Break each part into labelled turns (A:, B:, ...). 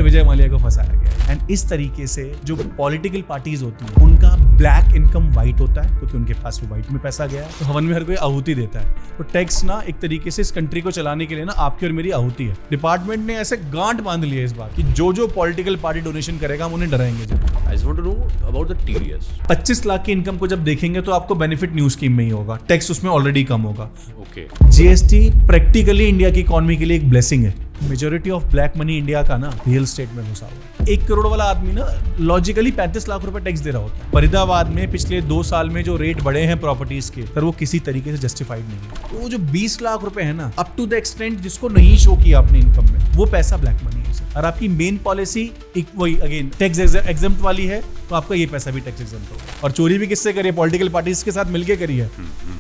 A: बार विजय माल्या को फंसाया गया। एंड इस तरीके से जो पॉलिटिकल पार्टीज होती हैं उनका ब्लैक इनकम व्हाइट होता है, क्योंकि उनके पास वो व्हाइट में पैसा गया है। तो हवन में हर कोई आहुति देता है। तो टैक्स ना एक तरीके से इस कंट्री को चलाने के लिए ना आपकी और मेरी आहुति है। डिपार्टमेंट ने ऐसे गांठ बांध लिया इस बात कि जो पॉलिटिकल पार्टी डोनेशन करेगा हम उन्हें डराएंगे।
B: I just want to know about the TDS.
A: 25 lakh की इनकम को जब देखेंगे तो आपको बेनिफिट न्यू स्कीम में ही होगा, टैक्स उसमें ऑलरेडी कम होगा।
B: Okay.
A: जीएसटी प्रैक्टिकली इंडिया की इकोनॉमी के लिए एक ब्लेसिंग है। Majority of black money India का ना रियल स्टेट में घुसा हुआ है। 1 करोड़ वाला आदमी ना लॉजिकली 35 लाख रुपए टैक्स दे रहा होता है। फरीदाबाद में पिछले 2 साल में जो रेट बढ़े हैं प्रॉपर्टीज के, पर वो किसी तरीके से जस्टिफाइड नहीं है। तो वो जो 20 लाख रुपए है ना, अप टू द एक्सटेंट जिसको नहीं शो किया अपने इनकम में, वो पैसा ब्लैक मनी है सर। और आपकी मेन पॉलिसी वही अगेन टैक्स एग्जम्प्ट वाली है, तो आपका ये पैसा भी टैक्स एग्जम्प्ट होगा। और चोरी भी किससे करिए? पॉलिटिकल पार्टीज के साथ मिलकर करिए।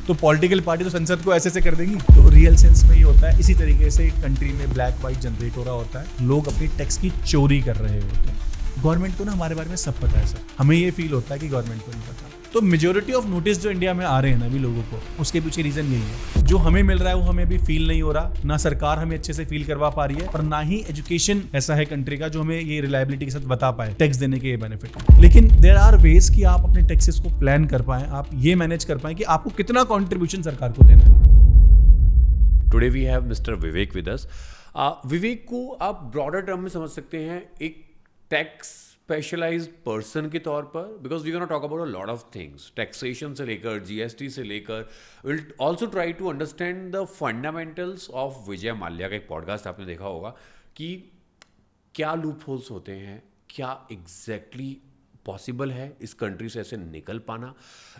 A: तो पॉलिटिकल पार्टी तो संसद को ऐसे कर देंगी। तो रियल सेंस में ये होता है। इसी तरीके से कंट्री में ब्लैक व्हाइट जनरेट हो रहा होता है, लोग अपनी टैक्स की चोरी कर रहे होते हैं। गवर्नमेंट को ना हमारे बारे में सब पता है सर, हमें ये फील होता है कि गवर्नमेंट को नहीं पता। तो मेजोरिटी ऑफ नोटिस जो इंडिया में आ रहे हैं ना अभी लोगों को, उसके पीछे रीजन यही है। जो हमें मिल रहा है वो हमें अभी फील नहीं हो रहा, ना सरकार हमें अच्छे से फील करवा पा रही है, और ना ही एजुकेशन ऐसा है कंट्री का जो हमें ये रिलायबिलिटी के साथ बता पाए टैक्स देने के ये बेनिफिट। लेकिन देयर आर वेज कि आप अपने टैक्सेस को प्लान कर पाएं, आप ये मैनेज कर पाएं कि आपको कितना कॉन्ट्रीब्यूशन सरकार को देना है।
B: Today we have Mr. Vivek with us. विवेक को आप ब्रॉडर टर्म में समझ सकते हैं एक टैक्स स्पेशलाइज्ड पर्सन के तौर पर, because we can talk about a lot of things, taxation से लेकर जीएसटी से लेकर। Will also try to understand the fundamentals of Vijay Mallya का एक पॉडकास्ट आपने देखा होगा कि क्या लूप होल्स होते हैं, क्या एग्जैक्टली पॉसिबल है इस कंट्री से ऐसे निकल पाना,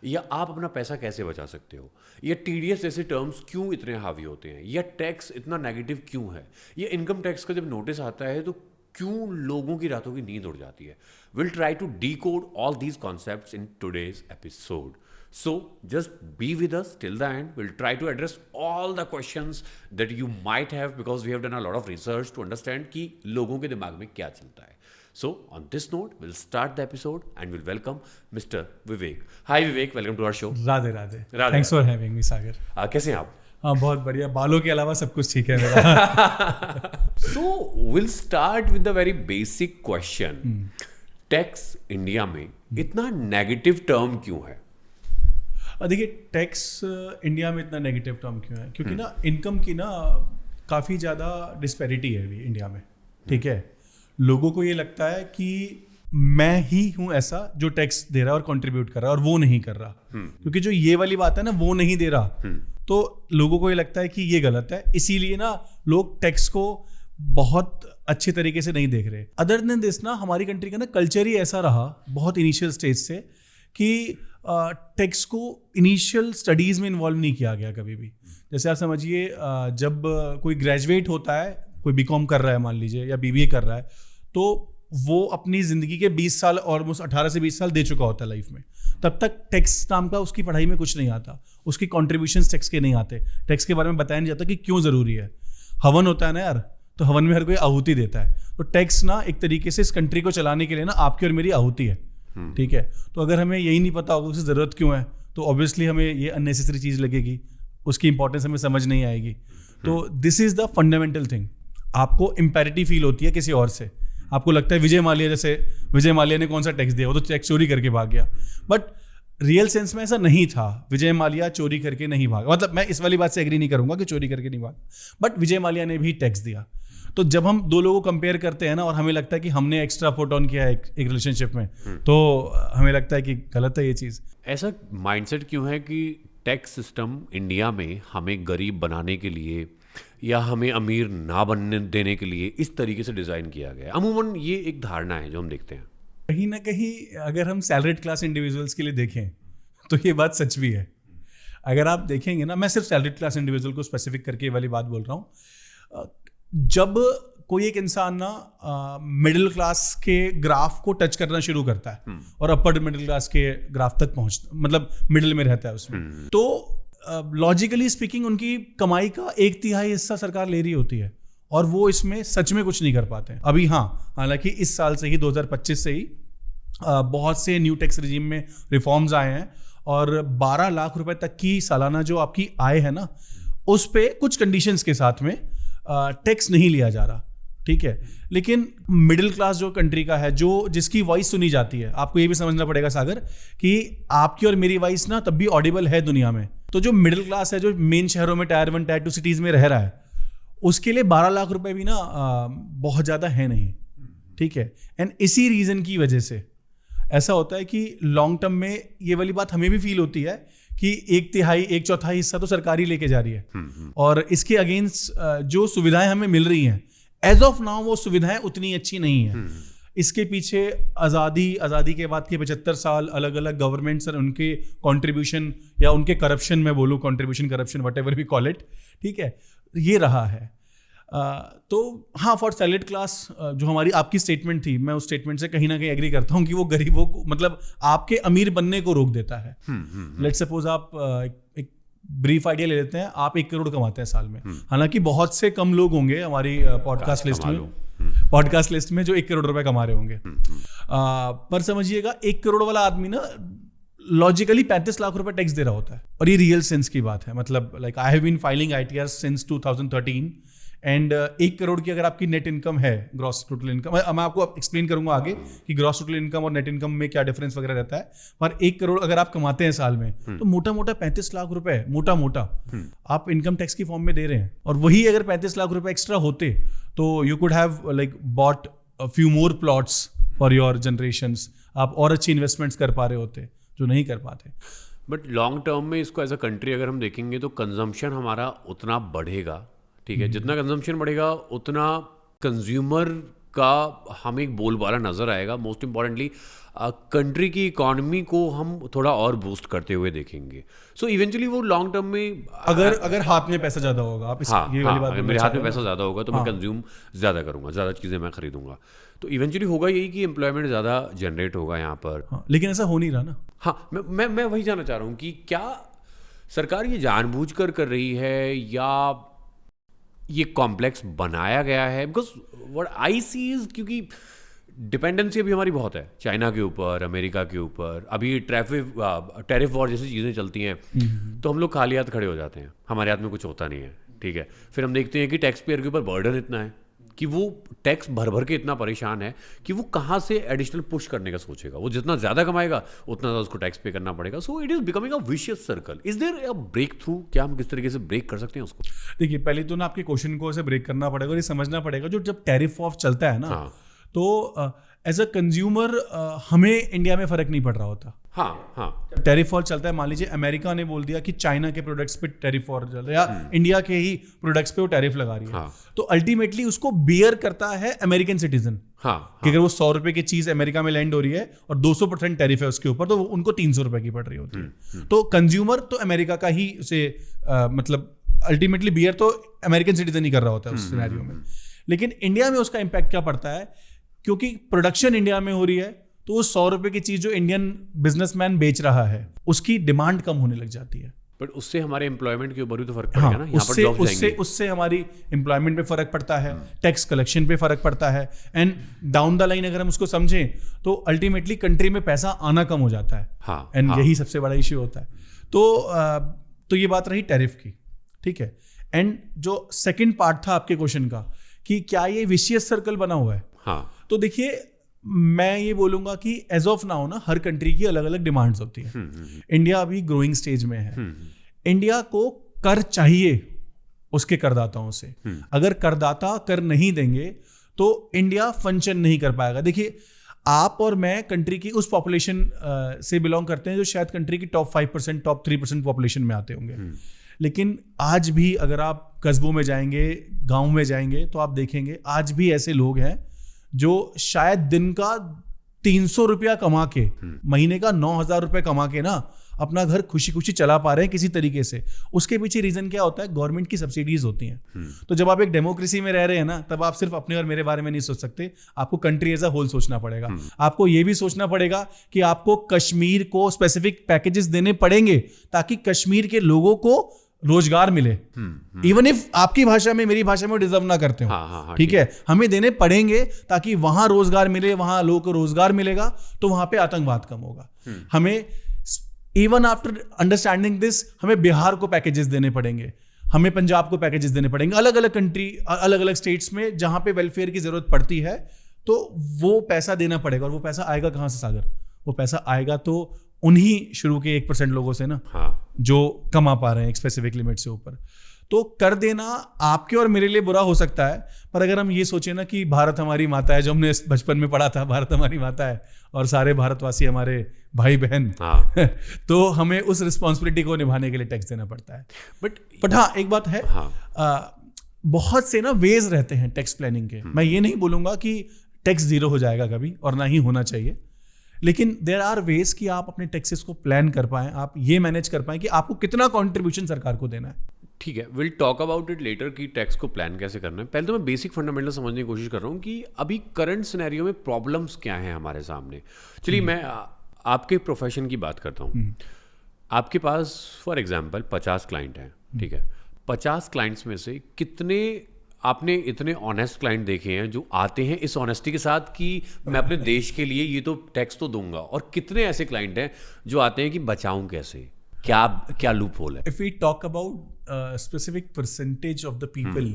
B: या आप अपना पैसा कैसे बचा सकते हो, या टीडीएस जैसे टर्म्स क्यों इतने हावी होते हैं, या टैक्स इतना नेगेटिव क्यों है, या इनकम टैक्स का जब नोटिस आता है तो क्यों लोगों की रातों की नींद उड़ जाती है। Will try to decode all these concepts in today's episode. So just be with us till the end. We'll try to address all the questions that you might have, because we have done a lot of research to understand कि लोगों के दिमाग में क्या चलता है. So on this note, we'll start the episode and we'll welcome Mr. Vivek. Hi Vivek, welcome to our show.
A: Radhe Radhe. Thanks for having me, सागर.
B: कैसे हैं आप?
A: हाँ, बहुत बढ़िया. बालों के अलावा सब कुछ ठीक है मेरा.
B: So we'll start with the very basic question. Tax India में इतना नेगेटिव टर्म क्यों है?
A: देखिए, टैक्स इंडिया में इतना नेगेटिव टर्म क्यों है? क्योंकि ना इनकम की ना काफ़ी ज़्यादा डिस्पैरिटी है अभी इंडिया में. ठीक है, लोगों को ये लगता है कि मैं ही हूँ ऐसा जो टैक्स दे रहा है और कंट्रीब्यूट कर रहा है, और वो नहीं कर रहा. क्योंकि जो ये वाली बात है ना, वो नहीं दे रहा, तो लोगों को ये लगता है कि ये गलत है. इसीलिए ना लोग टैक्स को बहुत अच्छे तरीके से नहीं देख रहे. अदर देन दिस ना, हमारी कंट्री का ना कल्चर ही ऐसा रहा बहुत इनिशियल स्टेज से कि टैक्स को इनिशियल स्टडीज़ में इन्वॉल्व नहीं किया गया कभी भी. जैसे आप समझिए, जब कोई ग्रेजुएट होता है, कोई बीकॉम कर रहा है मान लीजिए, या बीबीए कर रहा है, तो वो अपनी ज़िंदगी के 20 साल, ऑलमोस्ट 18 से 20 साल दे चुका होता है लाइफ में. तब तक टैक्स नाम का उसकी पढ़ाई में कुछ नहीं आता, उसकी कॉन्ट्रीब्यूशन टैक्स के नहीं आते, टैक्स के बारे में बताया नहीं जाता कि क्यों ज़रूरी है. हवन होता है ना यार, तो हवन में हर कोई आहुति देता है. तो टैक्स ना एक तरीके से इस कंट्री को चलाने के लिए ना आपकी और मेरी आहुति है. ठीक है, तो अगर हमें यही नहीं पता होगा उसकी ज़रूरत क्यों है, तो ऑब्वियसली हमें ये अननेसेसरी चीज़ लगेगी, उसकी इंपॉर्टेंस हमें समझ नहीं आएगी. तो this is the fundamental thing. आपको इम्पेरिटी फील होती है किसी और से, आपको लगता है विजय माल्या, जैसे विजय माल्या ने कौन सा टैक्स दिया, वो तो टैक्स चोरी करके भाग गया. बट रियल सेंस में ऐसा नहीं था. विजय माल्या चोरी करके नहीं भागा. मतलब मैं इस वाली बात से एग्री नहीं करूंगा कि चोरी करके नहीं भागा, बट विजय माल्या ने भी टैक्स दिया. तो जब हम दो लोगों को कंपेयर करते हैं ना, और हमें लगता है कि हमने एक्स्ट्रा पुट ऑन किया है एक रिलेशनशिप में, तो हमें लगता है कि गलत है ये चीज़.
B: ऐसा माइंडसेट क्यों है कि टैक्स सिस्टम इंडिया में हमें गरीब बनाने के लिए या हमें अमीर ना बनने देने के लिए इस तरीके से डिज़ाइन किया गया है? अमूमन ये एक धारणा है जो हम देखते हैं.
A: कहीं ना कहीं अगर हम सैलरीड क्लास इंडिविजुअल्स के लिए देखें तो ये बात सच भी है. अगर आप देखेंगे ना, मैं सिर्फ सैलरीड क्लास इंडिविजुअल को स्पेसिफिक करके ये वाली बात बोल रहा हूँ. जब कोई एक इंसान ना मिडिल क्लास के ग्राफ को टच करना शुरू करता है और अपर मिडिल क्लास के ग्राफ तक पहुंचता, मतलब मिडिल में रहता है उसमें, तो लॉजिकली स्पीकिंग उनकी कमाई का 1/3 हिस्सा सरकार ले रही होती है, और वो इसमें सच में कुछ नहीं कर पाते अभी. हाँ, हालांकि इस साल से ही 2025 से ही बहुत से न्यू टैक्स रिजीम में रिफॉर्म्स आए हैं, और 12 लाख रुपए तक की सालाना जो आपकी आय है ना, उस पे कुछ कंडीशंस के साथ में टैक्स नहीं लिया जा रहा. ठीक है, लेकिन मिडिल क्लास जो कंट्री का है, जो जिसकी वॉइस सुनी जाती है, आपको ये भी समझना पड़ेगा सागर कि आपकी और मेरी वॉइस ना तब भी ऑडिबल है दुनिया में। तो जो मिडिल क्लास है, जो मेन शहरों में टायर 1 टायर 2 सिटीज में रह रहा है, उसके लिए 12 लाख रुपए भी ना बहुत ज़्यादा है नहीं, ठीक है। एंड इसी रीज़न की वजह से ऐसा होता है कि लॉन्ग टर्म में ये वाली बात हमें भी फील होती है कि 1/3 हिस्सा तो सरकार ही लेके जा रही है, और इसके अगेंस्ट जो सुविधाएं हमें मिल रही हैं एज ऑफ नाउ, वो सुविधाएं उतनी अच्छी नहीं है। इसके पीछे आज़ादी के बाद के 75 साल अलग अलग गवर्नमेंट्स और उनके कंट्रीब्यूशन या उनके करप्शन, में बोलूँ contribution corruption whatever we call it, ठीक है, ये रहा है। तो हाँ, फॉर सैलरीड क्लास जो हमारी आपकी स्टेटमेंट थी, मैं उस स्टेटमेंट से कहीं ना कहीं एग्री करता हूँ कि वो गरीबों को, मतलब आपके अमीर बनने को रोक देता है। लेट्स सपोज आप एक ब्रीफ आइडिया ले लेते हैं, आप 1 करोड़ कमाते हैं साल में, हालांकि बहुत से कम लोग होंगे हमारी पॉडकास्ट लिस्ट में जो 1 करोड़ रुपए कमा रहे होंगे, पर समझिएगा 1 करोड़ वाला आदमी ना लॉजिकली 35 लाख रुपए टैक्स दे रहा होता है, और ये रियल सेंस की बात है। मतलब like I have been filing ITR since 2013 and 1 crore की अगर आपकी नेट इनकम है, ग्रॉस टोटल इनकम, मैं आपको एक्सप्लेन करूंगा आगे कि ग्रॉस टोटल इनकम और नेट इनकम में क्या डिफरेंस वगैरह रहता है, पर 1 करोड़ अगर आप कमाते हैं साल में, तो मोटा मोटा 35 लाख रुपए मोटा आप इनकम टैक्स की फॉर्म में दे रहे हैं। और वही अगर 35 लाख रुपए एक्स्ट्रा होते तो you could have like bought a few more plots for your generations, आप और अच्छी इन्वेस्टमेंट्स कर पा रहे होते जो नहीं कर पाते।
B: बट लॉन्ग टर्म में इसको एज अ कंट्री अगर हम देखेंगे तो कंजम्पशन हमारा उतना बढ़ेगा, ठीक है, जितना कंजम्पशन बढ़ेगा उतना कंज्यूमर का हमें एक बोलबाला नजर आएगा। मोस्ट इंपॉर्टेंटली कंट्री की इकोनॉमी को हम थोड़ा और बूस्ट करते हुए देखेंगे। सो इवेंचुअली वो लॉन्ग टर्म में
A: अगर हाथ में पैसा ज्यादा होगा, आप ये वाली बात,
B: अगर मेरे हाथ में पैसा ज्यादा होगा तो मैं कंज्यूम ज्यादा करूंगा, ज्यादा चीजें मैं खरीदूंगा, तो इवेंचुअली होगा यही कि एम्प्लॉयमेंट ज्यादा जनरेट होगा यहाँ पर।
A: लेकिन ऐसा हो नहीं रहा ना।
B: हाँ, मैं वही जानना चाह रहा हूँ कि क्या सरकार ये जानबूझकर कर रही है या ये कॉम्प्लेक्स बनाया गया है? Because what I see is, क्योंकि डिपेंडेंसी अभी हमारी बहुत है चाइना के ऊपर, अमेरिका के ऊपर, अभी टैरिफ वॉर जैसी चीज़ें चलती हैं तो हम लोग खाली हाथ खड़े हो जाते हैं, हमारे हाथ में कुछ होता नहीं है, ठीक है। फिर हम देखते हैं कि टैक्स पेयर के ऊपर बर्डन इतना है कि वो टैक्स भर के इतना परेशान है कि वो कहाँ से एडिशनल पुश करने का सोचेगा। वो जितना ज़्यादा कमाएगा उतना ज़्यादा उसको टैक्स पे करना पड़ेगा। So it is becoming a vicious circle. Is there a breakthrough? क्या हम किस तरीके से ब्रेक कर सकते हैं उसको?
A: देखिए, पहले तो ना आपके क्वेश्चन को ऐसे ब्रेक करना पड़ेगा और ये समझना पड़ेगा, जो जब टैरिफ ऑफ चलता है ना, तो एज अ कंज्यूमर हमें इंडिया में फर्क नहीं पड़ रहा होता।
B: हाँ,
A: टैरिफ वॉर चलता है, मान लीजिए अमेरिका ने बोल दिया कि चाइना के प्रोडक्ट्स पे टैरिफ वॉर चल रहा है या इंडिया के ही प्रोडक्ट्स पे वो टैरिफ लगा रही है, तो अल्टीमेटली उसको बियर करता है अमेरिकन सिटीजन। कि अगर वो 100 रुपए की चीज अमेरिका में लैंड हो रही है और 200% टैरिफ है उसके ऊपर, तो उनको 300 रुपए की पड़ रही होती है। तो कंज्यूमर तो अमेरिका का ही उसे मतलब अल्टीमेटली बियर तो अमेरिकन सिटीजन ही कर रहा होता है उस सिनेरियो में। लेकिन इंडिया में उसका इंपैक्ट क्या पड़ता है, क्योंकि प्रोडक्शन इंडिया में हो रही है, तो वो 100 रुपए की चीज जो इंडियन बिजनेसमैन बेच रहा है उसकी डिमांड कम होने लग जाती है।
B: बट उससे हमारे एम्प्लॉयमेंट के ऊपर भी तो फर्क पड़ेगा ना। यहाँ पर जॉब्स जाएंगे,
A: उससे हमारी एम्प्लॉयमेंट पे फर्क पड़ता है, टैक्स कलेक्शन पे फर्क पड़ता है, एंड डाउन द लाइन अगर हम उसको समझें तो अल्टीमेटली कंट्री में पैसा आना कम हो जाता है। एंड यही सबसे बड़ा इश्यू होता है। तो ये बात रही टैरिफ की, ठीक है। एंड जो सेकंड पार्ट था आपके क्वेश्चन का कि क्या ये विशियस सर्कल बना हुआ है, तो देखिए मैं ये बोलूंगा कि एज ऑफ नाउ ना हर कंट्री की अलग अलग डिमांड्स होती है। इंडिया अभी ग्रोइंग स्टेज में है। इंडिया को कर चाहिए उसके करदाताओं से। अगर करदाता कर नहीं देंगे तो इंडिया फंक्शन नहीं कर पाएगा। देखिए, आप और मैं कंट्री की उस पॉपुलेशन से बिलोंग करते हैं जो शायद कंट्री की टॉप 5%, टॉप 3% पॉपुलेशन में आते होंगे। लेकिन आज भी अगर आप कस्बों में जाएंगे, गांव में जाएंगे, तो आप देखेंगे आज भी ऐसे लोग हैं जो शायद दिन का 300 रुपया कमा के, महीने का 9,000 रुपये कमा के ना अपना घर खुशी खुशी चला पा रहे हैं किसी तरीके से। उसके पीछे रीजन क्या होता है? गवर्नमेंट की सब्सिडीज होती हैं। तो जब आप एक डेमोक्रेसी में रह रहे हैं ना, तब आप सिर्फ अपने और मेरे बारे में नहीं सोच सकते, आपको कंट्री एज अ होल सोचना पड़ेगा। आपको ये भी सोचना पड़ेगा कि आपको कश्मीर को स्पेसिफिक पैकेजेस देने पड़ेंगे ताकि कश्मीर के लोगों को रोजगार मिले, इवन इफ आपकी भाषा में, मेरी भाषा में डिजर्व ना करते हो, ठीक है, हमें देने पड़ेंगे ताकि वहां रोजगार मिले, वहां लोगों को रोजगार मिलेगा तो वहां पे आतंकवाद कम होगा। हमें इवन आफ्टर अंडरस्टैंडिंग दिस, हमें बिहार को पैकेजेस देने पड़ेंगे, हमें पंजाब को पैकेजेस देने पड़ेंगे, अलग अलग कंट्री, अलग अलग स्टेट्स में जहां पे वेलफेयर की जरूरत पड़ती है तो वो पैसा देना पड़ेगा। और वो पैसा आएगा कहाँ से सागर? वो पैसा आएगा तो उन्हीं शुरू के 1% लोगों से ना,
B: हाँ,
A: जो कमा पा रहे हैं एक स्पेसिफिक लिमिट से ऊपर। तो कर देना आपके और मेरे लिए बुरा हो सकता है, पर अगर हम ये सोचें ना कि भारत हमारी माता है, जो हमने बचपन में पढ़ा था, भारत हमारी माता है और सारे भारतवासी हमारे भाई बहन,
B: हाँ।
A: तो हमें उस रिस्पॉन्सिबिलिटी को निभाने के लिए टैक्स देना पड़ता है। बट हाँ, एक बात है,
B: हाँ,
A: बहुत से ना वेज रहते हैं टैक्स प्लानिंग के। मैं ये नहीं बोलूंगा कि टैक्स जीरो हो जाएगा कभी, और ना ही होना चाहिए, लेकिन देयर आर वेज कि आप अपने टैक्सेस को प्लान कर पाएं, आप ये मैनेज कर पाएं कि आपको कितना कंट्रीब्यूशन सरकार को देना है।
B: ठीक है, will talk about it later कि टैक्स को प्लान कैसे करना है। पहले तो मैं बेसिक फंडामेंटल समझने की कोशिश कर रहा हूँ कि अभी करंट सिनेरियो में प्रॉब्लम्स क्या हैं हमारे सामने। चलिए मैं आपके प्रोफेशन की बात करता हूँ। आपके पास फॉर एग्जांपल 50 क्लाइंट हैं, ठीक है। 50 क्लाइंट्स में से कितने आपने इतने ऑनेस्ट क्लाइंट देखे हैं जो आते हैं इस ऑनेस्टी के साथ कि मैं अपने देश के लिए ये तो टैक्स तो दूंगा, और कितने ऐसे क्लाइंट हैं जो आते हैं कि बचाऊं कैसे, क्या लूप होल है?
A: If we talk about specific percentage of the people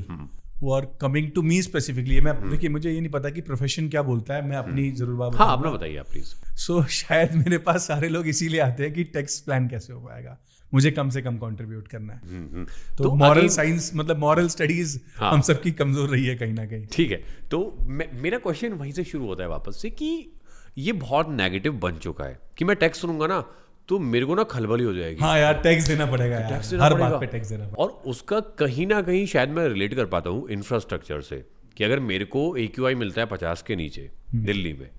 A: who are coming to me specifically, मैं देखिए, मुझे ये नहीं पता कि प्रोफेशन क्या बोलता है, मैं अपनी जरूर बात
B: हाँ, अपना बताइए आप प्लीज।
A: सो शायद मेरे पास सारे लोग इसीलिए आते हैं कि टैक्स प्लान कैसे हो पाएगा, मुझे कम से कम कंट्रीब्यूट करना है। तो मॉरल साइंस, मतलब मॉरल स्टडीज हम सबकी कमजोर रही है कहीं ना कहीं।
B: ठीक है, तो मेरा क्वेश्चन वहीं से शुरू होता है वापस से कि ये बहुत नेगेटिव बन चुका है कि मैं टैक्स सुनूंगा ना तो मेरे को ना खलबली हो जाएगी।
A: हाँ यार, टैक्स देना पड़ेगा यार, हर बात पे टैक्स देना पड़ेगा।
B: और उसका कहीं ना कहीं शायद मैं रिलेट कर पाता हूँ इंफ्रास्ट्रक्चर से, कि अगर मेरे को AQI मिलता है 50 के नीचे दिल्ली में,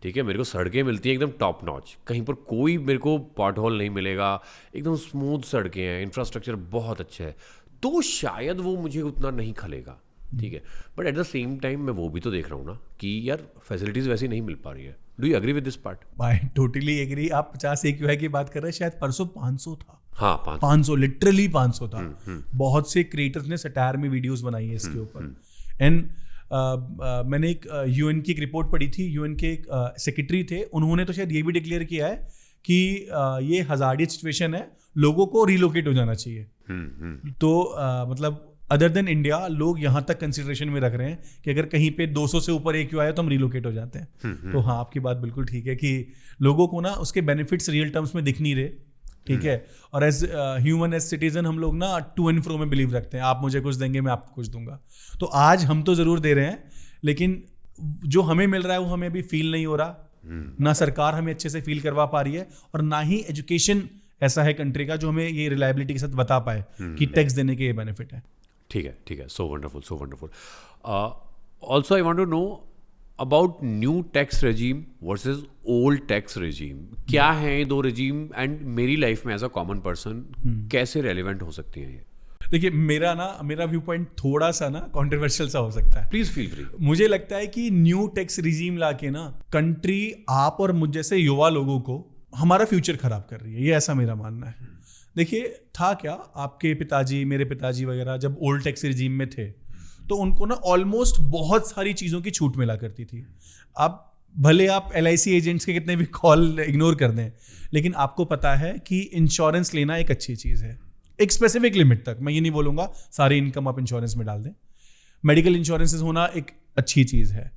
B: ठीक है, मेरे को सड़कें मिलती हैं एकदम टॉप नॉच, कहीं पर कोई मेरे को पॉट होल नहीं मिलेगा, एकदम स्मूथ सड़कें हैं, इंफ्रास्ट्रक्चर बहुत अच्छा है, तो शायद वो मुझे उतना नहीं खलेगा, ठीक है। But at the same time मैं वो भी तो देख रहा हूँ ना कि यार फैसिलिटीज वैसी नहीं मिल पा रही है। Do you agree with this part?
A: I totally agree. आप 50 AQI की बात कर रहे हैं, शायद परसों 500 था।
B: हाँ,
A: 500 लिटरली 500 था। बहुत से क्रिएटर्स ने सटायर में वीडियोस बनाई है इसके ऊपर। एंड मैंने एक UN की एक रिपोर्ट पढ़ी थी, UN के एक सेक्रेटरी थे, उन्होंने तो शायद ये भी डिक्लेयर किया है कि ये हजार्डियस सिचुएशन है, लोगों को रिलोकेट हो जाना चाहिए। तो मतलब अदर देन इंडिया लोग यहाँ तक कंसिडरेशन में रख रहे हैं कि अगर कहीं पे 200 से ऊपर AQI है तो हम रिलोकेट हो जाते हैं। तो हाँ, आपकी बात बिल्कुल ठीक है कि लोगों को ना उसके बेनिफिट्स रियल टर्म्स में दिख नहीं रहे, ठीक है। और एज ह्यूमन, एज सिटीजन, हम लोग ना टू एंड फ्रो में बिलीव रखते हैं, आप मुझे कुछ देंगे मैं आपको कुछ दूंगा। तो आज हम तो जरूर दे रहे हैं, लेकिन जो हमें मिल रहा है वो हमें अभी फील नहीं हो रहा। ना सरकार हमें अच्छे से फील करवा पा रही है, और ना ही एजुकेशन ऐसा है कंट्री का जो हमें ये रिलायबिलिटी के साथ बता पाए कि टैक्स देने के ये बेनिफिट है।
B: ठीक है, ठीक है, so wonderful, so wonderful. Also I want to know about new tax regime versus old tax regime. क्या है ये दो रेजीम, एंड मेरी लाइफ में एज अ कॉमन पर्सन कैसे रेलिवेंट हो सकती हैं ये?
A: देखिए, मेरा व्यू पॉइंट थोड़ा सा ना कॉन्ट्रोवर्शियल सा हो सकता है।
B: Please feel free.
A: मुझे लगता है कि न्यू टैक्स रिजीम लाके ना कंट्री, आप और मुझ जैसे युवा लोगों को, हमारा फ्यूचर खराब कर रही है, ये ऐसा मेरा मानना है। देखिए, था क्या, आपके पिताजी, मेरे पिताजी वगैरह जब ओल्ड टैक्स रिजीम में थे तो उनको ना ऑलमोस्ट बहुत सारी चीज़ों की छूट मिला करती थी। अब भले आप LIC एजेंट्स के कितने भी कॉल इग्नोर कर दें, लेकिन आपको पता है कि इंश्योरेंस लेना एक अच्छी चीज़ है, एक स्पेसिफिक लिमिट तक। मैं ये नहीं बोलूँगा सारी इनकम आप इंश्योरेंस में डाल दें। मेडिकल इंश्योरेंसेस होना एक अच्छी चीज़ है,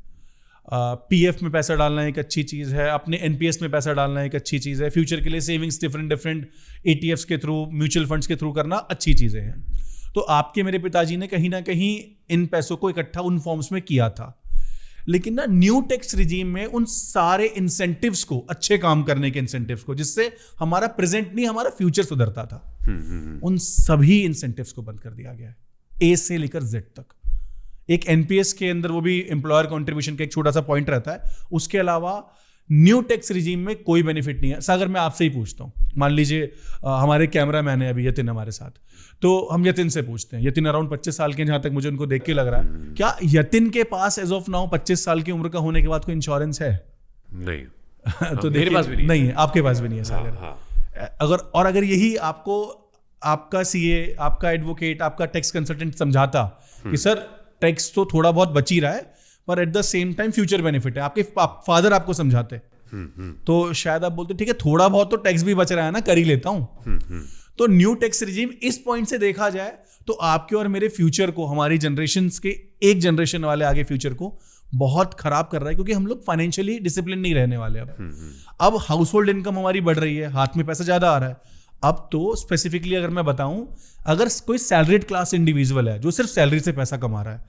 A: PF में पैसा डालना एक अच्छी चीज़ है, अपने NPS में पैसा डालना एक अच्छी चीज़ है, फ्यूचर के लिए सेविंग्स डिफरेंट ETFs के थ्रू, म्यूचुअल फंड्स के थ्रू करना अच्छी चीज़ें हैं। तो आपके मेरे पिताजी ने कहीं ना कहीं इन पैसों को इकट्ठा उन फॉर्म्स में किया था। लेकिन ना न्यू टैक्स रिजीम में उन सारे इंसेंटिव्स को, अच्छे काम करने के इंसेंटिव्स को, जिससे हमारा प्रेजेंट नहीं हमारा फ्यूचर सुधरता था, उन सभी इंसेंटिव्स को बंद कर दिया गया है, A से लेकर Z तक। एक NPS के अंदर वो भी एम्प्लॉयर कॉन्ट्रीब्यूशन का एक छोटा सा पॉइंट रहता है, उसके अलावा न्यू टैक्स रिजीम में कोई बेनिफिट नहीं है। सागर, मैं आपसे ही पूछता हूँ, मान लीजिए हमारे कैमरा मैन है अभी यतिन हमारे साथ, तो हम यतिन से पूछते हैं, यतिन अराउंड 25 साल के, जहां तक मुझे उनको देख के लग रहा है, क्या यतिन के पास एज ऑफ नाउ 25 साल की उम्र का होने के बाद कोई इंश्योरेंस है?
B: नहीं।
A: तो
B: मेरे पास भी
A: नहीं है, आपके पास भी नहीं है सागर। अगर यही आपको आपका CA, आपका एडवोकेट, आपका टैक्स कंसल्टेंट समझाता कि सर टैक्स तो थोड़ा बहुत बच ही रहा है, पर at the same time future benefit है, आपके फादर आपको समझाते, तो शायद आप बोलते ठीक है, थोड़ा बहुत तो टैक्स भी बच रहा है ना, कर ही लेता हूं। तो न्यू टैक्स रिजीम इस पॉइंट से देखा जाए तो आपके और मेरे फ्यूचर को, हमारी जनरेशन के एक जनरेशन वाले आगे फ्यूचर को बहुत खराब कर रहा है, क्योंकि हम लोग फाइनेंशियली डिसिप्लिन नहीं रहने वाले अब हाउस होल्ड इनकम हमारी बढ़ रही है, हाथ में पैसा ज्यादा आ रहा है। अब तो स्पेसिफिकली अगर मैं बताऊं, अगर कोई सैलरीड क्लास इंडिविजुअल है जो सिर्फ सैलरी से पैसा कमा रहा है,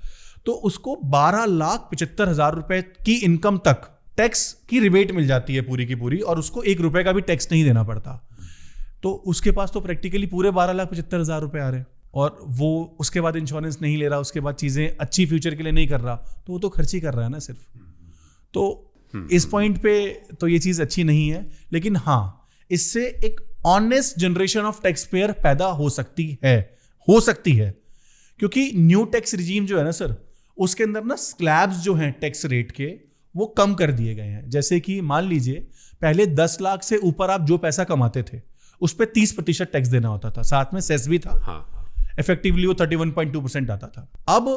A: तो उसको 12,75,000 रुपए की इनकम तक टैक्स की रिबेट मिल जाती है पूरी की पूरी, और उसको 1 रुपए का भी टैक्स नहीं देना पड़ता। तो उसके पास तो प्रैक्टिकली पूरे 12,75,000 रुपए आ रहे हैं, और वो उसके बाद इंश्योरेंस नहीं ले रहा, उसके बाद चीजें अच्छी फ्यूचर के लिए नहीं कर रहा, तो वो तो खर्च ही कर रहा है ना सिर्फ। तो इस पॉइंट पे तो ये चीज अच्छी नहीं है, लेकिन हाँ, इससे एक honest generation of tax payer पैदा हो सकती है, क्योंकि न्यू टैक्स रिजीम जो है ना सर, उसके अंदर ना स्लैब्स जो हैं टैक्स रेट के, वो कम कर दिए गए हैं। जैसे कि मान लीजिए पहले 10 लाख से ऊपर आप जो पैसा कमाते थे उस पर 30% टैक्स देना होता था, साथ में सेस भी था। हाँ। इफेक्टिवली वो 31.2% आता था। अब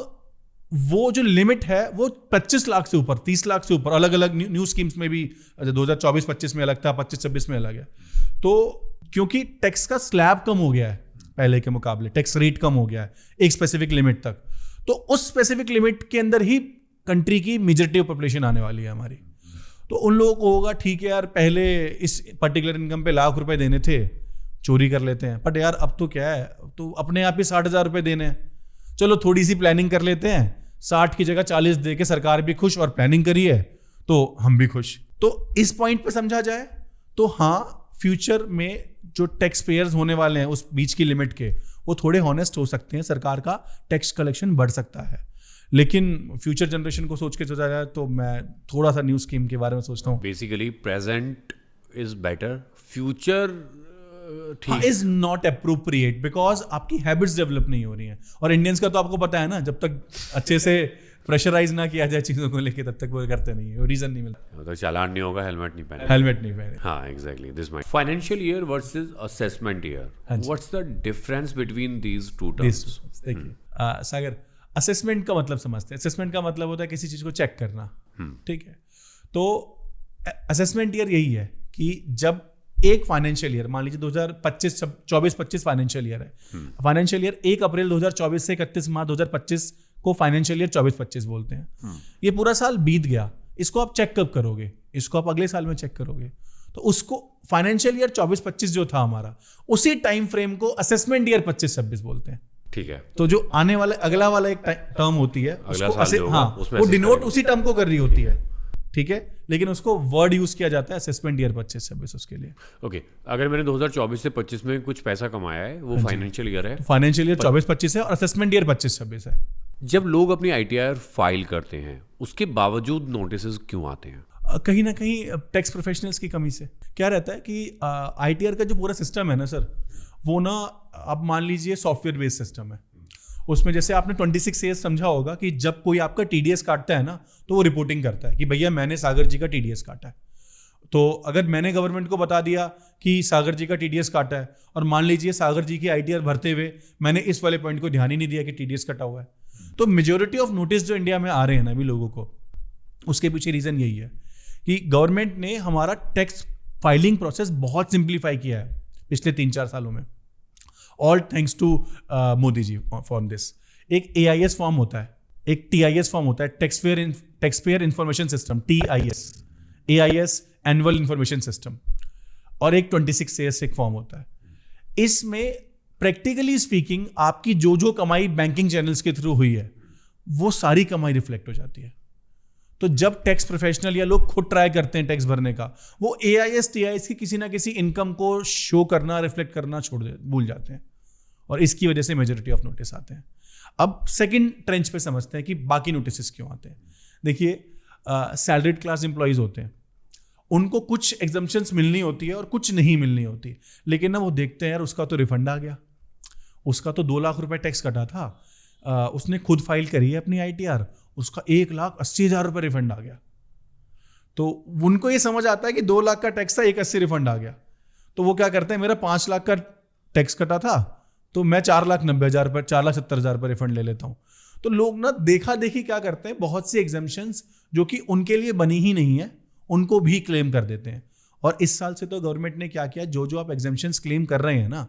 A: वो जो लिमिट है वो 25 लाख से ऊपर, 30 लाख से ऊपर, अलग अलग न्यू स्कीम्स में भी 2024-25 में अलग था, 25-26 में अलग है। तो क्योंकि टैक्स का स्लैब कम हो गया है पहले के मुकाबले, टैक्स रेट कम हो गया है एक स्पेसिफिक लिमिट तक, तो उस स्पेसिफिक लिमिट के अंदर ही कंट्री की मेजॉरिटी ऑफ पॉपुलेशन आने वाली है हमारी। तो उन लोगों को होगा ठीक है यार, पहले इस पर्टिकुलर इनकम पे लाख रुपए देने थे, चोरी कर लेते हैं, बट यार अब तो क्या है, तो अपने आप ही 60,000 रुपए देने हैं, चलो थोड़ी सी प्लानिंग कर लेते हैं, 60 की जगह 40 दे के सरकार भी खुश और प्लानिंग करी है तो हम भी खुश। तो इस पॉइंट पे समझा जाए तो हाँ, फ्यूचर में जो टैक्स पेयर्स होने वाले हैं उस बीच की लिमिट के, वो थोड़े हॉनेस्ट हो सकते हैं, सरकार का टैक्स कलेक्शन बढ़ सकता है। लेकिन फ्यूचर जनरेशन को सोच के सोचा जाए तो मैं थोड़ा सा न्यू स्कीम के बारे में सोचता हूँ।
B: Basically present is better, future
A: is not appropriate, because आपकी हैबिट्स डेवलप नहीं हो रही हैं। और इंडियंस का तो आपको पता है ना, जब तक अच्छे से प्रेशराइज ना किया जाए चीजों को लेके, तब तक वो करते नहीं है, रीजन नहीं मिलता।
B: तो चालान नहीं होगा, हेलमेट नहीं पहने। हाँ, exactly this mind. Financial year versus assessment year, what's the difference between these two terms?
A: देखिए सागर, असेसमेंट का मतलब समझते हैं। असेसमेंट का मतलब होता है किसी चीज को चेक करना, ठीक है। तो असेसमेंट ईयर यही है कि जब एक फाइनेंशियल ईयर, मान लीजिए 2024-25 फाइनेंशियल ईयर है, फाइनेंशियल ईयर 1 अप्रैल 2024 से 31 मार्च 2025 को फाइनेंशियल ईयर 24-25 बोलते हैं। ये पूरा साल बीत गया, इसको आप चेक कब करोगे? इसको आप अगले साल में चेक करोगे। तो उसको फाइनेंशियल ईयर 24-25 जो था हमारा, उसी टाइम फ्रेम को असेसमेंट ईयर 25-26 बोलते हैं,
B: ठीक है।
A: तो जो आने वाला अगला वाला एक टर्म होती है, उसको वो डिनोट उसी टर्म को कर रही होती है, ठीक है, लेकिन उसको वर्ड यूज किया जाता है असेसमेंट ईयर 25-26 उसके लिए।
B: ओके, अगर मैंने 2024 से 25 में कुछ पैसा कमाया है, वो फाइनेंशियल ईयर है,
A: फाइनेंशियल ईयर 24-25 है, और असेसमेंट ईयर 25-26 है।
B: जब लोग अपनी ITR फाइल करते हैं, उसके बावजूद नोटिसेस क्यों आते हैं?
A: कहीं ना कहीं टैक्स प्रोफेशनल्स की कमी से। क्या रहता है कि ITR का जो पूरा सिस्टम है ना सर, वो ना आप मान लीजिए सॉफ्टवेयर बेस्ड सिस्टम है। उसमें जैसे आपने 26A समझा होगा कि जब कोई आपका TDS काटता है ना, तो वो रिपोर्टिंग करता है कि भैया मैंने सागर जी का TDS काटा है। तो अगर मैंने गवर्नमेंट को बता दिया कि सागर जी का TDS काटा है, और मान लीजिए सागर जी की ITR भरते हुए मैंने इस वाले पॉइंट को ध्यान ही नहीं दिया कि TDS कटा हुआ है, तो मेजोरिटी ऑफ नोटिस जो इंडिया में आ रहे हैं ना अभी लोगों को, उसके पीछे रीजन यही है कि गवर्नमेंट ने हमारा टैक्स फाइलिंग प्रोसेस बहुत सिंप्लीफाई किया है पिछले 3-4 सालों में। All thanks to Modi ji for this. एक AIS फॉर्म होता है, एक TIS फॉर्म होता है, tax payer information system, TIS, AIS annual information system, और एक 26AS एक फॉर्म होता है। इसमें प्रैक्टिकली स्पीकिंग आपकी जो कमाई बैंकिंग चैनल्स के थ्रू हुई है, वो सारी कमाई रिफ्लेक्ट हो जाती है। तो जब टैक्स प्रोफेशनल या लोग खुद ट्राई करते हैं टैक्स भरने का, वो AIS TIS की किसी ना किसी इनकम को शो करना, रिफ्लेक्ट करना भूल जाते हैं, और इसकी वजह से मेजॉरिटी ऑफ नोटिस आते हैं। अब सेकंड ट्रेंच पे समझते हैं कि बाकी नोटिस क्यों आते हैं। देखिए, सैलरीड क्लास एम्प्लॉइज होते हैं, उनको कुछ एग्जम्पशंस मिलनी होती है और कुछ नहीं मिलनी होती, लेकिन ना वो देखते हैं यार उसका तो रिफंड आ गया, उसका तो 2 लाख रुपए टैक्स कटा था, उसने खुद फाइल करी है अपनी ITR, उसका 1,80,000 रुपये रिफंड आ गया। तो उनको ये समझ आता है कि 2 लाख का टैक्स था, 1,80,000 रिफंड आ गया। तो वो क्या करते हैं, मेरा 5 लाख का टैक्स कटा था तो मैं 4,90,000 रुपये, 4,70,000 रुपये रिफंड ले लेता हूँ। तो लोग ना देखा देखी क्या करते हैं, बहुत सी एग्जम्पशंस जो कि उनके लिए बनी ही नहीं है, उनको भी क्लेम कर देते हैं। और इस साल से तो गवर्नमेंट ने क्या किया, जो आप एग्जम्पशंस क्लेम कर रहे हैं ना,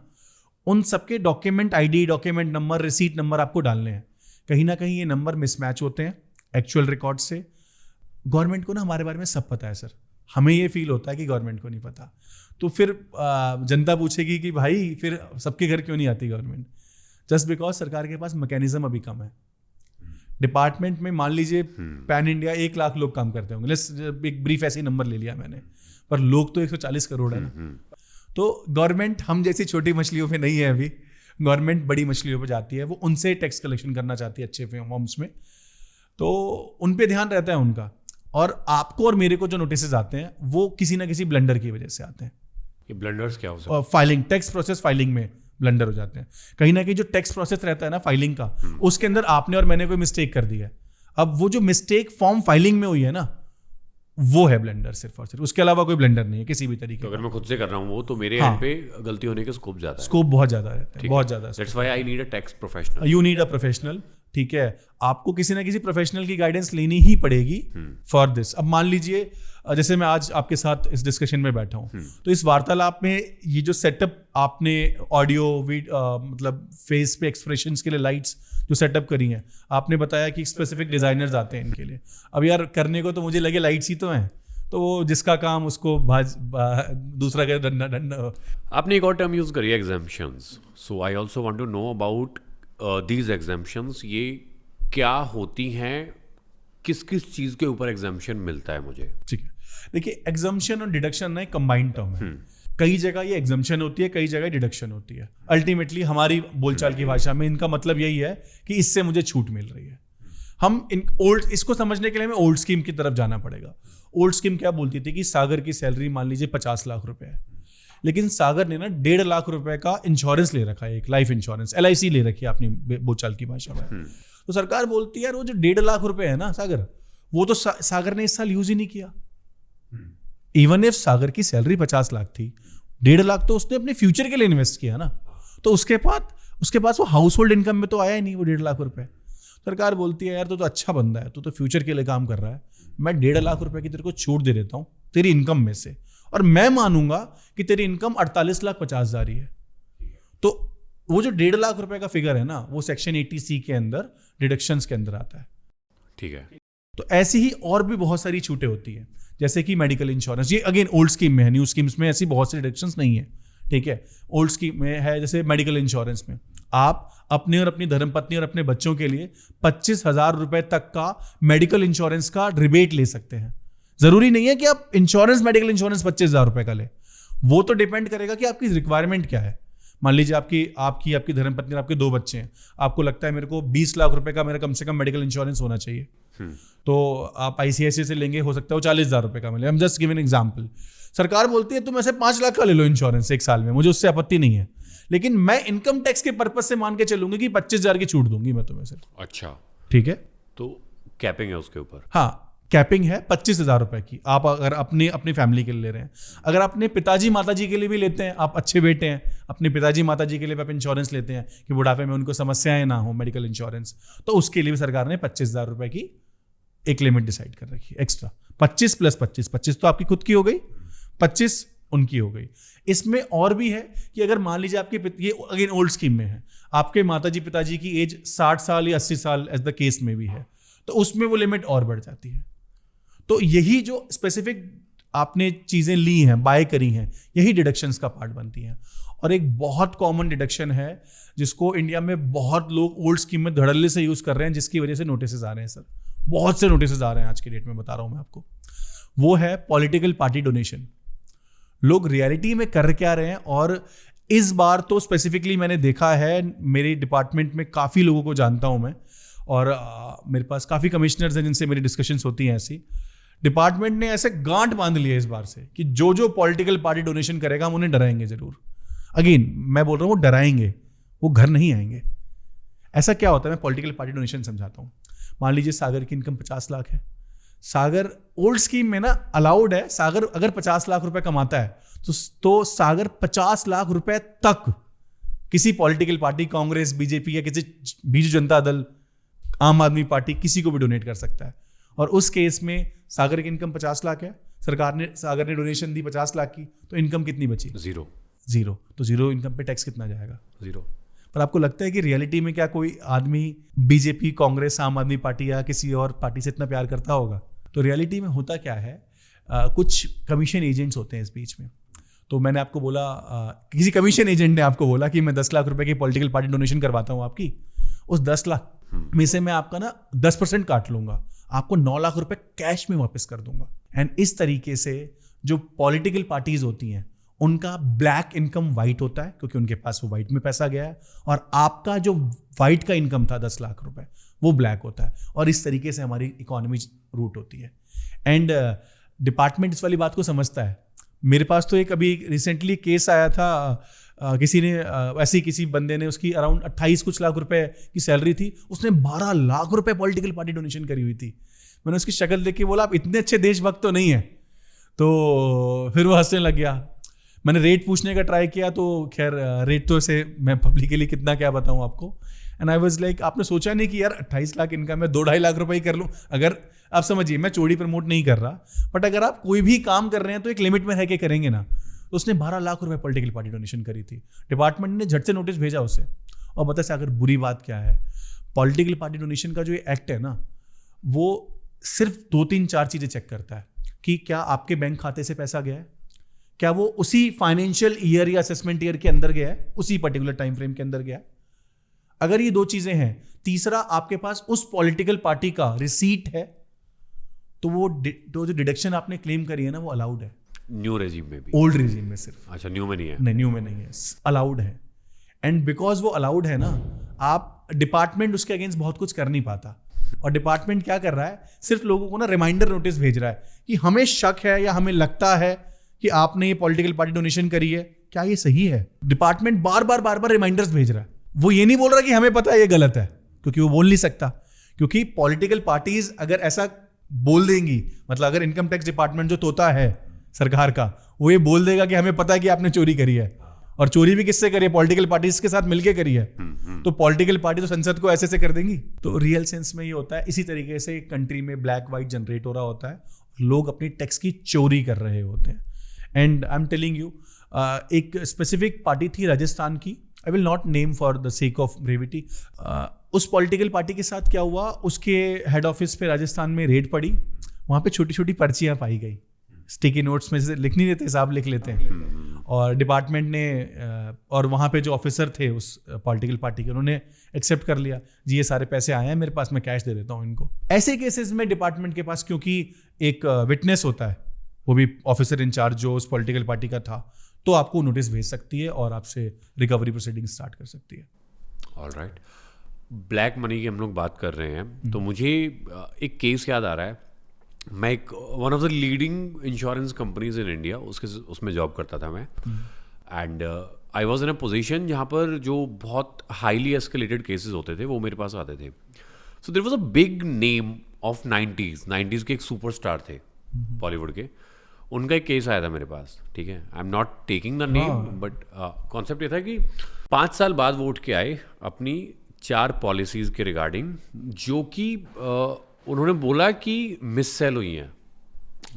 A: उन सबके document ID, document number, receipt number आपको डालने हैं। कहीं ना कहीं ये नंबर मिसमैच होते हैं एक्चुअल रिकॉर्ड से। गवर्नमेंट को ना हमारे बारे में सब पता है सर, हमें ये फील होता है कि गवर्नमेंट को नहीं पता। तो फिर जनता पूछेगी कि भाई फिर सबके घर क्यों नहीं आती गवर्नमेंट? जस्ट बिकॉज सरकार के पास मैकेनिज्म अभी कम है। डिपार्टमेंट में मान लीजिए पैन इंडिया 1 लाख लोग काम करते होंगे, एक ब्रीफ ऐसे ही नंबर ले लिया मैंने, पर लोग तो 140 करोड़ है ना। तो गवर्नमेंट हम जैसी छोटी मछलियों पे नहीं है अभी, गवर्नमेंट बड़ी मछलियों पे जाती है, वो उनसे टैक्स कलेक्शन करना चाहती है अच्छे फॉर्म्स में, तो उन पे ध्यान रहता है उनका। और आपको और मेरे को जो नोटिस आते हैं वो किसी ना किसी ब्लंडर की वजह से आते हैं।
B: ये ब्लंडर्स क्या हो सकते हैं?
A: फाइलिंग, टैक्स प्रोसेस फाइलिंग में ब्लंडर हो जाते हैं। कहीं ना कहीं जो टैक्स प्रोसेस रहता है ना फाइलिंग का, उसके अंदर आपने और मैंने कोई मिस्टेक कर दी है। अब वो जो मिस्टेक फॉर्म फाइलिंग में हुई है ना, वो है ब्लंडर, सिर्फ और सिर्फ, उसके अलावा कोई ब्लंडर नहीं है किसी भी तरीके
B: तो
A: का।
B: अगर मैं खुद से कर रहा हूँ वो, तो मेरे
A: हाँ।
B: एंड पे गलती होने का स्कोप ज्यादा है।
A: स्कोप बहुत ज्यादा रहता है, बहुत ज्यादा।
B: That's why I need a tax professional.
A: You need a professional, ठीक है। आपको किसी ना किसी प्रोफेशनल की गाइडेंस लेनी ही पड़ेगी फॉर दिस। अब मान लीजिए जैसे मैं आज आपके साथ इस डिस्कशन में बैठा हूं, तो इस वार्तालाप में ये जो सेटअप आपने ऑडियो मतलब फेस पे एक्सप्रेशंस के लिए लाइट्स जो सेटअप करी हैं, आपने बताया कि स्पेसिफिक डिजाइनर्स आते हैं इनके लिए। अब यार करने को तो मुझे लगे लाइट्स ही तो हैं, तो वो जिसका काम उसको दूसरा का डंडा।
B: आपने एक और टर्म यूज करी है, exemptions. So I also want to know about these exemptions. ये क्या होती हैं, किस किस चीज के ऊपर एग्जाम्पशन मिलता है मुझे?
A: ठीक है, देखिए एग्जाम्पशन और डिडक्शन ना एक कंबाइंड टर्म है। कई जगह ये एग्जाम्पशन होती है, कई जगह डिडक्शन होती है। अल्टीमेटली हमारी बोलचाल की भाषा में इनका मतलब यही है कि इससे मुझे छूट मिल रही है। हम इसको समझने के लिए हमें ओल्ड स्कीम की तरफ जाना पड़ेगा। ओल्ड स्कीम क्या बोलती थी कि सागर की सैलरी मान लीजिए 50 लाख रुपए है, लेकिन सागर ने ना 1.5 लाख रुपए का इंश्योरेंस ले रखा है, एक लाइफ इंश्योरेंस, LIC ले रखी है अपनी बोलचाल की भाषा में। तो सरकार बोलती है यार वो जो 1.5 लाख रुपए है ना सागर, वो तो सागर ने इस साल यूज ही नहीं किया। इवन इफ सागर की सैलरी 50 लाख थी, 1.5 लाख तो उसने अपने फ्यूचर के लिए इन्वेस्ट किया ना, तो उसके पास वो हाउस होल्ड इनकम में तो आया ही नहीं वो 1.5 लाख रुपए। सरकार बोलती है यार तू तो अच्छा बंदा है, तू तो फ्यूचर के लिए काम कर रहा है, मैं 1.5 लाख रुपए की तेरे को छूट दे देता हूं तेरी इनकम में से, और मैं मानूंगा कि तेरी इनकम 48,50,000 ही है। तो वो जो 1.5 लाख रुपए का फिगर है ना, वो सेक्शन 80C के अंदर डिडक्शंस के अंदर आता है।
B: ठीक है।
A: तो ऐसी ही और भी बहुत सारी छूटें होती हैं, जैसे कि मेडिकल इंश्योरेंस। ये अगेन ओल्ड स्कीम में है, न्यू स्कीम्स में ऐसी बहुत सी डिडक्शंस नहीं है, ठीक है। ओल्ड स्कीम में है, जैसे मेडिकल इंश्योरेंस में आप अपने और अपनी धर्मपत्नी और अपने बच्चों के लिए 25,000 रुपए तक का मेडिकल इंश्योरेंस का रिबेट ले सकते हैं। जरूरी नहीं है कि आप इंश्योरेंस मेडिकल इंश्योरेंस 25,000 रुपए का ले, वो तो डिपेंड करेगा कि आपकी रिक्वायरमेंट क्या है। मान लीजिए आपकी धर्मपत्नी और आपके 2 बच्चे हैं, आपको लगता है मेरे को 20 लाख रुपए का मेरा कम से कम मेडिकल इंश्योरेंस होना चाहिए, तो आप ICICI से लेंगे, हो सकता है वो 40,000 रुपए का मिले। I am just giving example. सरकार बोलती है तुम ऐसे 5 लाख का ले लो इंश्योरेंस 1 साल में, मुझे उससे आपत्ति नहीं है, लेकिन मैं इनकम टैक्स के पर्पज से मान के चलूंगी कि 25,000 की छूट दूंगी मैं तुम्हें सिर्फ।
B: अच्छा,
A: ठीक है।
B: तो कैपिंग है उसके ऊपर?
A: हाँ, कैपिंग है 25,000 रुपए की। आप अगर अपनी फैमिली के लिए ले रहे हैं, अगर अपने पिताजी माताजी के लिए भी लेते हैं, आप अच्छे बेटे हैं, अपने पिताजी माताजी के लिए आप इंश्योरेंस लेते हैं कि बुढ़ापे में उनको समस्याएं ना हो, मेडिकल इंश्योरेंस, तो उसके लिए भी सरकार ने 25,000 रुपए की एक लिमिट डिसाइड कर रखी है एक्स्ट्रा। 25 + 25, 25 तो आपकी खुद की हो गई, 25 उनकी हो गई। इसमें और भी है कि अगर मान लीजिए ये अगेन ओल्ड स्कीम में है, आपके माताजी पिताजी की एज 60 साल या 80 साल एज द केस में भी है, तो उसमें वो लिमिट और बढ़ जाती है। तो यही जो स्पेसिफिक आपने चीजें ली हैं, बाय करी हैं, यही डिडक्शंस का पार्ट बनती हैं। और एक बहुत कॉमन डिडक्शन है जिसको इंडिया में बहुत लोग ओल्ड स्कीम में धड़ल्ले से यूज कर रहे हैं, जिसकी वजह से नोटिस आ रहे हैं सर, बहुत से नोटिस आ रहे हैं आज की डेट में, बता रहा हूं मैं आपको। वो है पॉलिटिकल पार्टी डोनेशन। लोग रियलिटी में कर क्या रहे हैं, और इस बार तो स्पेसिफिकली मैंने देखा है, मेरे डिपार्टमेंट में काफ़ी लोगों को जानता हूं मैं, और मेरे पास काफ़ी कमिश्नर्स हैं जिनसे मेरी डिस्कशंस होती हैं ऐसी। डिपार्टमेंट ने ऐसे गांठ बांध लिया इस बार से कि जो पॉलिटिकल पार्टी डोनेशन करेगा हम उन्हें डराएंगे जरूर। अगेन मैं बोल रहा हूँ वो डराएंगे, वो घर नहीं आएंगे। ऐसा क्या होता है, मैं पॉलिटिकल पार्टी डोनेशन समझाता हूँ। मान लीजिए सागर की इनकम 50 लाख है, सागर ओल्ड स्कीम में ना अलाउड है, सागर अगर 50 लाख रुपए कमाता है तो सागर 50 लाख रुपए तक किसी पॉलिटिकल पार्टी, कांग्रेस, बीजेपी या किसी बीजू जनता दल, आम आदमी पार्टी, किसी को भी डोनेट कर सकता है। और उस केस में सागर की इनकम 50 लाख है, सागर ने डोनेशन दी 50 लाख की, तो इनकम कितनी बची? जीरो, तो जीरो इनकम पे टैक्स कितना जाएगा?
B: 0।
A: पर आपको लगता है कि रियलिटी में क्या कोई आदमी बीजेपी, कांग्रेस, आम आदमी पार्टी या किसी और पार्टी से इतना प्यार करता होगा? तो रियलिटी में होता क्या है, कुछ कमीशन एजेंट्स होते हैं इस बीच में। तो मैंने आपको बोला, किसी कमीशन एजेंट ने आपको बोला कि मैं 10 लाख रुपए की पॉलिटिकल पार्टी डोनेशन करवाता हूँ आपकी, उस 10 लाख में से मैं आपका ना 10% काट लूंगा, आपको 9 लाख रुपए कैश में वापस कर दूंगा। एंड इस तरीके से जो पॉलिटिकल पार्टीज होती हैं उनका ब्लैक इनकम वाइट होता है, क्योंकि उनके पास वो वाइट में पैसा गया है, और आपका जो वाइट का इनकम था 10 लाख रुपए वो ब्लैक होता है। और इस तरीके से हमारी इकोनॉमी रूट होती है। एंड डिपार्टमेंट इस वाली बात को समझता है। मेरे पास तो एक अभी रिसेंटली केस आया था, किसी ने ऐसे ही किसी बंदे ने, उसकी अराउंड 28 कुछ लाख रुपए की सैलरी थी, उसने 12 लाख रुपए पॉलिटिकल पार्टी डोनेशन करी हुई थी। मैंने उसकी शक्ल देख के बोला आप इतने अच्छे देशभक्त तो नहीं है, तो फिर वो हंसने लग गया। मैंने रेट पूछने का ट्राई किया, तो खैर रेट तो ऐसे मैं पब्लिकली कितना क्या बताऊं आपको। एंड आई वाज लाइक, आपने सोचा नहीं कि यार 28 लाख इनकम है, 2-2.5 लाख रुपए ही कर लूं? अगर आप समझिए, मैं चोरी प्रमोट नहीं कर रहा, बट अगर आप कोई भी काम कर रहे हैं तो एक लिमिट में रह के करेंगे ना। तो उसने 12 लाख रुपए पॉलिटिकल पार्टी डोनेशन करी थी। डिपार्टमेंट ने झट से नोटिस भेजा उसे। और बता से अगर बुरी बात क्या है, पॉलिटिकल पार्टी डोनेशन का जो ये एक्ट है ना, वो सिर्फ 2-3-4 चीजें चेक करता है कि क्या आपके बैंक खाते से पैसा गया है, क्या वो उसी फाइनेंशियल ईयर या असेसमेंट ईयर के अंदर गया है, उसी पर्टिकुलर टाइम फ्रेम के अंदर गया है। अगर ये 2 चीजें हैं, तीसरा आपके पास उस पॉलिटिकल पार्टी का रिसीट है, तो वो जो डिडक्शन आपने क्लेम करी है ना, वो अलाउड है।
B: न्यू रेजिम में भी?
A: ओल्ड रेजिम में सिर्फ।
B: अच्छा, न्यू में नहीं है?
A: नहीं, न्यू में नहीं है, अलाउड है। एंड बिकॉज वो अलाउड है ना, आप डिपार्टमेंट उसके अगेंस्ट बहुत कुछ कर नहीं पाता। और डिपार्टमेंट क्या कर रहा है, सिर्फ लोगों को ना रिमाइंडर नोटिस भेज रहा है कि हमें शक है या हमें लगता है कि आपने ये पॉलिटिकल पार्टी डोनेशन करी है, क्या ये सही है? डिपार्टमेंट बार बार रिमाइंडर्स भेज रहा है। वो ये नहीं बोल रहा कि हमें पता है ये गलत है, क्योंकि वो बोल नहीं सकता। क्योंकि पॉलिटिकल पार्टीज अगर ऐसा बोल देंगी, मतलब अगर इनकम टैक्स डिपार्टमेंट जो तोता है सरकार का, वो ये बोल देगा कि हमें पता है कि आपने चोरी करी है, और चोरी भी किससे करी है? पॉलिटिकल पार्टीज के साथ मिलके करी है। तो पॉलिटिकल पार्टी तो संसद को ऐसे कर देंगी। तो रियल सेंस में ये होता है। इसी तरीके से कंट्री में ब्लैक व्हाइट जनरेट हो रहा होता है, लोग अपनी टैक्स की चोरी कर रहे होते हैं। And I am telling you, एक स्पेसिफिक पार्टी थी राजस्थान की, I will not name for the sake of brevity. उस पॉलिटिकल पार्टी के साथ क्या हुआ, उसके हेड ऑफिस पे राजस्थान में रेड पड़ी, वहाँ पे छोटी छोटी पर्चियाँ पाई गई, स्टिकी नोट्स में से लिख नहीं लेते, हिसाब लिख लेते हैं। और डिपार्टमेंट ने और वहाँ पे जो ऑफिसर थे उस पॉलिटिकल पार्टी के, उन्होंने एक्सेप्ट कर लिया, जी ये सारे पैसे आए हैं मेरे पास, मैं कैश दे देता हूँ इनको। ऐसे केसेस में डिपार्टमेंट के पास, क्योंकि एक विटनेस होता है, वो भी ऑफिसर इंचार्ज जो उस पॉलिटिकल पार्टी का था, तो आपको नोटिस भेज सकती है और आपसे रिकवरी प्रोसीडिंग स्टार्ट कर सकती है।
B: ऑलराइट, ब्लैक मनी की हम लोग बात कर रहे हैं, तो मुझे एक केस याद आ रहा है। मैं एक one of the leading insurance companies in India, उसमें जॉब करता था मैं। And I was in a position जहाँ पर जो बहुत हाईली एस्केलेटेड केसेस होते थे वो मेरे पास आते थे। So there was a big name of 90s के एक सुपरस्टार थे बॉलीवुड के, उनका एक केस आया था मेरे पास। ठीक है, I am not taking the name, but concept ये था कि 5 साल बाद वो उठ के आए अपनी 4 पॉलिसीज़ के रिगार्डिंग, जो कि उन्होंने बोला कि मिस सेल हुई हैं,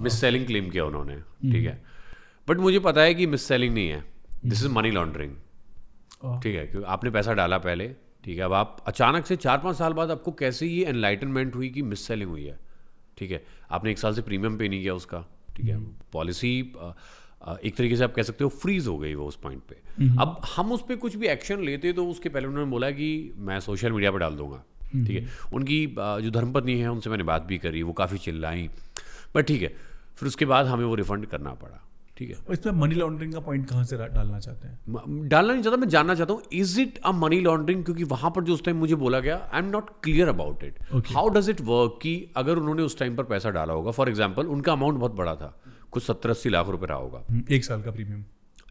B: मिस सेलिंग क्लेम किया उन्होंने। ठीक है, बट मुझे पता है कि मिस सेलिंग नहीं है, दिस इज मनी लॉन्ड्रिंग। ठीक है, क्योंकि आपने पैसा डाला पहले, ठीक है, अब आप अचानक से 4-5 साल बाद आपको कैसे ये एनलाइटनमेंट हुई कि मिस सेलिंग हुई है। ठीक है, आपने 1 साल से प्रीमियम पे नहीं किया उसका। ठीक है, पॉलिसी एक तरीके से आप कह सकते हो फ्रीज हो गई वो उस पॉइंट पे। अब हम उस पर कुछ भी एक्शन लेते तो उसके पहले उन्होंने बोला कि मैं सोशल मीडिया पर डाल दूंगा। ठीक है, उनकी जो धर्मपत्नी है उनसे मैंने बात भी करी, वो काफ़ी चिल्लाई, बट ठीक है, फिर उसके बाद हमें वो रिफंड करना पड़ा। ठीक है,
A: इसमें मनी लॉन्ड्रिंग का पॉइंट कहाँ से डालना चाहते हैं?
B: डालना नहीं चाहता, मैं जानना चाहता हूँ is it a money laundering, क्योंकि वहां पर जो उस टाइम मुझे बोला गया, I am not clear about it. How does it work कि अगर उन्होंने उस टाइम पर पैसा डाला होगा, फॉर एग्जाम्पल उनका अमाउंट बहुत बड़ा था, कुछ 70-80 लाख रुपए रहा होगा
A: 1 साल का प्रीमियम,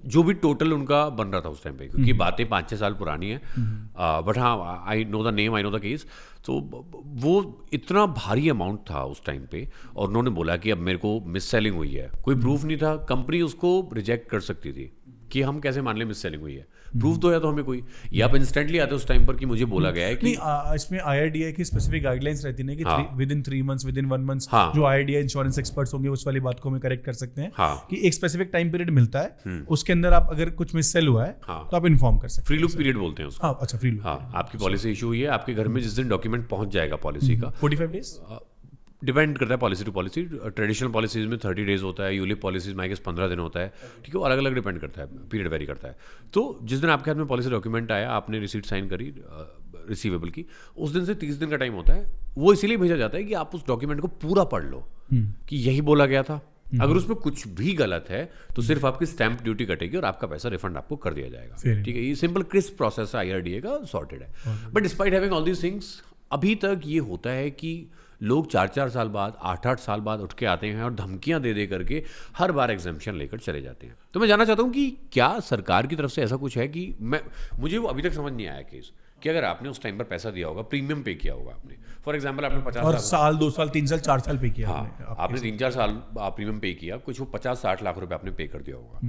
B: जो भी टोटल उनका बन रहा था उस टाइम पे, क्योंकि बातें 5-6 साल पुरानी है, बट हाँ I know the name, I know the case. तो वो इतना भारी अमाउंट था उस टाइम पे, और उन्होंने बोला कि अब मेरे को मिस सेलिंग हुई है, कोई प्रूफ नहीं था, कंपनी उसको रिजेक्ट कर सकती थी। कि हम कैसे मान लें मिस सेलिंग हुई है? प्रूफ दो या तो हमें कोई, या आप इंस्टेंटली आते हो उस टाइम पर कि मुझे बोला गया है कि
A: नहीं, इसमें IRDAI की स्पेसिफिक गाइडलाइंस रहती है कि with in 3 months, with in 1 month,
B: हाँ.
A: जो IRDAI इंश्योरेंस एक्सपर्ट्स होंगे उस वाली बात को हमें करेक्ट कर सकते हैं
B: हाँ.
A: कि एक स्पेसिफिक टाइम पीरियड मिलता है, उसके अंदर आप अगर कुछ मिस सेल हुआ है
B: हाँ.
A: तो आप इन्फॉर्म कर सकते
B: फ्री लुक पीरियड बोलते हैं उसको।
A: हैं। अच्छा, फ्री लुक।
B: हाँ, आपकी पॉलिसी इशू हुई है, आपके घर में जिस दिन डॉक्यूमेंट पहुंच जाएगा पॉलिसी का,
A: 45 days।
B: डिपेंड करता है policy to policy. Traditional policies में 30 days होता है, यूलिप पॉलिसीज में 15 दिन होता है, ठीक है, वो अलग अलग डिपेंड करता है, पीरियड वेरी करता है। तो जिस दिन आपके हाथ में पॉलिसी डॉक्यूमेंट आया, आपने रिसीट साइन करी रिसीवेबल की, उस दिन से 30 दिन का टाइम होता है। वो इसीलिए भेजा जाता है कि आप उस डॉक्यूमेंट को पूरा पढ़ लो कि यही बोला गया था। अगर उसमें कुछ भी गलत है तो सिर्फ आपकी स्टैंप ड्यूटी कटेगी और आपका पैसा रिफंड आपको कर दिया जाएगा, ठीक है। ये सिंपल क्रिस्प प्रोसेस है IRDAI का, सॉर्टेड है। But despite having all these things, अभी तक ये होता है कि लोग 4-4 साल बाद, 8-8 साल बाद उठ के आते हैं और धमकियां दे करके हर बार एग्जाम्पशन लेकर चले जाते हैं। तो मैं जानना चाहता हूं कि क्या सरकार की तरफ से ऐसा कुछ है कि मुझे वो अभी तक समझ नहीं आया केस कि अगर आपने उस टाइम पर पैसा दिया होगा, प्रीमियम पे किया होगा आपने, फॉर एग्जाम्पल आपने 50
A: और साल 2 साल 3 साल 4 साल पे किया।
B: हाँ, आपने 3-4 साल प्रीमियम पे किया, कुछ वो 50-60 लाख रुपए आपने पे कर दिया होगा।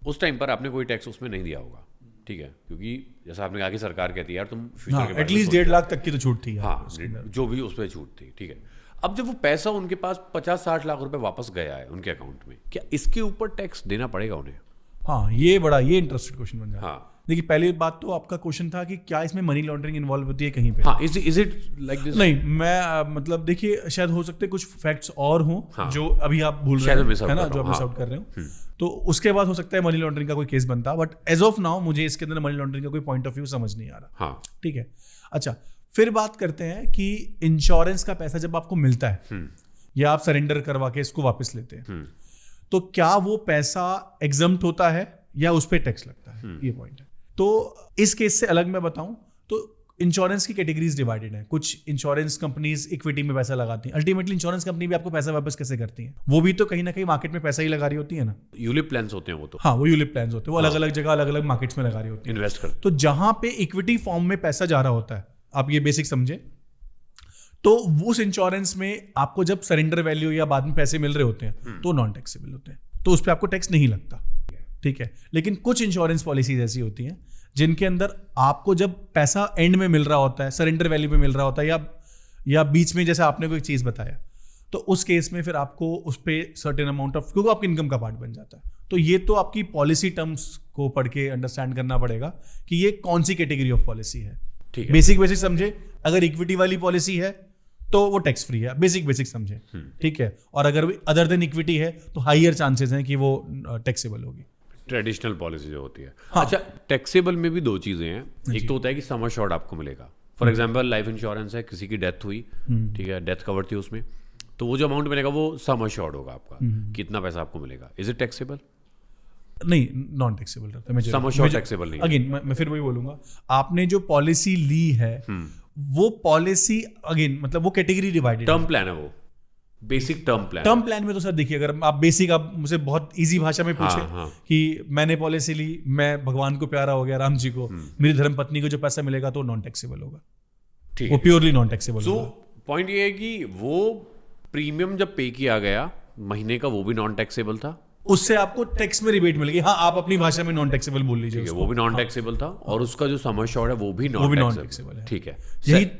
B: उस टाइम पर आपने कोई टैक्स उसमें नहीं दिया होगा, ठीक है, क्योंकि जैसा आपने कहा कि सरकार कहती है यार तुम फ्यूचर के
A: एटलीस्ट 1.5 लाख तक की तो छूट थी।
B: हाँ, जो भी उस पर छूट थी, ठीक है। अब जब वो पैसा उनके पास 50-60 लाख रुपए वापस गया है उनके अकाउंट में, क्या इसके ऊपर टैक्स देना पड़ेगा उन्हें?
A: हाँ, ये इंटरेस्टेड क्वेश्चन बन जाता है।
B: हाँ,
A: देखिए, पहली बात तो आपका क्वेश्चन था कि क्या इसमें मनी लॉन्ड्रिंग इन्वॉल्व होती है कहीं पे?
B: हाँ, इज इट लाइक दिस?
A: नहीं, मैं मतलब देखिए, शायद हो सकते कुछ फैक्ट्स और हों
B: हाँ,
A: जो अभी आप भूल रहे हैं, है ना, जो आप मिस आउट कर रहे हो। तो उसके बाद हो सकता है मनी लॉन्ड्रिंग का कोई केस बनता, बट एज ऑफ नाउ मुझे इसके अंदर मनी लॉन्ड्रिंग का कोई पॉइंट ऑफ व्यू समझ नहीं आ रहा।
B: हाँ,
A: ठीक है। अच्छा, फिर बात करते हैं कि इंश्योरेंस का पैसा जब आपको मिलता है या आप सरेंडर करवा के इसको वापस लेते हैं, तो क्या वो पैसा एग्जम्प्ट होता है या उस पर टैक्स लगता है? ये पॉइंट है। तो इस केस से अलग मैं बताऊं तो इंश्योरेंस की कैटेगरीज डिवाइडेड है। कुछ इंश्योरेंस कंपनीज इक्विटी में पैसा लगाती हैं। अल्टीमेटली इंश्योरेंस कंपनी भी आपको पैसा वापस कैसे करती है? वो भी तो कहीं ना कहीं मार्केट में पैसा ही लगा रही होती है ना।
B: यूलिप प्लान्स होते हैं वो तो।
A: हाँ, वो यूलिप प्लान्स होते हैं, वो अलग अलग जगह अलग अलग मार्केट्स में लगा रही होती है,
B: इन्वेस्ट कर।
A: तो जहां पे इक्विटी फॉर्म में पैसा जा रहा होता है, आप ये बेसिक समझे, तो उस इंश्योरेंस में आपको जब सरेंडर वैल्यू या बाद में पैसे मिल रहे होते हैं तो नॉन टैक्सेबल होते हैं, तो उस पर आपको टैक्स नहीं लगता, ठीक है। लेकिन कुछ इंश्योरेंस पॉलिसीज ऐसी होती हैं जिनके अंदर आपको जब पैसा एंड में मिल रहा होता है, सरेंडर वैल्यू पे मिल रहा होता है, या बीच में जैसे आपने कोई चीज बताया, तो उस केस में फिर आपको उस पर सर्टेन अमाउंट ऑफ, क्योंकि आपकी इनकम का पार्ट बन जाता है। तो ये तो आपकी पॉलिसी टर्म्स को पढ़ के अंडरस्टैंड करना पड़ेगा कि ये कौन सी कैटेगरी ऑफ पॉलिसी है।
B: ठीक है,
A: बेसिक समझे, अगर इक्विटी वाली पॉलिसी है तो वो टैक्स फ्री है, बेसिक समझे, ठीक है। और अगर अदर देन इक्विटी है तो हाईयर चांसेस हैं कि वो टैक्सेबल होगी।
B: ट्रेडिशनल पॉलिसी जो होती है।
A: हाँ।
B: अच्छा, टैक्सेबल में भी दो चीजें हैं। एक तो होता है कि सम अश्योर्ड आपको मिलेगा। फॉर एग्जांपल लाइफ इंश्योरेंस है, किसी की डेथ हुई, ठीक है, डेथ कवर थी उसमें, तो वो जो अमाउंट मिलेगा वो सम अश्योर्ड होगा आपका, कितना पैसा आपको मिलेगा। Is it taxable?
A: नहीं, नॉन टैक्सेबल रहता है।
B: सम अश्योर्ड टैक्सेबल नहीं।
A: अगेन मैं फिर वही बोलूंगा, आपने जो पॉलिसी ली है वो पॉलिसी अगेन मतलब वो कैटेगरी डिवाइडेड,
B: टर्म प्लान है वो, basic term plan.
A: Term plan में तो सर देखिए, अगर आप बेसिक, आप मुझे बहुत इजी भाषा में पूछे
B: हाँ।
A: कि मैंने पॉलिसी ली, मैं भगवान को प्यारा हो गया, राम जी को, मेरी धर्म पत्नी को जो पैसा मिलेगा तो नॉन टैक्सेबल होगा,
B: ठीक
A: वो
B: है,
A: प्योरली नॉन टैक्सेबल होगा।
B: पॉइंट ये है कि वो प्रीमियम जब पे किया गया महीने का, वो भी नॉन टैक्सेबल था,
A: उससे आपको टैक्स में रिबेट मिलेगी। हाँ, आप अपनी भाषा में नॉन टैक्सेबल बोल लीजिए,
B: वो भी नॉन टैक्सेबल था, और उसका जो सम अश्योर्ड है वो भी
A: वो भी
B: नॉन
A: नॉन
B: टैक्सेबल
A: टैक्सेबल है।
B: ठीक है,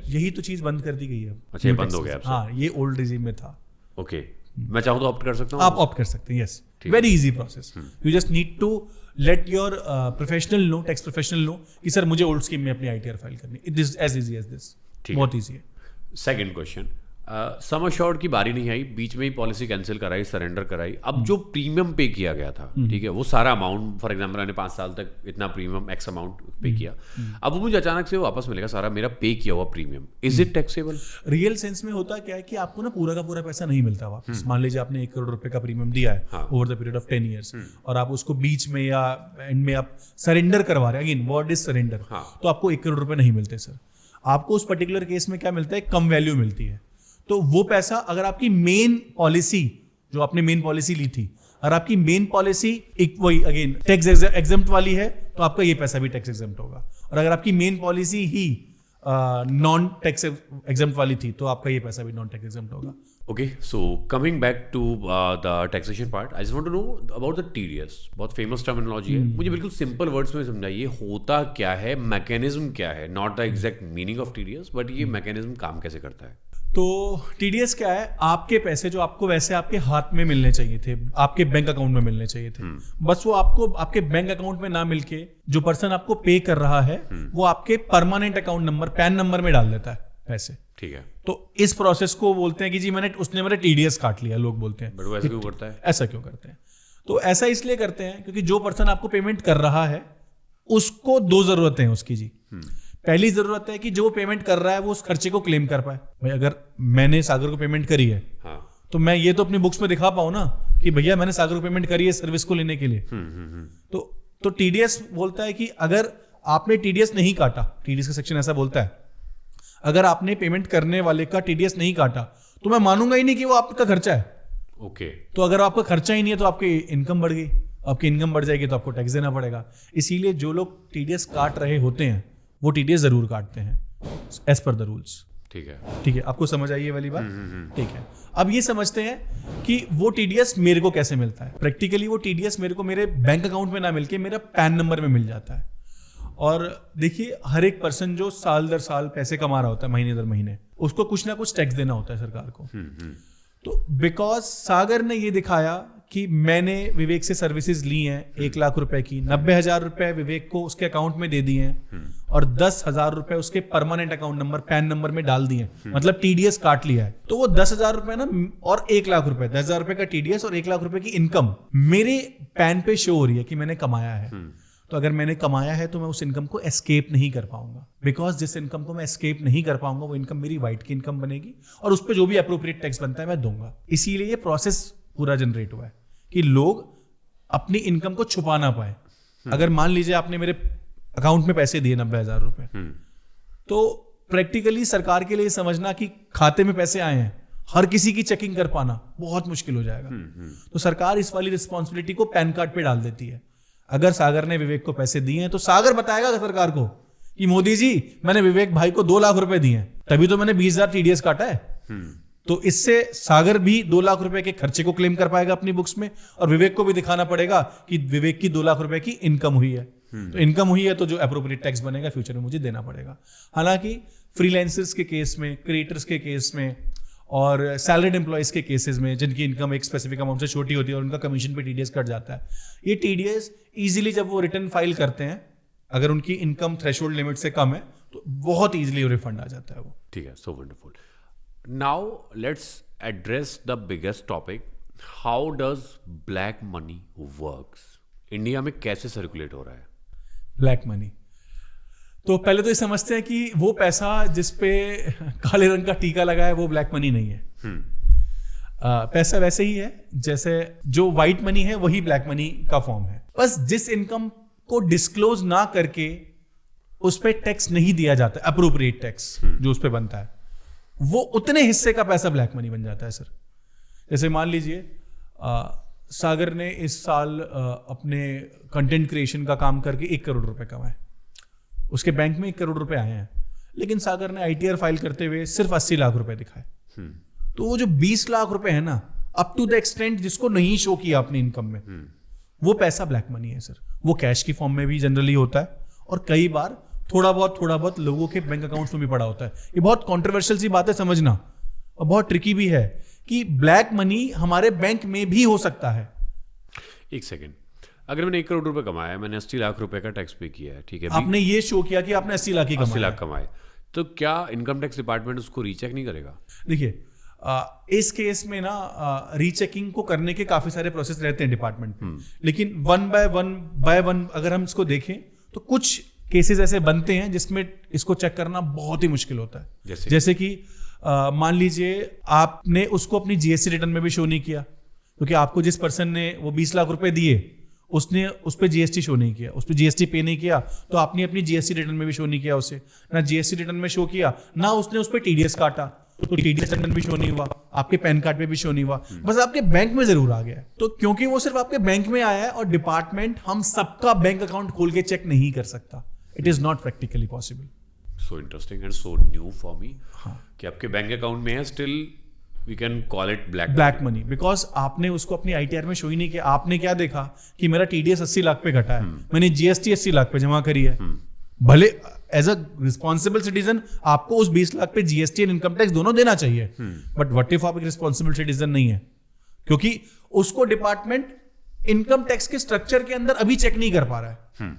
A: यही तो चीज बंद कर दी गई है।
B: अच्छा, ये बंद हो गया।
A: हाँ, ये ओल्ड रिजीम में था।
B: ओके, मैं चाहूँ तो ऑप्ट कर सकता हूँ?
A: आप ऑप्ट कर सकते हैं, yes, very easy process. You just need to let your professional know, tax professional know कि सर मुझे ओल्ड स्कीम में अपनी ITR फाइल करनी, it is as easy as this, बहुत इजी है।
B: सेकंड क्वेश्चन, सम अश्योर्ड की बारी नहीं आई, बीच में ही पॉलिसी कैंसिल कराई, सरेंडर कराई। अब जो प्रीमियम पे किया गया था, ठीक है, वो सारा अमाउंट, फॉर एग्जांपल मैंने 5 साल तक इतना प्रीमियम एक्स अमाउंट पे किया, अब वो मुझे अचानक से वापस मिलेगा सारा मेरा पे किया हुआ premium, is it taxable?
A: Real sense में होता क्या है कि आपको ना पूरा का पूरा पैसा नहीं मिलता वापस। मान लीजिए आपने 1 करोड़ रुपए का प्रीमियम दिया है over the period of 10 years, और आप उसको बीच में या एंड में आप सरेंडर करवा रहे हैं, अगेन वर्ड इज सरेंडर, तो आपको 1 करोड़ रुपए नहीं मिलते सर। आपको उस पर्टिकुलर केस में क्या मिलता है, कम वैल्यू मिलती है। तो वो पैसा अगर आपकी मेन पॉलिसी, जो आपने मेन पॉलिसी ली थी, और आपकी मेन पॉलिसी वही अगेन टैक्स एग्जम्प्ट वाली है, तो आपका ये पैसा भी टैक्स एग्जम्प्ट होगा। और अगर आपकी मेन पॉलिसी ही नॉन टैक्स एग्जम्प्ट वाली थी, तो आपका ये पैसा भी नॉन टैक्स एग्जम्प्ट होगा।
B: Okay, so coming back to the taxation part, I just want to know about the TDS. बहुत फेमस टर्मिनोलॉजी है, मुझे बिल्कुल सिंपल वर्ड्स में समझाइए होता क्या है, मैकेनिज्म क्या है, not the exact meaning of TDS, but ये मैकेनिज्म काम कैसे करता है?
A: तो TDS क्या है? आपके पैसे जो आपको वैसे आपके हाथ में मिलने चाहिए थे, आपके बैंक अकाउंट में मिलने चाहिए थे, बस वो आपको आपके बैंक अकाउंट में ना मिलके जो पर्सन आपको पे कर रहा है वो आपके permanent account number, pan number में डाल देता है पैसे।
B: ठीक है,
A: तो इस प्रोसेस को बोलते हैं कि जी उसने मेरा TDS काट लिया, लोग बोलते हैं।
B: बट वो ऐसा क्यों करता है?
A: ऐसा क्यों करते हैं? तो ऐसा इसलिए करते हैं क्योंकि जो पर्सन आपको पेमेंट कर रहा है उसको दो जरूरतें हैं उसकी जी। पहली जरूरत है कि जो पेमेंट कर रहा है वो उस खर्चे को क्लेम कर पाए। भाई अगर मैंने सागर को पेमेंट करी है,
B: हाँ,
A: तो मैं ये तो अपनी बुक्स में दिखा पाऊं ना कि भैया मैंने सागर को पेमेंट करी है सर्विस को लेने के लिए। तो TDS बोलता है कि अगर आपने TDS नहीं काटा, TDS का सेक्शन ऐसा बोलता है, अगर आपने पेमेंट करने वाले का TDS नहीं काटा तो मैं मानूंगा ही नहीं कि वो आपका खर्चा है।
B: ओके,
A: तो अगर आपका खर्चा ही नहीं है तो आपकी इनकम बढ़ गई, आपकी इनकम बढ़ जाएगी तो आपको टैक्स देना पड़ेगा। इसीलिए जो लोग TDS काट रहे होते हैं वो TDS जरूर काटते हैं एज पर द रूल्स।
B: ठीक है,
A: ठीक है, आपको समझ आई ये वाली बात? ठीक है, अब ये समझते हैं कि वो TDS मेरे को कैसे मिलता है। प्रैक्टिकली वो TDS मेरे को मेरे बैंक अकाउंट में ना मिलके मेरा पैन नंबर में मिल जाता है। और देखिए हर एक पर्सन जो साल दर साल पैसे कमा रहा होता है, महीने दर महीने, उसको कुछ ना कुछ टैक्स देना होता है सरकार को। तो बिकॉज सागर ने ये दिखाया कि मैंने विवेक से सर्विसेज ली हैं 1 लाख रुपए की, 90,000 रुपए विवेक को उसके अकाउंट में दे दिए हैं और 10,000 रुपए उसके permanent account number, pan number में डाल दिए, मतलब TDS काट लिया है। तो वो 10,000 रुपए ना और 1 लाख रुपए, 10,000 रुपए का TDS और 1 लाख रुपए की इनकम मेरे पैन पे शो हो रही है कि मैंने कमाया है। तो अगर मैंने कमाया है तो मैं उस इनकम को एस्केप नहीं कर पाऊंगा, बिकॉज जिस इनकम को मैं एस्केप नहीं कर पाऊंगा वो इनकम मेरी वाइट की इनकम बनेगी और उस पर जो भी अप्रोप्रिएट टैक्स बनता है मैं दूंगा। इसीलिए ये प्रोसेस पूरा जनरेट हुआ है कि लोग अपनी इनकम को छुपा ना पाए। अगर मान लीजिए आपने मेरे अकाउंट में पैसे दिए 90,000 रुपए, तो प्रैक्टिकली सरकार के लिए समझना कि खाते में पैसे आए हैं, हर किसी की चेकिंग कर पाना बहुत मुश्किल हो जाएगा। तो सरकार इस वाली रिस्पॉन्सिबिलिटी को पैन कार्ड पे डाल देती है। अगर सागर ने विवेक को पैसे दिए हैं तो सागर बताएगा सरकार को कि मोदी जी मैंने विवेक भाई को 2 लाख रुपए दिए हैं, तभी तो मैंने 20,000 TDS काटा है। तो इससे सागर भी 2 लाख रुपए के खर्चे को क्लेम कर पाएगा अपनी बुक्स में और विवेक को भी दिखाना पड़ेगा कि विवेक की 2 लाख रुपए की इनकम हुई है। तो इनकम हुई है तो जो अप्रोप्रिएट टैक्स बनेगा फ्यूचर में मुझे देना पड़ेगा। हालांकि फ्रीलांसर्स के केस में, क्रिएटर्स के केस में और सैलरीड एम्प्लॉयज के केसेस में जिनकी इनकम एक स्पेसिफिक अमाउंट से छोटी होती है और उनका कमीशन पे TDS कट जाता है, ये TDS इजीली जब वो रिटर्न फाइल करते हैं, अगर उनकी इनकम थ्रेशोल्ड लिमिट से कम है तो बहुत इजीली रिफंड आ जाता है वो।
B: ठीक है, so wonderful. Now let's address the biggest topic, how does black money works? India में कैसे सर्कुलेट हो रहा है
A: ब्लैक मनी? तो पहले तो ये समझते हैं कि वो पैसा जिसपे काले रंग का टीका लगा है वो ब्लैक मनी नहीं है। पैसा वैसे ही है जैसे जो व्हाइट मनी है वही ब्लैक मनी का फॉर्म है, बस जिस इनकम को डिस्क्लोज ना करके उस पर टैक्स नहीं दिया जाता, अप्रोप्रिएट टैक्स जो उस पर बनता है, वो उतने हिस्से का पैसा ब्लैक मनी बन जाता है सर। जैसे मान लीजिए सागर ने इस साल अपने कंटेंट क्रिएशन का काम करके 1 करोड़ रुपए कमाए, उसके बैंक में 1 करोड़ रुपए आए हैं, लेकिन सागर ने ITR फाइल करते हुए सिर्फ 80 लाख रुपए दिखाए। तो वो जो 20 लाख रुपए है ना, अप टू द एक्सटेंट जिसको नहीं शो किया अपनी इनकम में, वो पैसा ब्लैक मनी है सर। वो कैश की फॉर्म में भी जनरली होता है और कई बार थोड़ा बहुत लोगों के बैंक अकाउंट्स में भी पड़ा होता है। ये बहुत कॉन्ट्रोवर्शियल सी बात है समझना और बहुत ट्रिकी भी है कि ब्लैक मनी हमारे बैंक में भी हो सकता है।
B: एक सेकेंड, अगर मैंने 1 करोड़ रुपए कमाया, मैंने 80 लाख रुपए का टैक्स पे किया है, ठीक है,
A: आपने ये शो किया कि आपने 80 लाख ही
B: 80 लाख कमाए, तो क्या इनकम टैक्स डिपार्टमेंट उसको रीचेक नहीं करेगा?
A: देखिए इस केस में ना रीचेकिंग को करने के काफी सारे प्रोसेस रहते हैं डिपार्टमेंट में, लेकिन वन बाय वन अगर हम इसको देखें तो कुछ केसेस ऐसे बनते हैं जिसमें इसको चेक करना बहुत ही मुश्किल होता है। जैसे कि मान लीजिए आपने उसको अपनी GST रिटर्न में भी शो नहीं किया, क्योंकि आपको जिस पर्सन ने वो 20 लाख रुपए दिए उसने उस पर GST शो नहीं किया, उस पर GST पे नहीं किया, तो आपने अपनी GST रिटर्न में भी शो नहीं किया उसे, ना GST रिटर्न में शो किया, ना उसने उस पर TDS काटा, तो TDS रिटर्न भी शो नहीं हुआ, आपके पैन कार्ड पे भी शो नहीं हुआ, बस आपके बैंक में जरूर आ गया है। तो क्योंकि वो सिर्फ आपके बैंक में आया है और डिपार्टमेंट हम सबका बैंक अकाउंट खोल के चेक नहीं कर सकता, it is not practically possible.
B: So interesting and so new for me कि आपके बैंक अकाउंट में है, still we can call it
A: black money, because आपने उसको अपनी आईटीआर में शो ही नहीं किया। आपने क्या देखा कि मेरा टीडीएस 80 लाख पे घटा है, मैंने जीएसटी 80 लाख पे जमा करी है। भले एज अ रिस्पॉन्सिबल सिटीजन आपको उस 20 लाख पे जीएसटी एंड इनकम टैक्स दोनों देना चाहिए, बट व्हाट इफ आप एक रिस्पॉन्सिबल सिटीजन नहीं है, क्योंकि उसको डिपार्टमेंट इनकम टैक्स के स्ट्रक्चर के अंदर अभी चेक नहीं कर पा रहा है,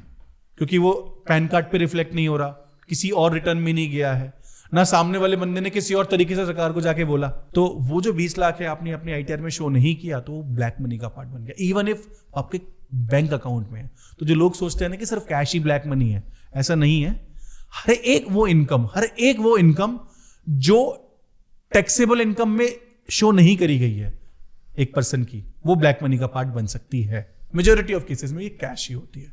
A: क्योंकि वो पैन कार्ड पे रिफ्लेक्ट नहीं हो रहा, किसी और रिटर्न में नहीं गया है, ना सामने वाले बंदे ने किसी और तरीके से सरकार को जाके बोला। तो वो जो 20 लाख है आपने अपनी आईटीआर में शो नहीं किया, तो वो ब्लैक मनी का पार्ट बन गया, इवन इफ आपके बैंक अकाउंट में है। तो जो लोग सोचते हैं ना कि सिर्फ कैश ही ब्लैक मनी है, ऐसा नहीं है। हर एक वो इनकम जो टैक्सेबल इनकम में शो नहीं करी गई है एक पर्सन की, वो ब्लैक मनी का पार्ट बन सकती है। मेजोरिटी ऑफ केसेस में ये कैश ही होती है।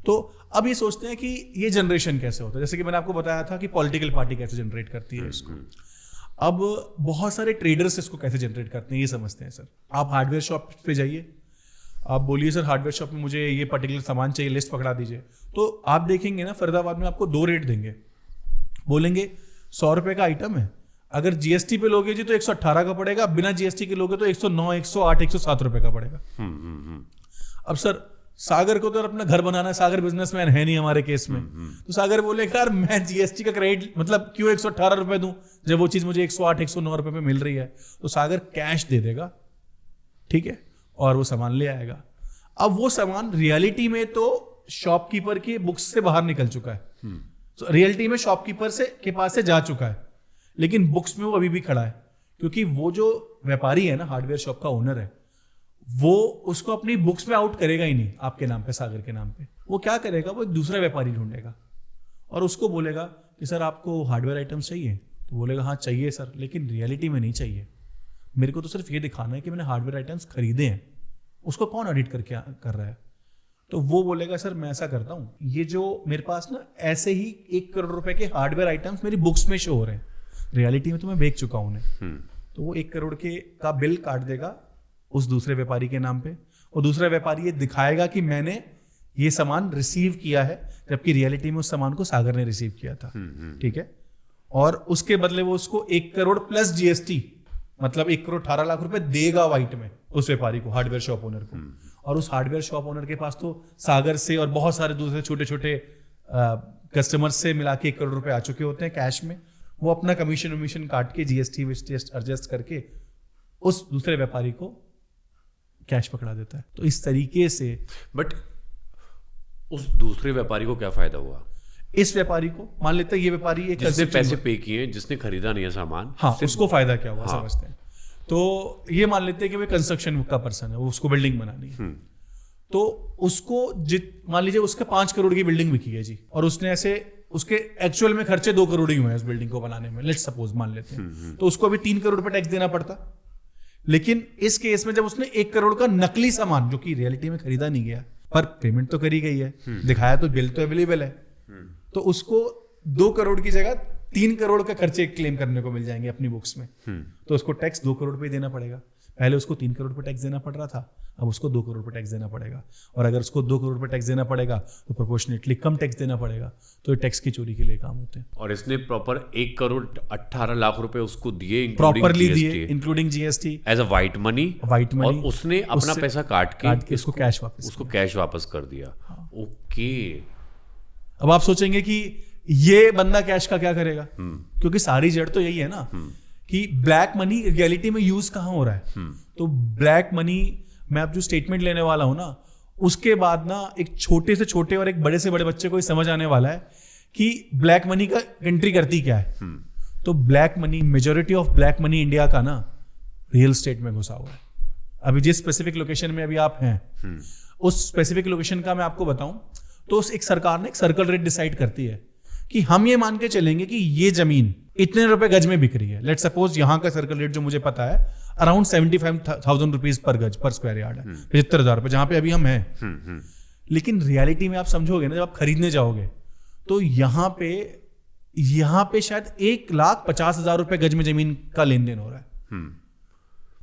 A: तो अब ये सोचते हैं कि ये जनरेशन कैसे होता है, जैसे कि मैंने आपको बताया था कि पॉलिटिकल पार्टी कैसे जनरेट करती है इसको। अब बहुत सारे ट्रेडर्स इसको कैसे जनरेट करते हैं ये समझते हैं। सर आप हार्डवेयर शॉप पे जाइए, आप बोलिए सर हार्डवेयर शॉप में मुझे ये पर्टिकुलर सामान चाहिए, लिस्ट पकड़ा दीजिए। तो आप देखेंगे ना फरीदाबाद में आपको 2 रेट देंगे, बोलेंगे 100 रुपए का आइटम है, अगर जीएसटी पे लोगे जी तो 118 का पड़ेगा, बिना जीएसटी के लोगे तो 109, 108, 107 रुपए का पड़ेगा। अब सर सागर को तो अपना घर बनाना है, सागर बिजनेसमैन है नहीं हमारे केस में, तो सागर बोलेगा यार मैं जीएसटी का क्रेडिट मतलब क्यों 118 रुपए दूं जब वो चीज मुझे 108, 109 रुपए पे मिल रही है। तो सागर कैश दे देगा, ठीक है, और वो सामान ले आएगा। अब वो सामान रियलिटी में तो शॉपकीपर की बुक्स से बाहर निकल चुका है, तो रियलिटी में शॉपकीपर से के पास से जा चुका है, लेकिन बुक्स में वो अभी भी खड़ा है, क्योंकि वो जो व्यापारी है ना, हार्डवेयर शॉप का ओनर है, वो उसको अपनी बुक्स में आउट करेगा ही नहीं आपके नाम पे, सागर के नाम पे। वो क्या करेगा, वो एक दूसरा व्यापारी ढूंढेगा और उसको बोलेगा कि सर आपको हार्डवेयर आइटम्स चाहिए, तो बोलेगा हाँ चाहिए सर, लेकिन रियलिटी में नहीं चाहिए, मेरे को तो सिर्फ ये दिखाना है कि मैंने हार्डवेयर आइटम्स खरीदे हैं। उसको कौन ऑडिट करके कर रहा है? तो वो बोलेगा सर मैं ऐसा करता हूँ, ये जो मेरे पास ना ऐसे ही 1 करोड़ रुपए के हार्डवेयर आइटम्स मेरी बुक्स में शो हो रहे हैं, रियलिटी में तो मैं बेच चुका हूं उन्हें। तो वो 1 करोड़ के का बिल काट देगा उस दूसरे व्यापारी के नाम पे, और दूसरा व्यापारी ये दिखाएगा कि मैंने ये सामान रिसीव किया है, जबकि रियलिटी में उस सामान को सागर ने रिसीव किया था, ठीक है। और उसके बदले वो उसको 1 करोड़ प्लस जीएसटी मतलब 1 करोड़ 18 लाख रुपए देगा वाइट में उस व्यापारी को, हार्डवेयर शॉप ओनर को। और उस हार्डवेयर शॉप ओनर के पास तो सागर से और बहुत सारे दूसरे छोटे छोटे कस्टमर से मिला के 1 करोड़ रुपए आ चुके होते हैं कैश में। वो अपना कमीशन वमीशन काट के जीएसटी एडजस्ट करके उस दूसरे व्यापारी को कैश पकड़ा देता है। तो इस तरीके से,
B: बट उस दूसरे व्यापारी को क्या फायदा हुआ?
A: इस व्यापारी को मान लेते हैं ये व्यापारी एक
B: जिसने पैसे पे किए, जिसने खरीदा नहीं है सामान,
A: हाँ उसको फायदा क्या हुआ समझते हैं। तो ये मान लेते हैं कि वो कंस्ट्रक्शन का पर्सन है, वो उसको बिल्डिंग बनानी है, तो उसको मान लीजिए उसके 5 करोड़ की बिल्डिंग बिकी है जी, और उसने ऐसे उसके एक्चुअल में खर्चे 2 करोड़ ही हुए हैं उस बिल्डिंग को बनाने में, लेट्स सपोज मान लेते हैं। तो उसको अभी 3 करोड़ रुपए टैक्स देना पड़ता। लेकिन इस केस में जब उसने 1 करोड़ का नकली सामान, जो कि रियलिटी में खरीदा नहीं गया पर पेमेंट तो करी गई है, दिखाया तो बिल तो अवेलेबल है, तो उसको 2 करोड़ की जगह 3 करोड़ का खर्चे क्लेम करने को मिल जाएंगे अपनी बुक्स में। तो उसको टैक्स 2 करोड़ पे देना पड़ेगा। पहले उसको 3 करोड़ पे टैक्स देना पड़ रहा था, अब उसको 2 करोड़ पे टैक्स देना पड़ेगा। और अगर उसको 2 करोड़ पे टैक्स देना पड़ेगा तो प्रोपोर्शनेटली कम टैक्स देना पड़ेगा। तो ये टैक्स की चोरी के लिए काम होते हैं।
B: और इसने प्रॉपर 1 करोड़ 18 लाख रुपए उसको दिए,
A: प्रॉपरली दिए including GST
B: as a white money, और उसने अपना पैसा काट के
A: उसको कैश वापस
B: कर दिया। ओके,
A: अब आप सोचेंगे कि ये बंदा कैश का क्या करेगा, क्योंकि सारी जड़ तो यही है ना कि ब्लैक मनी रियलिटी में यूज कहां हो रहा है। तो ब्लैक मनी मैं अब जो स्टेटमेंट लेने वाला हूं ना, उसके बाद ना एक छोटे से छोटे और एक बड़े से बड़े बच्चे को ही समझ आने वाला है कि ब्लैक मनी का एंट्री करती क्या है। तो black money, majority of black money India का ना रियल स्टेट में घुसा हुआ है। अभी जिस स्पेसिफिक लोकेशन में अभी आप हैं, उस स्पेसिफिक लोकेशन का मैं आपको बताऊं तो एक सरकार ने एक सर्कल रेट डिसाइड करती है कि हम ये मान के चलेंगे कि ये जमीन इतने रुपए गज में बिक रही है। लेट्स सपोज यहाँ का सर्कल रेट जो मुझे पता है अराउंड 75,000 रुपीज पर गज पर स्क्वायर यार्ड है, 75,000 रुपए जहां पे अभी हम हैं। लेकिन रियलिटी में आप समझोगे ना, जब आप खरीदने जाओगे तो यहाँ पे शायद 1,50,000 रुपए गज में जमीन का लेन देन हो रहा है।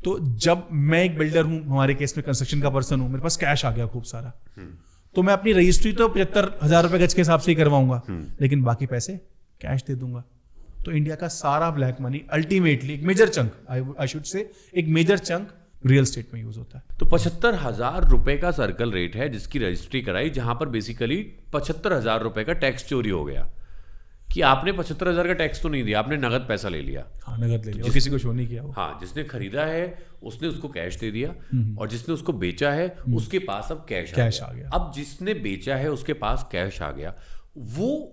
A: तो जब मैं एक बिल्डर हूं, हमारे केस में कंस्ट्रक्शन का पर्सन हूं, मेरे पास कैश आ गया खूब सारा, तो मैं अपनी रजिस्ट्री तो 75,000 रुपए गज के हिसाब से ही करवाऊंगा, लेकिन बाकी पैसे कैश दे दूंगा। तो इंडिया का सारा ब्लैक मनी अल्टीमेटली एक major chunk, I should say एक मेजर चंक रियल स्टेट में यूज होता है।
B: तो 75,000 रुपए का सर्कल रेट है जिसकी रजिस्ट्री कराई, जहां पर बेसिकली 75,000 रुपए का टैक्स चोरी हो गया कि आपने 75,000 का टैक्स तो नहीं दिया, आपने नगद पैसा ले लिया।
A: हाँ, नगद ले लिया, किसी को शो नहीं किया वो।
B: हाँ, जिसने खरीदा है उसने उसको कैश दे दिया और जिसने उसको बेचा है उसके पास अब कैश आ गया। अब जिसने बेचा है उसके पास कैश आ गया, वो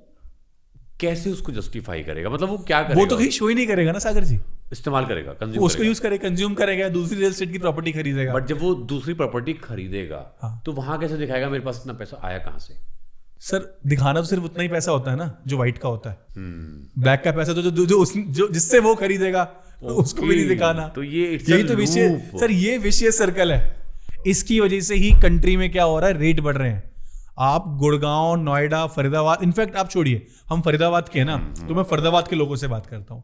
B: कैसे उसको जस्टिफाई करेगा? मतलब वो क्या करेगा?
A: वो तो कहीं शो ही नहीं करेगा ना सागर जी।
B: इस्तेमाल करेगा, कंज्यूम
A: उसको यूज करेगा, कंज्यूम करेगा, दूसरी रियल एस्टेट की प्रॉपर्टी खरीदेगा।
B: बट जब वो दूसरी प्रॉपर्टी खरीदेगा
A: हाँ।
B: तो वहां कैसे दिखाएगा मेरे पास इतना पैसा आया कहां से?
A: सर दिखाना तो सिर्फ उतना ही पैसा होता है ना जो व्हाइट का होता है। ब्लैक का पैसा तो जो जिससे वो खरीदेगा उसको भी नहीं दिखाना।
B: तो ये
A: यही तो विषय सर, ये विषय सर्कल है। इसकी वजह से ही कंट्री में क्या हो रहा है, रेट बढ़ रहे हैं। आप गुड़गांव, नोएडा, फरीदाबाद, इनफैक्ट आप छोड़िए, हम फरीदाबाद के हैं ना, तो मैं फरीदाबाद के लोगों से बात करता हूँ।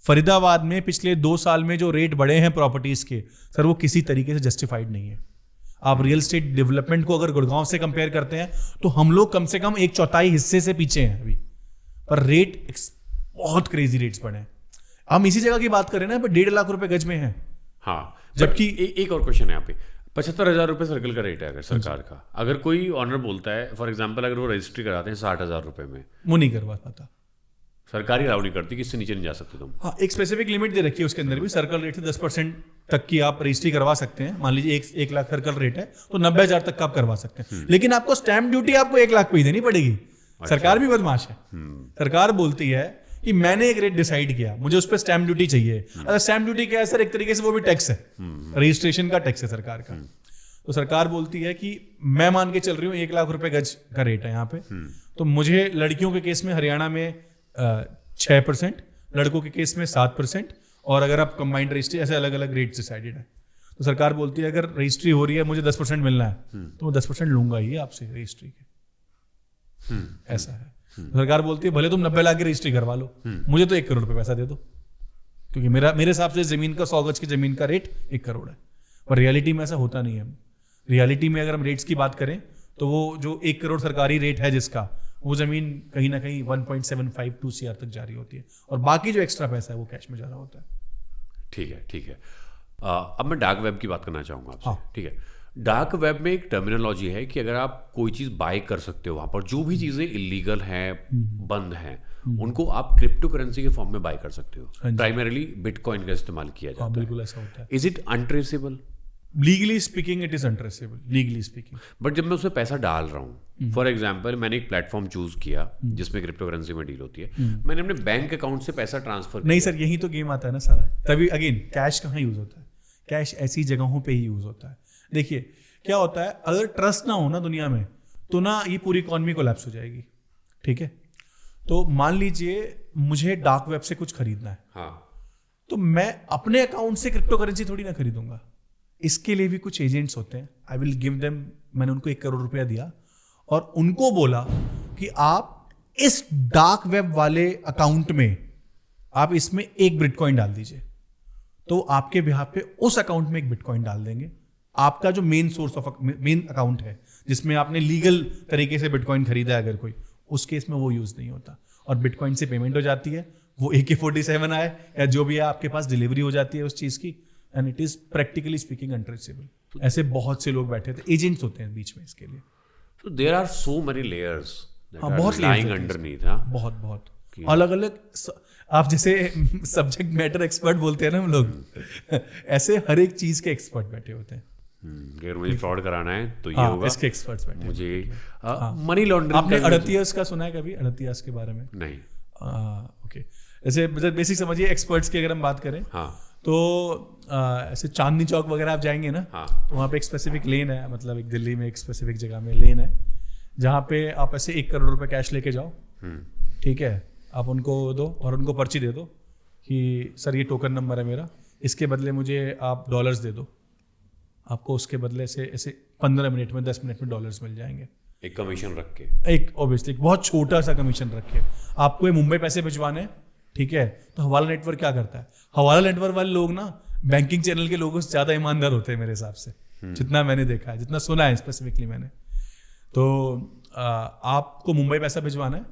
A: फरीदाबाद में पिछले 2 साल में जो रेट बढ़े हैं प्रॉपर्टीज के, सर वो किसी तरीके से जस्टिफाइड नहीं है। आप रियल एस्टेट डेवलपमेंट को अगर गुड़गांव से कंपेयर करते हैं तो हम लोग कम से कम 1/4 हिस्से से पीछे हैं अभी, पर रेट बहुत क्रेजी रेट्स बढ़े हैं। हम इसी जगह की बात करें ना, 1.5 लाख रुपए गज में है।
B: हाँ,
A: जबकि
B: एक और क्वेश्चन है यहाँ पे, 75,000 रुपए सर्कल का रेट है अगर सरकार का, अगर कोई ऑनर बोलता है फॉर एग्जाम्पल अगर वो रजिस्ट्री कराते हैं 60,000 रुपए में,
A: वो नहीं करवा पाता,
B: सरकार ही अलाउ नहीं करती कि इससे नीचे नहीं जा सकते तुम।
A: हाँ, एक स्पेसिफिक लिमिट दे रखी है उसके अंदर भी, सर्कल रेट से 10% तक की आप रजिस्ट्री करवा सकते हैं। मान लीजिए 1 लाख सर्कल रेट है तो 90,000 तक का आप करवा सकते हैं, लेकिन आपको स्टैंप ड्यूटी आपको 1 लाख पे ही देनी पड़ेगी। सरकार भी बदमाश है। सरकार बोलती है कि मैंने एक रेट डिसाइड किया, मुझे उस पर स्टैंप ड्यूटी चाहिए। अगर स्टैंप ड्यूटी क्या है सर, एक तरीके से वो भी टैक्स है, रजिस्ट्रेशन का टैक्स है सरकार का। तो सरकार बोलती है कि मैं मान के चल रही हूँ 1 लाख रुपए गज का रेट है यहाँ पे, तो मुझे लड़कियों के केस में हरियाणा में 6%, लड़कों के केस में 7%, और अगर आप कंबाइंड रजिस्ट्री, ऐसे अलग अलग रेट डिसाइडेड है। तो सरकार बोलती है अगर रजिस्ट्री हो रही है मुझे 10% मिलना है तो मैं 10% लूंगा ही आपसे रजिस्ट्री के। ऐसा है। तो सरकार बोलती है भले तुम 90 लाख की रजिस्ट्री करवा लो, मुझे तो 1 करोड़ रुपए पैसा दे दो, क्योंकि मेरे हिसाब से जमीन का 100 गज की जमीन का रेट 1 करोड़ है। पर रियलिटी में ऐसा होता नहीं है। रियलिटी में अगर हम रेट्स की बात करें तो वो जो 1 करोड़ सरकारी रेट है जिसका, वो जमीन कहीं ना कहीं 1.752 CR तक जारी होती है, और बाकी जो एक्स्ट्रा पैसा है वो कैश में जा रहा होता है।
B: ठीक है। अब मैं डार्क वेब की बात करना चाहूंगा आपसे।
A: हाँ।
B: ठीक है, डार्क वेब में एक टर्मिनोलॉजी है कि अगर आप कोई चीज बाय कर सकते हो, वहां पर जो भी चीजें इलीगल हैं, बंद हैं, उनको आप क्रिप्टो करेंसी के फॉर्म में बाय कर सकते हो। प्राइमरीली बिटकॉइन का इस्तेमाल किया जाता है।
A: बिल्कुल ऐसा होता है।
B: Is it untraceable?
A: Legally speaking it is untraceable, legally speaking.
B: But जब मैं उसमें पैसा डाल रहा हूँ, फॉर एग्जाम्पल मैंने एक प्लेटफॉर्म चूज किया जिसमें क्रिप्टो करेंसी में डील होती है, मैंने अपने बैंक अकाउंट से पैसा ट्रांसफर
A: नहीं सर, यही तो गेम आता है ना सारा। तभी अगेन कैश कहाँ यूज होता है? कैश ऐसी जगहों पे ही यूज होता है। देखिए क्या होता है, अगर ट्रस्ट ना हो ना दुनिया में, तो ना ये पूरी इकॉनमी कोलैप्स हो जाएगी। ठीक है, तो मान लीजिए मुझे डार्क वेब से कुछ खरीदना है,
B: हाँ,
A: तो मैं अपने अकाउंट से क्रिप्टो करेंसी थोड़ी ना खरीदूंगा। इसके लिए भी कुछ एजेंट्स होते हैं, आई विल गिव देम, मैंने उनको 1 करोड़ रुपया दिया और उनको बोला कि आप इस डार्क वेब वाले अकाउंट में आप इसमें 1 बिटकॉइन डाल दीजिए, तो आपके बिहाफ पे उस अकाउंट में 1 बिटकॉइन डाल देंगे। आपका जो main source of main account है जिसमें आपने लीगल तरीके से बिटकॉइन खरीदा है अगर कोई, उस केस में वो यूज नहीं होता और बिटकॉइन से पेमेंट हो जाती है। वो AK-47 आए या जो भी है आपके पास डिलीवरी हो जाती है उस चीज की, and it is practically speaking untraceable. ऐसे बहुत से लोग बैठे थे, एजेंट्स होते हैं बीच में इसके लिए।
B: So there are so many layers that are
A: बहुत
B: lying underneath, हाँ?
A: बहुत अलग अलग। आप जैसे सब्जेक्ट मैटर एक्सपर्ट बोलते हैं ना हम लोग, ऐसे हर एक चीज के एक्सपर्ट बैठे होते हैं।
B: अगर मुझे फ्रॉड कराना है तो ये
A: हाँ,
B: होगा,
A: इसके एक्सपर्ट्स बैठे।
B: मुझे मनी लॉन्ड्रिंग।
A: आपने अड़तियस का सुना है कभी? अड़तियस के बारे में?
B: नहीं।
A: ओके, जैसे बेसिक समझिए एक्सपर्ट्स की अगर हम बात करें,
B: हाँ,
A: तो ऐसे चांदनी चौक वगैरह आप जाएंगे ना,
B: हाँ,
A: तो वहाँ पे एक स्पेसिफिक लेन है, मतलब एक दिल्ली में एक स्पेसिफिक जगह में लेन है जहाँ पे आप ऐसे 1 करोड़ रुपए कैश लेके जाओ। ठीक है, आप उनको दो और उनको पर्ची दे दो कि सर ये टोकन नंबर है मेरा, इसके बदले मुझे आप डॉलर्स दे दो। आपको उसके बदले से ऐसे 15 मिनट में 10 मिनट में डॉलर्स मिल जाएंगे,
B: एक कमीशन रख के,
A: एक ऑब्वियसली एक बहुत छोटा सा कमीशन रख के। आपको ये मुंबई पैसे भिजवाने, ठीक है, तो हवाला नेटवर्क क्या करता है, हवाला नेटवर्क वाले लोग ना बैंकिंग चैनल के लोगों से ज़्यादा ईमानदार होते हैं मेरे हिसाब से, जितना मैंने देखा है, जितना सुना है स्पेसिफिकली मैंने। तो आपको मुंबई पैसा भिजवाना है,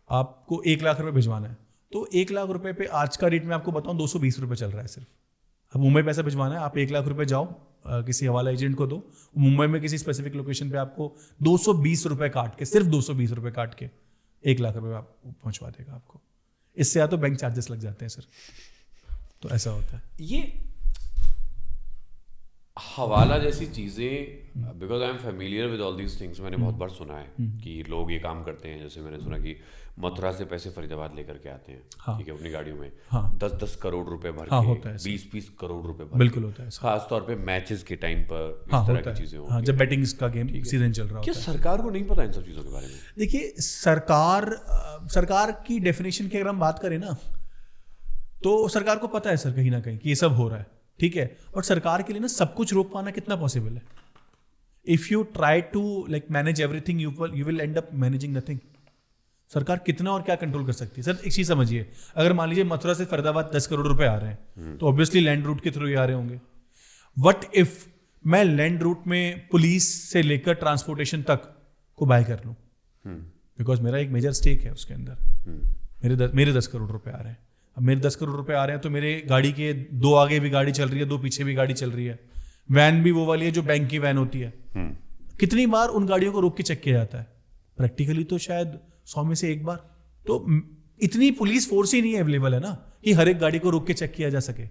A: आपको 1 लाख रुपए भिजवाना है, तो 1 लाख रुपए पे आज का रेट में आपको बताऊं 220 रुपए चल रहा है सिर्फ। अब मुंबई पैसा भिजवाना है, आप 1 लाख रुपए जाओ किसी हवाला एजेंट को दो, मुंबई में किसी स्पेसिफिक लोकेशन पे आपको 220 रुपए काट के, सिर्फ 220 रुपए काट के 1 लाख रुपए आप पहुंचवा देगा आपको। इससे या तो बैंक चार्जेस लग जाते हैं सर, तो ऐसा होता है।
B: ये हवाला जैसी चीज़ें, because I am familiar with all these things, मैंने बहुत बार सुना है कि लोग ये काम करते हैं। जैसे मैंने सुना कि मथुरा से पैसे फरीदाबाद लेकर के आते हैं,
A: हाँ,
B: ठीक है, अपनी गाड़ियों में,
A: हाँ,
B: 10-10 करोड़ रुपए भर
A: हाँ,
B: के,
A: होता है
B: 20-20 करोड़ रुपए भर
A: बिल्कुल
B: के,
A: होता है सर।
B: खास तौर पे मैचेस के टाइम पर इस
A: हाँ,
B: तरह
A: होता
B: की
A: है।
B: चीज़ें
A: हाँ,
B: होती
A: जब बैटिंग का गेम सीजन चल रहा
B: क्या
A: होता है।
B: सरकार को नहीं पता इन सब चीज़ों के बारे में?
A: देखिए सरकार की डेफिनेशन की अगर हम बात करें ना, तो सरकार को पता है सर कहीं ना कहीं कि ये सब हो रहा है, ठीक है। और सरकार के लिए ना सब कुछ रोक पाना कितना पॉसिबल है? If you try to like manage everything you will end up managing nothing. सरकार कितना और क्या कंट्रोल कर सकती है सर? एक चीज समझिए, अगर मान लीजिए मथुरा से फरीदाबाद 10 करोड़ रुपए आ रहे हैं, तो ऑब्वियसली लैंड रूट के थ्रू ही आ रहे होंगे। व्हाट इफ मैं लैंड रूट में पुलिस से लेकर ट्रांसपोर्टेशन तक को बाय कर लूं, बिकॉज मेरा एक मेजर स्टेक है उसके अंदर। मेरे 10 करोड़ रुपए आ रहे हैं। अब मेरे 10 करोड़ रुपए आ रहे हैं तो मेरे गाड़ी के 2 आगे भी गाड़ी चल रही है, 2 पीछे भी गाड़ी चल रही है, वैन भी वो वाली है जो बैंक की वैन होती है। कितनी बार उन गाड़ियों को रोक के चेक किया जाता है? प्रैक्टिकली तो शायद 100 में से 1 बार। तो इतनी पुलिस फोर्स ही नहीं अवेलेबल है ना कि हर एक गाड़ी को रोक के चेक किया जा सके।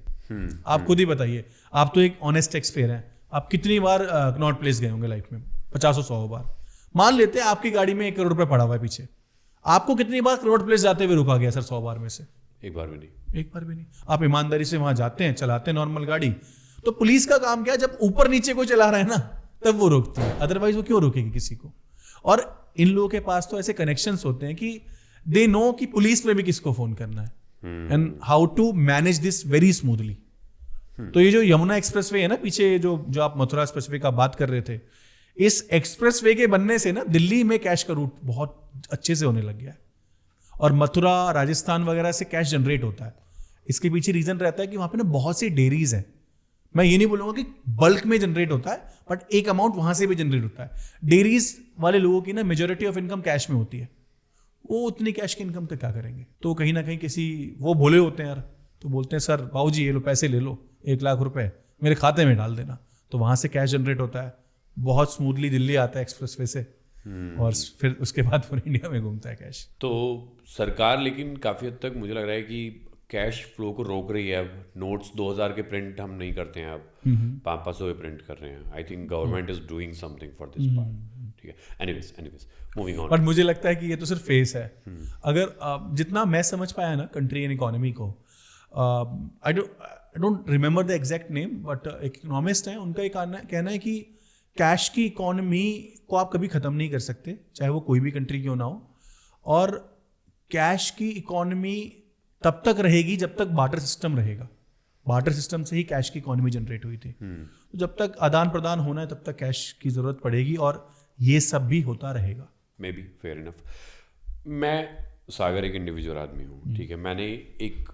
A: आप खुद ही बताइए, आप तो एक ऑनेस्ट टैक्स पेयर हैं, आप कितनी बार नॉट प्लेस गए होंगे लाइफ में? 50-100 बार। मान लेते हैं आपकी गाड़ी में 1 करोड़ रुपए पड़ा हुआ है पीछे, आपको कितनी बार नॉट प्लेस जाते हुए रुका गया सर? 100 बार में से
B: 1 बार भी नहीं।
A: 1 बार भी नहीं। आप ईमानदारी से वहां जाते हैं, चलाते हैं नॉर्मल गाड़ी, तो पुलिस का काम क्या है? जब ऊपर नीचे कोई चला रहा है ना, तब वो रोकती है, अदरवाइज वो क्यों रोकेगी किसी को? और इन लोगों के पास तो ऐसे कनेक्शंस होते हैं कि दे नो कि पुलिस में भी किसको फोन करना है and how to manage this very smoothly. तो ये जो यमुना एक्सप्रेसवे है ना पीछे, जो आप मथुरा एक्सप्रेसवे का बात कर रहे थे, इस एक्सप्रेसवे के बनने से ना दिल्ली में कैश का रूट बहुत अच्छे से होने लग गया है, और मथुरा राजस्थान वगैरह से कैश जनरेट होता है। इसके पीछे रीजन रहता है कि वहां पे ना बहुत सी डेयरीज हैं। मैं ये नहीं बोलूंगा कि बल्क में जनरेट होता है, बट एक अमाउंट वहां से भी जनरेट होता है। डेयरीज वाले लोगों की ना मेजोरिटी ऑफ इनकम कैश में होती है, वो उतनी कैश की इनकम तो क्या करेंगे? तो कहीं ना कहीं किसी वो भोले होते हैं यार, तो बोलते हैं सर बाबूजी ये लो पैसे ले लो, 1 लाख रुपए मेरे खाते में डाल देना, तो वहां से कैश जनरेट होता है, बहुत स्मूथली दिल्ली आता है एक्सप्रेसवे से, और फिर उसके बाद पूरे इंडिया में घूमता है कैश।
B: तो सरकार लेकिन काफ़ी हद तक मुझे लग रहा है कि कैश फ्लो को रोक रही है। अब नोट्स 2000 के प्रिंट हम नहीं करते हैं, अब 500 के प्रिंट कर रहे हैं। I think government is doing something for this part, ठीक है। Anyways moving on.
A: बट मुझे लगता है कि ये तो सिर्फ फेस है। अगर जितना मैं समझ पाया ना कंट्री एंड इकोनॉमी को, I don't remember the exact name, but एक इकोनॉमिस्ट है, उनका एक कहना है कि कैश की इकोनॉमी को आप कभी खत्म नहीं कर सकते, चाहे वो कोई भी कंट्री क्यों ना हो, और कैश की इकोनॉमी तब तक रहेगी जब तक बार्टर सिस्टम रहेगा। बार्टर सिस्टम से ही कैश की इकोनॉमी जनरेट हुई थी। तो जब तक आदान प्रदान होना है तब तक कैश की जरूरत पड़ेगी, और ये सब भी होता रहेगा।
B: May be fair enough. मैं सागर एक इंडिविजुअल आदमी हूँ, ठीक है। मैंने एक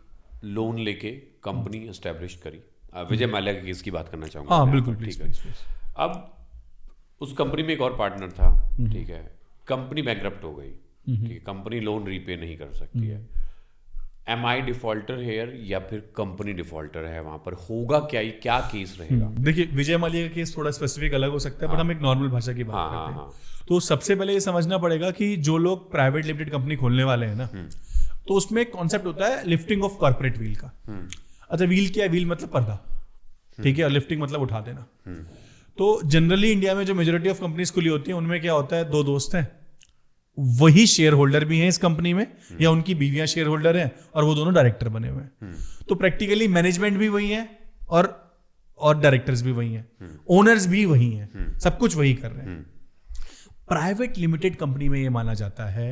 B: लोन लेके कंपनी एस्टेब्लिश करी। विजय माल्या के केस की बात करना चाहूँगा।
A: हाँ बिल्कुल,
B: ठीक है। अब उस कंपनी में एक और पार्टनर था, ठीक है। कंपनी बैंकरप्ट हो गई, ठीक है। कंपनी लोन रीपे नहीं कर सकती है। एम आई डिफॉल्टर हेयर या फिर कंपनी डिफॉल्टर है? वहां पर होगा क्या केस रहेगा?
A: देखिए विजय माल्या का केस थोड़ा स्पेसिफिक अलग हो सकता है, बट हम एक नॉर्मल भाषा की बात करते हैं। तो सबसे पहले ये समझना पड़ेगा कि जो लोग प्राइवेट लिमिटेड कंपनी खोलने वाले हैं ना, तो उसमें एक कॉन्सेप्ट होता है लिफ्टिंग ऑफ कॉर्पोरेट व्हील का। अच्छा, व्हील क्या है? व्हील मतलब पर्दा, ठीक है, और लिफ्टिंग मतलब उठा देना। तो जनरली इंडिया में जो मेजोरिटी ऑफ कंपनीज खुली होती है, उनमें क्या होता है, 2 दोस्त हैं, वही शेयर होल्डर भी हैं इस कंपनी में, या उनकी बीवियां शेयर होल्डर हैं, और वो दोनों डायरेक्टर बने हुए हैं। तो प्रैक्टिकली मैनेजमेंट भी वही है और डायरेक्टर्स भी वही हैं, ओनर्स भी वही हैं, सब कुछ वही कर रहे हैं। प्राइवेट लिमिटेड कंपनी में ये माना जाता है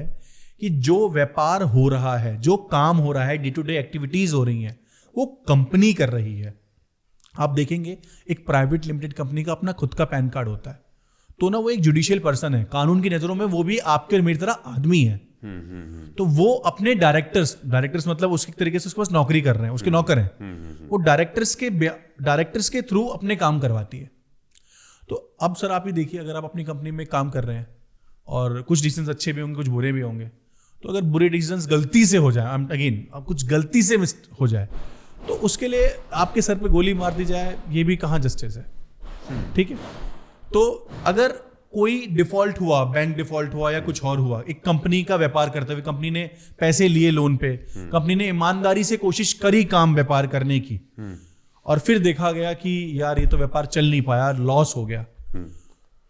A: कि जो व्यापार हो रहा है, जो काम हो रहा है, डे टू डे एक्टिविटीज हो रही हैं, वो कंपनी कर रही है। आप देखेंगे एक प्राइवेट लिमिटेड कंपनी का अपना खुद का पैन कार्ड होता है, तो ना वो एक जुडिशियल पर्सन है, कानून की नजरों में वो भी आपके और मेरी तरह आदमी है। तो वो अपने डायरेक्टर्स मतलब उसके तरीके से उसके पास नौकरी कर रहे हैं, उसके नौकर हैं, वो डायरेक्टर्स के थ्रू अपने काम करवाती है। तो अब सर आप ही देखिए, अगर आप अपनी कंपनी में काम कर रहे हैं और कुछ डिसीजंस अच्छे भी होंगे, कुछ बुरे भी होंगे, तो अगर बुरे डिसीजंस गलती से हो जाए, अगेन कुछ गलती से हो जाए, तो उसके लिए आपके सर पे गोली मार दी जाए, ये भी कहाँ जस्टिस है? ठीक है। तो अगर कोई डिफॉल्ट हुआ, बैंक डिफॉल्ट हुआ या कुछ और हुआ, एक कंपनी का व्यापार करते हुए, कंपनी ने पैसे लिए लोन पे, कंपनी ने ईमानदारी से कोशिश करी काम व्यापार करने की, और फिर देखा गया कि यार ये तो व्यापार चल नहीं पाया, लॉस हो गया,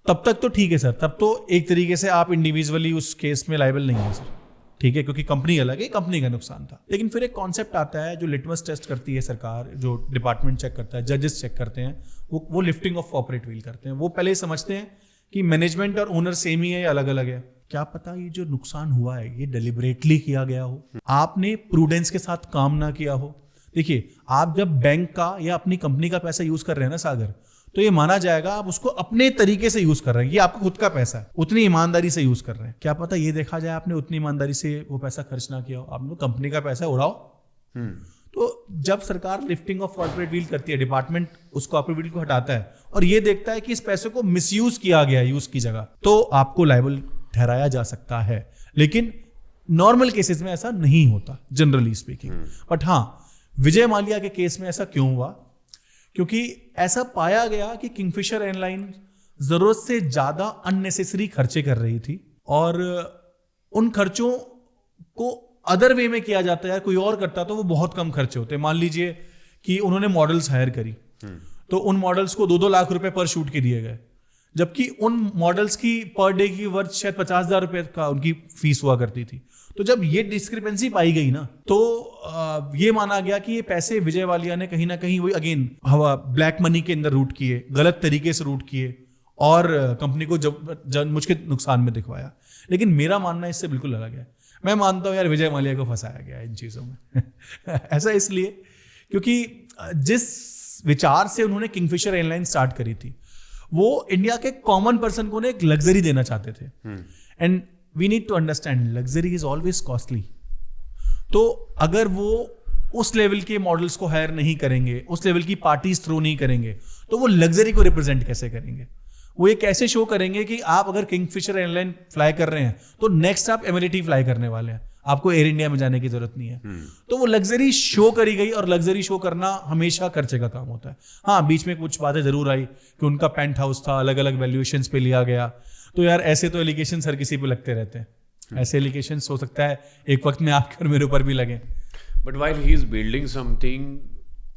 A: तब तक तो ठीक है सर, तब तो एक तरीके से आप इंडिविजुअली उस केस में लायबल नहीं है सर, ठीक है, क्योंकि कंपनी अलग है, कंपनी का नुकसान था। लेकिन फिर एक कॉन्सेप्ट आता है जो लिटमस टेस्ट करती है सरकार, जो डिपार्टमेंट चेक करता है, जजेस चेक करते हैं, वो लिफ्टिंग ऑफ कॉर्पोरेट व्हील करते हैं। वो पहले समझते हैं कि मैनेजमेंट और ओनर सेम ही है या अलग अलग है। क्या पता ये जो नुकसान हुआ है ये डेलिबरेटली किया गया हो, आपने प्रूडेंस के साथ काम ना किया हो। देखिए, आप जब बैंक का या अपनी कंपनी का पैसा यूज कर रहे हैं ना सागर, तो ये माना जाएगा आप उसको अपने तरीके से यूज कर रहे हैं, ये आपका खुद का पैसा है, उतनी ईमानदारी से यूज कर रहे हैं। क्या पता ये देखा जाए आपने उतनी ईमानदारी से वो पैसा खर्च ना किया हो, आपने कंपनी का पैसा उड़ाओ। तो जब सरकार लिफ्टिंग ऑफ कॉर्पोरेट व्हील करती है, डिपार्टमेंट उस कॉर्पोरेट व्हील को हटाता है और ये देखता है कि इस पैसे को मिसयूज किया गया यूज की जगह, तो आपको लायबल ठहराया जा सकता है। लेकिन नॉर्मल केसेस में ऐसा नहीं होता, जनरली स्पीकिंग। बट हाँ, विजय माल्या के केस में ऐसा क्यों हुआ? क्योंकि ऐसा पाया गया कि किंगफिशर एयरलाइन जरूरत से ज्यादा अननेसेसरी खर्चे कर रही थी, और उन खर्चों को अदर वे में किया जाता है, कोई और करता तो वो बहुत कम खर्चे होते। मान लीजिए कि उन्होंने मॉडल्स हायर करी, तो उन मॉडल्स को 2-2 लाख रुपए पर शूट के दिए गए, जबकि उन मॉडल्स की पर डे की वर्थ शायद 50,000 रुपए का उनकी फीस हुआ करती थी। तो जब ये डिस्क्रिपेंसी पाई गई ना, तो ये माना गया कि ये पैसे विजय माल्या ने कहीं ना कहीं वही अगेन हवा ब्लैक मनी के अंदर रूट किए, गलत तरीके से रूट किए, और कंपनी को जब मुझके नुकसान में दिखवाया। लेकिन मेरा मानना इससे बिल्कुल अलग है। मैं मानता हूं यार विजय माल्या को फंसाया गया इन चीजों में। ऐसा इसलिए क्योंकि जिस विचार से उन्होंने किंगफिशर एयरलाइन स्टार्ट करी थी, वो इंडिया के कॉमन पर्सन को एक लग्जरी देना चाहते थे। And we need to understand luxury is always costly. तो अगर वो उस लेवल के मॉडल्स को हायर नहीं करेंगे, उस लेवल की पार्टीज थ्रो नहीं करेंगे, तो वो लग्जरी को रिप्रेजेंट कैसे करेंगे? वो ये कैसे शो करेंगे कि आप अगर किंगफिशर एयरलाइन फ्लाई कर रहे हैं तो नेक्स्ट आप एमिरेटी फ्लाई करने वाले हैं, आपको एयर इंडिया में जाने की जरूरत नहीं है। तो वो लग्जरी शो करी गई, और लग्जरी शो करना हमेशा खर्चे का काम होता है। हाँ, बीच में कुछ बातें जरूर आई कि उनका पेंट हाउस था, अलग अलग वैल्यूएशंस पे लिया गया। तो यार ऐसे तो एलिगेशन हर किसी पे लगते रहते हैं। ऐसे एलिगेशन हो सकता है एक वक्त में आपके और मेरे ऊपर भी लगे।
B: But while he is building something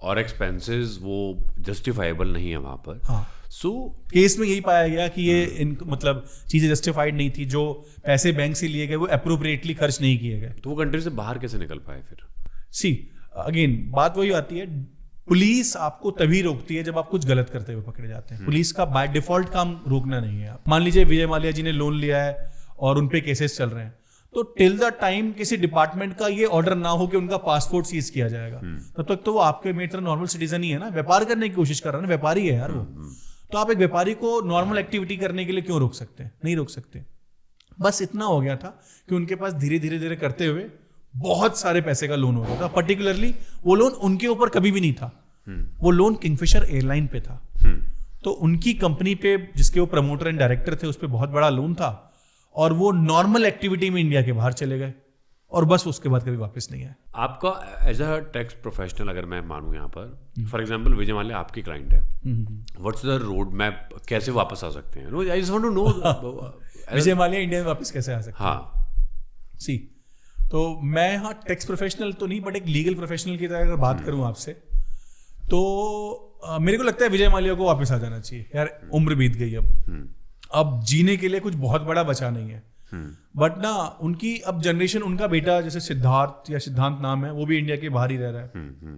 B: और एक्सपेंसेस वो जस्टिफाइबल नहीं है वहां पर।
A: हाँ,
B: सो
A: केस में यही पाया गया कि ये मतलब चीजें जस्टिफाइड नहीं थी, जो पैसे बैंक से लिए गए वो अप्रोप्रिएटली खर्च नहीं किए गए।
B: तो वो कंट्री से बाहर कैसे निकल पाए फिर?
A: सी अगेन बात वही आती है, पुलिस आपको तभी रोकती है जब आप कुछ गलत करते हुए पकड़े जाते हैं। पुलिस का बाय डिफॉल्ट काम रोकना नहीं है। आप मान लीजिए विजय माल्या जी ने लोन लिया है और उनपे केसेस चल रहे हैं, तो टिल द टाइम किसी डिपार्टमेंट का ये ऑर्डर ना हो कि उनका पासपोर्ट सीज किया जाएगा, तब तक तो वो आपके मेरी तरह नॉर्मल सिटीजन ही है ना, व्यापार करने की कोशिश कर रहा है ना, व्यापारी है यार वो। तो आप एक व्यापारी को नॉर्मल एक्टिविटी करने के लिए क्यों रोक सकते हैं? नहीं रोक सकते। बस इतना हो गया था कि उनके पास धीरे धीरे धीरे करते हुए बहुत सारे पैसे का लोन हो गया था। पर्टिकुलरली वो लोन उनके ऊपर कभी भी नहीं था, वो लोन किंगफिशर एयरलाइन पे था। तो उनकी कंपनी पे, जिसके वो प्रमोटर एंड डायरेक्टर थे, उस पर बहुत बड़ा लोन था, और वो नॉर्मल एक्टिविटी में इंडिया के बाहर चले गए, और बस उसके बाद कभी वापस नहीं आए।
B: आपका एज अ टैक्स प्रोफेशनल अगर मैं मानूं यहाँ पर, फॉर एग्जांपल विजय माल्या आपकी क्लाइंट है, व्हाट्स द रोड मैप, कैसे वापस आ सकते हैं? No, I just want to know
A: Vijay Mallya India में वापस कैसे आ सकते हैं?
B: हाँ,
A: सी तो मैं, हाँ, टैक्स प्रोफेशनल तो नहीं, बट एक लीगल प्रोफेशनल की तरह अगर बात करूं आपसे, तो मेरे को लगता है विजय माल्या को वापस आ जाना चाहिए यार। उम्र बीत गई, अब जीने के लिए कुछ बहुत बड़ा बचा नहीं है। बट ना, उनकी अब जनरेशन, उनका बेटा जैसे सिद्धार्थ या सिद्धांत नाम है, वो भी इंडिया के बाहर ही रह रहा है।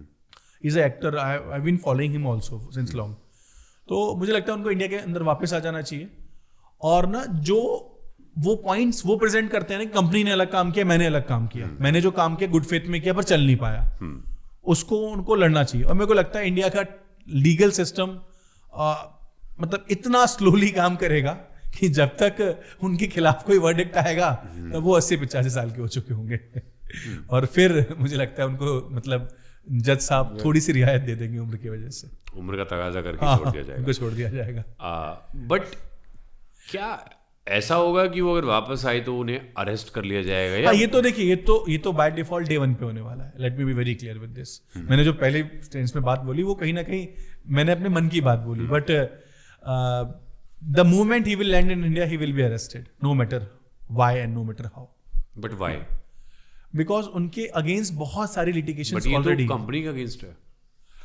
A: Is a actor, I have been following him also since long. तो मुझे लगता है उनको इंडिया के अंदर वापस आ जाना चाहिए। और ना, जो वो पॉइंट्स वो प्रेजेंट करते हैं ना, कंपनी ने अलग काम किया, मैंने अलग काम किया, मैंने जो काम किया गुड फेथ में किया पर चल नहीं पाया, उसको उनको लड़ना चाहिए। और मेरे को लगता है इंडिया का लीगल सिस्टम मतलब इतना स्लोली काम करेगा कि जब तक उनके खिलाफ कोई वर्डिक्ट आएगा तब वो 80-85 साल के हो चुके होंगे। और फिर मुझे लगता है उनको मतलब जज साहब थोड़ी सी रियायत दे देंगे उम्र की वजह से,
B: उम्र का तगाजा करके छोड़ दिया जाएगा,
A: उनको छोड़ दिया जाएगा।
B: बट क्या ऐसा होगा कि वो अगर वापस आए तो उन्हें अरेस्ट कर लिया जाएगा या
A: ये तो देखिए, ये तो बाय डिफॉल्ट डे 1 पे होने वाला है. Let me be very clear with this. मैंने जो पहले टेंस में बात बोली वो कहीं ना कहीं मैंने अपने मन की बात बोली, but the moment he will land in India he will be arrested, no matter why and no matter how.
B: But why?
A: Because उनके अगेंस्ट बहुत सारी लिटिगेशन
B: बट ये
A: ऑलरेडी.
B: तो कंपनी का अगेंस्ट है.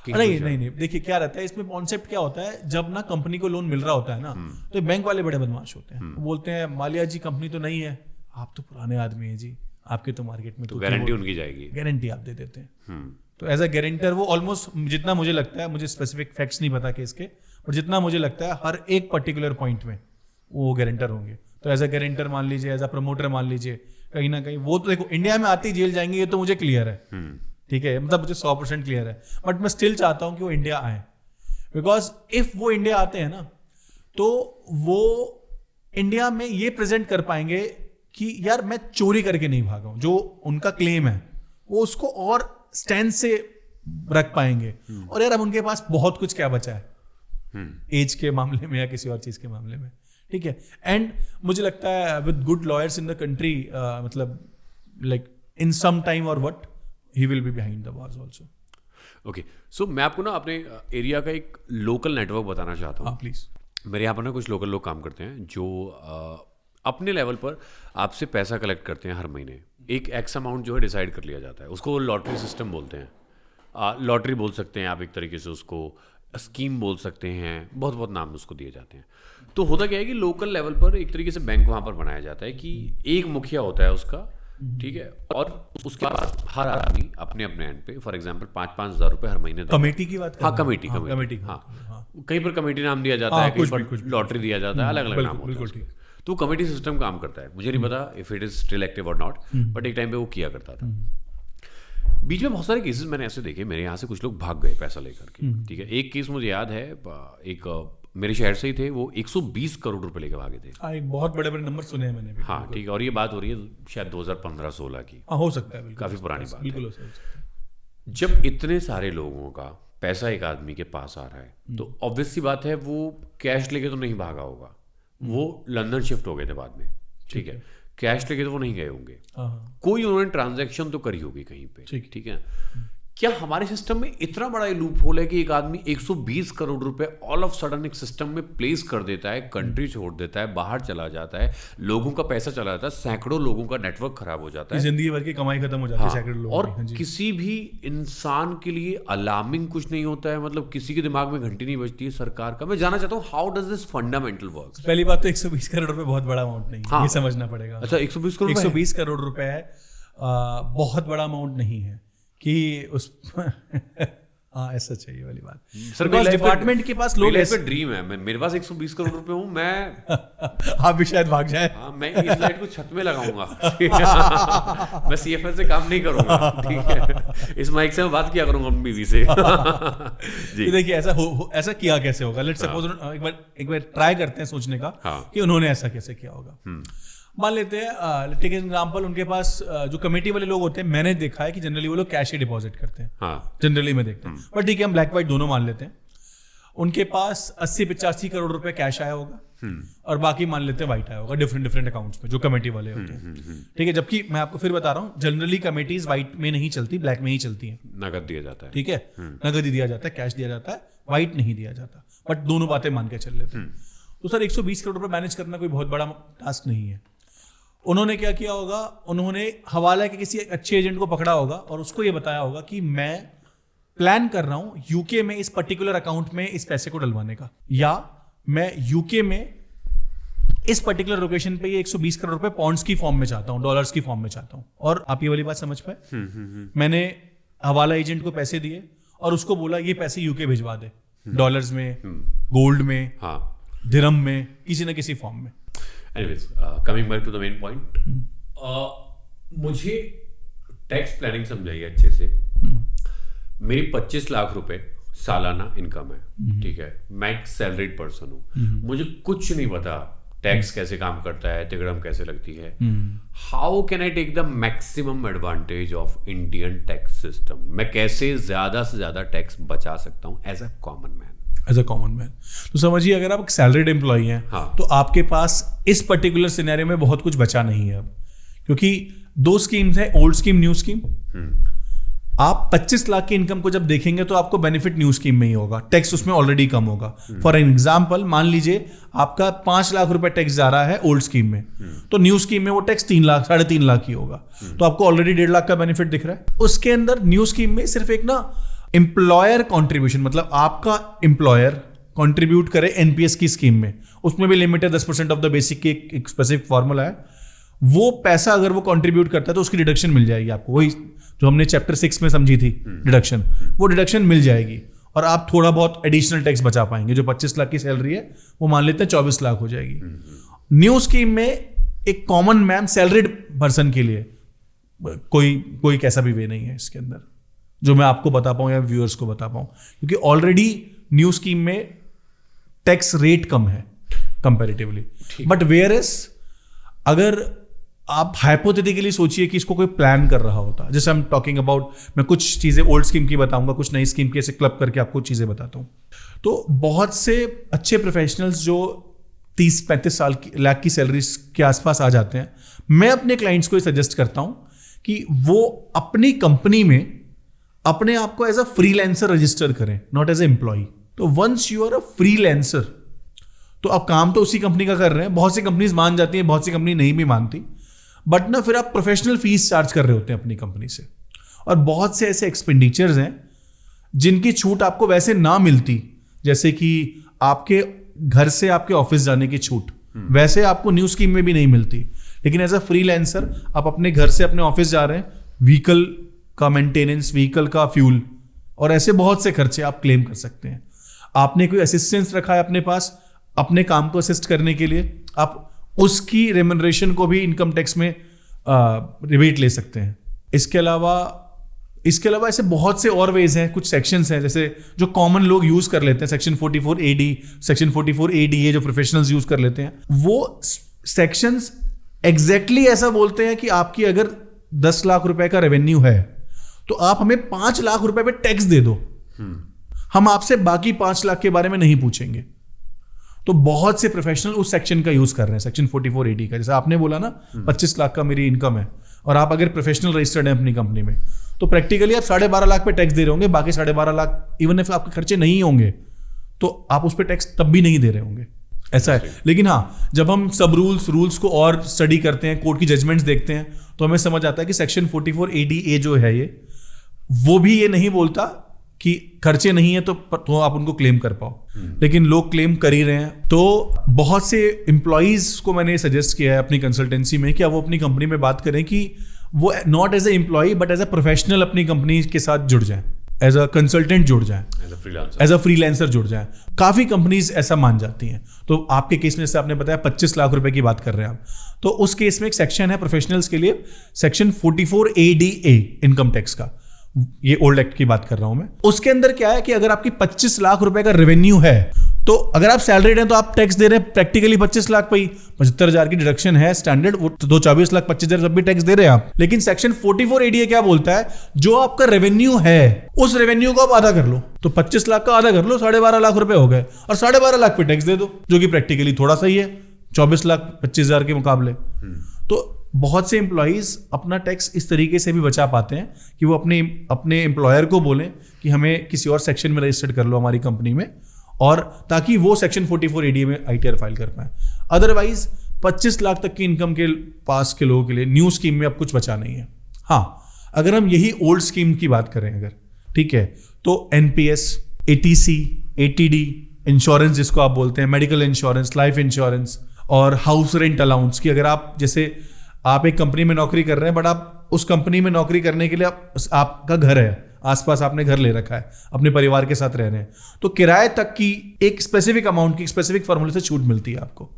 A: नहीं, देखिए क्या रहता है इसमें कॉन्सेप्ट क्या होता है, जब ना कंपनी को लोन मिल रहा होता है ना, तो बैंक वाले बड़े बदमाश होते हैं. वो बोलते हैं मालिया जी कंपनी तो नहीं है, आप तो पुराने आदमी हैं जी, आपके तो मार्केट में
B: तो गारंटी उनकी जाएगी,
A: गारंटी आप दे देते हैं. तो एज अ गारंटर वो ऑलमोस्ट, जितना मुझे लगता है, मुझे स्पेसिफिक फैक्ट्स नहीं पता केस के, और जितना मुझे लगता है हर एक पर्टिकुलर पॉइंट में वो गारंटर होंगे. तो एज अ गारंटर मान लीजिए, एज अ प्रमोटर मान लीजिए, कहीं ना कहीं वो तो देखो इंडिया में आते ही जेल जाएंगे, ये तो मुझे क्लियर है. ठीक है, मतलब मुझे 100% क्लियर है. बट मैं स्टिल चाहता हूं कि वो इंडिया आए, बिकॉज इफ वो इंडिया आते हैं ना, तो वो इंडिया में ये प्रेजेंट कर पाएंगे कि यार मैं चोरी करके नहीं भागा हूं, जो उनका क्लेम है वो उसको और स्टैंड से रख पाएंगे. और यार अब उनके पास बहुत कुछ क्या बचा है एज के मामले में या किसी और चीज के मामले में. ठीक है, एंड मुझे लगता है with good lawyers in the country, मतलब लाइक इन सम टाइम और what, he will be behind the bars also.
B: Okay, so मैं आपको ना अपने एरिया का एक लोकल नेटवर्क बताना चाहता हूँ.
A: प्लीज.
B: मेरे यहाँ पर ना कुछ लोकल लोग काम करते हैं जो अपने लेवल पर आपसे पैसा कलेक्ट करते हैं हर महीने. एक एक्स अमाउंट जो है डिसाइड कर लिया जाता है, उसको लॉटरी सिस्टम बोलते हैं. लॉटरी बोल सकते हैं आप एक तरीके से, उसको स्कीम बोल सकते हैं, बहुत बहुत नाम उसको दिए जाते हैं. तो होता क्या है कि लोकल लेवल पर एक तरीके से बैंक वहाँ पर बनाया जाता है कि एक मुखिया होता है उसका. ठीक है, और उसके बाद हर आदमी अपने अपने एंड पे फॉर एग्जांपल 5-5 हज़ार रुपए हर महीने.
A: कमेटी की बात.
B: हाँ, कमेटी. हाँ, कहीं पर कमेटी नाम दिया जाता है, कहीं पर लॉटरी दिया जाता है, अलग अलग नाम होता है. तो कमेटी सिस्टम काम करता है. मुझे नहीं पता if it is still active और नॉट, बट एक टाइम पे वो किया करता था. बीच में बहुत सारे केसेस मैंने ऐसे देखे, मेरे यहाँ से कुछ लोग भाग गए पैसा लेकर के. ठीक है, एक केस मुझे याद है, एक मेरे शहर से ही थे, वो 120 करोड़ रुपए लेके भागे थे.
A: एक बहुत बड़े बड़े नंबर सुने हैं मैंने भी.
B: हाँ, ठीक है, और ये बात हो रही है शायद 2015-16 की.
A: हो सकता है,
B: काफी पुरानी बात.
A: बिल्कुल हो सकता है.
B: जब इतने सारे लोगों का पैसा एक आदमी के पास आ रहा है, तो ऑब्वियस सी बात है वो कैश लेके तो नहीं भागा होगा. वो लंदन शिफ्ट हो गए थे बाद में. ठीक है, कैश लेके तो वो नहीं गए होंगे, कोई उन्होंने ट्रांजैक्शन तो करी होगी कहीं पे. ठीक है, क्या हमारे सिस्टम में इतना बड़ा लूप होल है कि एक आदमी 120 करोड़ रुपए ऑल ऑफ सडन एक सिस्टम में प्लेस कर देता है, कंट्री छोड़ देता है, बाहर चला जाता है, लोगों का पैसा चला जाता है, सैकड़ों लोगों का नेटवर्क खराब हो जाता है,
A: जिंदगी भर की कमाई खत्म हो जाती है सैकड़ों लोगों
B: और किसी भी इंसान के लिए अलार्मिंग कुछ नहीं होता है. मतलब किसी के दिमाग में घंटी नहीं बजती है सरकार का. मैं जानना चाहता हूँ how does this fundamental work.
A: पहली बात तो 120 करोड़ रुपए बहुत बड़ा अमाउंट नहीं है, ये समझना पड़ेगा.
B: अच्छा,
A: 120 करोड़ रुपए बहुत बड़ा अमाउंट नहीं है कि उस हाँ, ऐसा चाहिए वाली बात. सरकार डिपार्टमेंट के पास लोग ऐसे
B: ड्रीम है, मेरे पास 120 करोड़ रुपए हूँ, मैं
A: आप भी शायद भाग जाए.
B: हाँ, मैं इस लाइट को छत में लगाऊंगा. मैं CFL से काम नहीं करूंगा. ठीक है, इस माइक से मैं बात किया करूंगा अपनी बीवी से.
A: जी देखिए, ऐसा किया कैसे होगा. लेट्स सपोज एक बार ट्राई करते हैं सोचने का कि उन्होंने ऐसा कैसे किया होगा. मान लेते हैं, टेक एग्जांपल, उनके पास जो कमेटी वाले लोग होते हैं, मैंने देखा है कि जनरली वो लोग कैश ही डिपॉजिट करते हैं. जनरली मैं देखता हूँ, बट ठीक है हम ब्लैक व्हाइट दोनों मान लेते हैं. उनके पास 80-85 करोड़ रुपए कैश आया होगा और बाकी मान लेते हैं व्हाइट आया होगा डिफरेंट अकाउंट्स में जो कमेटी वाले होते हैं. ठीक है, जबकि मैं आपको फिर बता रहा हूँ जनरली कमेटीज व्हाइट में नहीं चलती, ब्लैक में ही चलती है.
B: नगद दिया जाता है.
A: ठीक है, नगद ही दिया जाता है, कैश दिया जाता है, व्हाइट नहीं दिया जाता. बट दोनों बातें मान के चल लेते हैं. तो सर 120 करोड़ रुपए मैनेज करना कोई बहुत बड़ा टास्क नहीं है. उन्होंने क्या किया होगा, उन्होंने हवाला के किसी अच्छे एजेंट को पकड़ा होगा और उसको ये बताया होगा कि मैं प्लान कर रहा हूं यूके में इस पर्टिकुलर अकाउंट में इस पैसे को डलवाने का, या मैं यूके में इस पर्टिकुलर लोकेशन पे ये 120 करोड़ रुपए पॉन्ड्स की फॉर्म में चाहता हूं, डॉलर्स की फॉर्म में चाहता हूं. और आप ये वाली बात समझ पाए. मैंने हवाला एजेंट को पैसे दिए और उसको बोला ये पैसे यूके भिजवा दे, डॉलर्स में, गोल्ड में, दिरहम में, किसी न किसी फॉर्म में.
B: Anyways, coming back to the main point, मुझे टैक्स प्लानिंग समझाइए अच्छे से. मेरी 25 लाख रुपए सालाना इनकम है. ठीक है, मैं एक सैलरीड पर्सन हूँ, मुझे कुछ नहीं पता टैक्स कैसे काम करता है, तिगड़म कैसे लगती है. How can I take the maximum advantage of Indian tax system. मैं कैसे ज्यादा से ज्यादा टैक्स बचा सकता हूँ as a common man.
A: As a common man. तो समझिए अगर आप सैलरीड एम्प्लॉई हैं,
B: हाँ।
A: तो आपके पास इस पर्टिकुलर सिनेरियो में बहुत कुछ बचा नहीं है अब, क्योंकि 2 स्कीम्स हैं, ओल्ड स्कीम, न्यू स्कीम। आप 25 लाख की इनकम को जब देखेंगे तो आपको बेनिफिट न्यू स्कीम में ही होगा, टैक्स उसमें ऑलरेडी कम होगा। फॉर एग्जाम्पल मान लीजिए आपका 5 लाख रुपए टैक्स जा रहा है ओल्ड स्कीम में, तो न्यू स्कीम में वो टैक्स 3 लाख 3.5 लाख ही होगा, तो आपको ऑलरेडी 1.5 लाख का बेनिफिट दिख रहा है। उसके अंदर न्यू स्कीम में सिर्फ एक ना एम्प्लॉयर कॉन्ट्रीब्यूशन, मतलब आपका एम्प्लॉयर कॉन्ट्रीब्यूट करे एनपीएस की स्कीम में, उसमें भी लिमिट है 10% ऑफ द बेसिक की, एक स्पेसिफिक फॉर्मूला है। वो पैसा अगर वो कंट्रीब्यूट करता है तो उसकी डिडक्शन मिल जाएगी आपको, वही जो हमने चैप्टर 6 में समझी थी डिडक्शन, वो डिडक्शन मिल जाएगी और आप थोड़ा बहुत एडिशनल टैक्स बचा पाएंगे। जो 25 लाख की सैलरी है वो मान लेते हैं 24 लाख हो जाएगी। न्यू स्कीम में एक कॉमन मैन सैलरीड पर्सन के लिए कोई कैसा भी वे नहीं है इसके अंदर जो मैं आपको बता पाऊं या व्यूअर्स को बता पाऊं, क्योंकि ऑलरेडी न्यू स्कीम में टैक्स रेट कम है कंपैरेटिवली। बट वेयर इज अगर आप हाइपोथेटिकली सोचिए कि इसको कोई प्लान कर रहा होता, जैसे हम टॉकिंग अबाउट, मैं कुछ चीजें ओल्ड स्कीम की बताऊंगा, कुछ नई स्कीम की ऐसे क्लब करके आपको चीजें बताता हूं। तो बहुत से अच्छे प्रोफेशनल्स जो 30-35 लाख की सैलरी के आसपास आ जाते हैं, मैं अपने क्लाइंट्स को सजेस्ट करता हूं कि वो अपनी कंपनी में अपने आप को एज अ फ्रीलांसर रजिस्टर करें, नॉट एज ए एम्प्लॉय। तो once you are a freelancer, तो आप काम तो उसी कंपनी का कर रहे हैं, बहुत सी कंपनीज मान जाती हैं, बहुत सी कंपनी नहीं भी मानती, बट ना फिर आप प्रोफेशनल फीस चार्ज कर रहे होते हैं अपनी कंपनी से। और बहुत से ऐसे एक्सपेंडिचर्स हैं जिनकी छूट आपको वैसे ना मिलती, जैसे कि आपके घर से आपके ऑफिस जाने की छूट, वैसे आपको न्यू स्कीम में भी नहीं मिलती, लेकिन एज अ फ्रीलांसर आप अपने घर से अपने ऑफिस जा रहे हैं, व्हीकल का मेंटेनेंस, व्हीकल का फ्यूल और ऐसे बहुत से खर्चे आप क्लेम कर सकते हैं। आपने कोई असिस्टेंस रखा है अपने पास अपने काम को असिस्ट करने के लिए, आप उसकी रेम्युनरेशन को भी इनकम टैक्स में रिबेट ले सकते हैं। इसके अलावा ऐसे बहुत से और वेज हैं, कुछ सेक्शंस हैं जैसे जो कॉमन लोग यूज कर लेते हैं, सेक्शन 44AD, सेक्शन 44ADA जो प्रोफेशनल्स यूज कर लेते हैं, वो सेक्शंस एग्जैक्टली ऐसा बोलते हैं कि आपकी अगर 10 लाख रुपए का रेवेन्यू है तो आप हमें 5 लाख रुपए पे टैक्स दे दो, हम आपसे बाकी 5 लाख के बारे में नहीं पूछेंगे। तो बहुत से प्रोफेशनल उस सेक्शन का यूज कर रहे हैं, सेक्शन 44AD का। जैसे आपने बोला ना 25 लाख का मेरी इनकम है और आप अगर प्रोफेशनल रजिस्टर्ड हैं अपनी कंपनी में, तो प्रैक्टिकली आप 12.5 लाख पे टैक्स दे रहे होंगे, बाकी 12.5 लाख इवन इफ आपके खर्चे नहीं होंगे तो आप उस पर टैक्स तब भी नहीं दे रहे होंगे, ऐसा है। लेकिन हाँ, जब हम सब रूल्स को और स्टडी करते हैं, कोर्ट की जजमेंट्स देखते हैं, तो हमें समझ आता है कि सेक्शन 44ADA जो है ये, वो भी ये नहीं बोलता कि खर्चे नहीं है तो आप उनको क्लेम कर पाओ, लेकिन लोग क्लेम कर ही रहे हैं। तो बहुत से एम्प्लॉइज को मैंने सजेस्ट किया है अपनी कंसल्टेंसी में कि वो अपनी कंपनी में बात करें कि वो not as a employee but as a professional अपनी कंपनी के साथ जुड़ जाएं, एज अ कंसल्टेंट जुड़ जाएं, एज अ फ्रीलांसर जुड़ जाएं। काफी कंपनीज ऐसा मान जाती हैं। तो आपके केस में जैसे आपने बताया 25 लाख रुपए की बात कर रहे हैं आप, तो उस केस में एक सेक्शन है प्रोफेशनल्स के लिए, सेक्शन 44ADA इनकम टैक्स का, ये ओल्ड एक्ट की बात कर रहा हूं मैं। उसके अंदर क्या है कि अगर आपकी 25 लाख रुपए का रेवेन्यू है, तो अगर आप सैलरीड हैं तो आप टैक्स दे रहे हैं प्रैक्टिकली 25 लाख पे ही, 75,000 की डिडक्शन है स्टैंडर्ड, वो तो 24 लाख 25,000 सब भी टैक्स दे रहे हैं आप। लेकिन सेक्शन 44ADA क्या बोलता है, जो आपका रेवेन्यू है उस रेवेन्यू को आप आधा कर लो, तो 25 लाख का आधा कर लो, 12.5 लाख रुपए हो गए, और 12.5 लाख पे टैक्स दे दो, जो कि प्रैक्टिकली थोड़ा सही है 24 लाख 25,000 के मुकाबले। तो बहुत से एम्प्लॉइज अपना टैक्स इस तरीके से भी बचा पाते हैं कि वो अपने एम्प्लॉयर को बोलें कि हमें किसी और सेक्शन में रजिस्टर्ड कर लो हमारी कंपनी में, और ताकि वो सेक्शन 44ADA में ITR फाइल कर पाए। अदरवाइज 25 लाख तक की इनकम के पास के लोगों के लिए न्यू स्कीम में अब कुछ बचा नहीं है। हाँ, अगर हम यही ओल्ड स्कीम की बात करें अगर, ठीक है, तो NPS, ATC, ATD, इंश्योरेंस जिसको आप बोलते हैं, मेडिकल इंश्योरेंस, लाइफ इंश्योरेंस और हाउस रेंट अलाउंस की, अगर आप जैसे आप एक कंपनी में नौकरी कर रहे हैं बट आप उस कंपनी में नौकरी करने के लिए आपका घर है, आसपास आपने घर ले रखा है, अपने परिवार के साथ रह रहे हैं, तो किराए तक की एक स्पेसिफिक अमाउंट की स्पेसिफिक फॉर्मूले से छूट मिलती है आपको।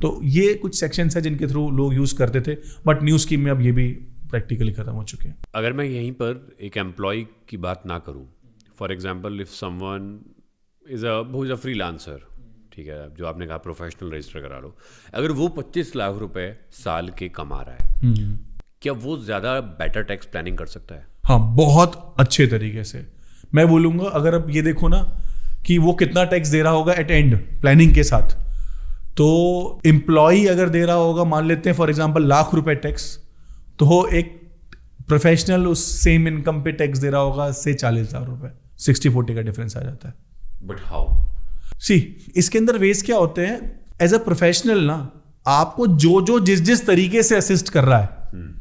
A: तो ये कुछ सेक्शंस है जिनके थ्रू लोग यूज करते थे, बट न्यू स्कीम में अब ये भी प्रैक्टिकली खत्म हो चुके हैं।
B: अगर मैं यहीं पर एक एम्प्लॉय की बात ना करूं, for example if someone is a freelancer, ठीक है, जो आपने कहा प्रोफेशनल रजिस्टर करा लो, अगर वो 25 लाख रुपए साल के कमा रहा है, क्या वो ज्यादा बेटर टैक्स प्लानिंग कर सकता है?
A: हाँ, बहुत अच्छे तरीके से। मैं बोलूंगा अगर अब ये देखो ना कि वो कितना टैक्स दे रहा होगा एट एंड प्लानिंग के साथ। तो एम्प्लॉय अगर दे रहा होगा, मान लेते हैं फॉर एग्जांपल ₹1,00,000 टैक्स, तो एक प्रोफेशनल उस सेम इनकम पे टैक्स दे रहा होगा से ₹40,000। 60-40 का डिफरेंस आ जाता है।
B: But how?
A: सी इसके अंदर वेज क्या होते हैं, एज अ प्रोफेशनल ना आपको जो जिस तरीके से असिस्ट कर रहा है,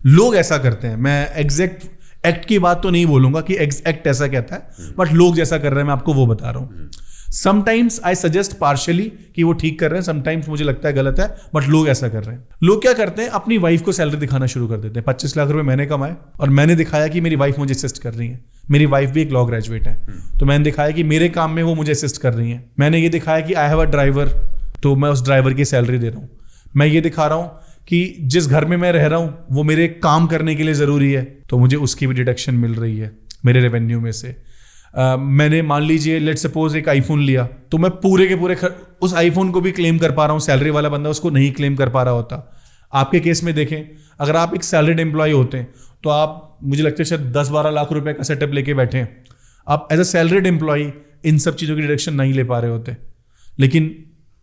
A: लोग ऐसा करते हैं। मैं एग्जैक्ट एक्ट की बात तो नहीं बोलूंगा कि एक्ट ऐसा कहता है, बट लोग जैसा कर रहे हैं मैं आपको वो बता रहा हूँ। समटाइम्स आई सजेस्ट पार्शियली कि वो ठीक कर रहे हैं, समटाइम्स मुझे लगता है गलत है, बट लोग ऐसा कर रहे हैं। लोग क्या करते हैं, अपनी वाइफ को सैलरी दिखाना शुरू कर देते हैं। 25 लाख रुपए मैंने कमाए और मैंने दिखाया कि मेरी वाइफ मुझे असिस्ट कर रही है। मेरी वाइफ भी एक लॉ ग्रेजुएट है, तो मैंने दिखाया कि मेरे काम में वो मुझे असिस्ट कर रही है। मैंने ये दिखाया कि आई हैव अ ड्राइवर, तो मैं उस ड्राइवर की सैलरी दे रहा हूँ। मैं ये दिखा रहा हूँ कि जिस घर में मैं रह रहा हूँ वो मेरे काम करने के लिए ज़रूरी है, तो मुझे उसकी भी डिडक्शन मिल रही है मेरे रेवेन्यू में से। मैंने मान लीजिए लेट सपोज एक आईफोन लिया, तो मैं पूरे के पूरे उस आईफोन को भी क्लेम कर पा रहा हूँ। सैलरी वाला बंदा उसको नहीं क्लेम कर पा रहा होता। आपके केस में देखें, अगर आप एक सैलरीड एम्प्लॉय होते हैं तो आप, मुझे लगता है शायद 10-12 लाख रुपए का सेटअप लेके बैठे हैं। आप as a salaried employee in सब चीज़ों की डिडक्शन नहीं ले पा रहे होते। लेकिन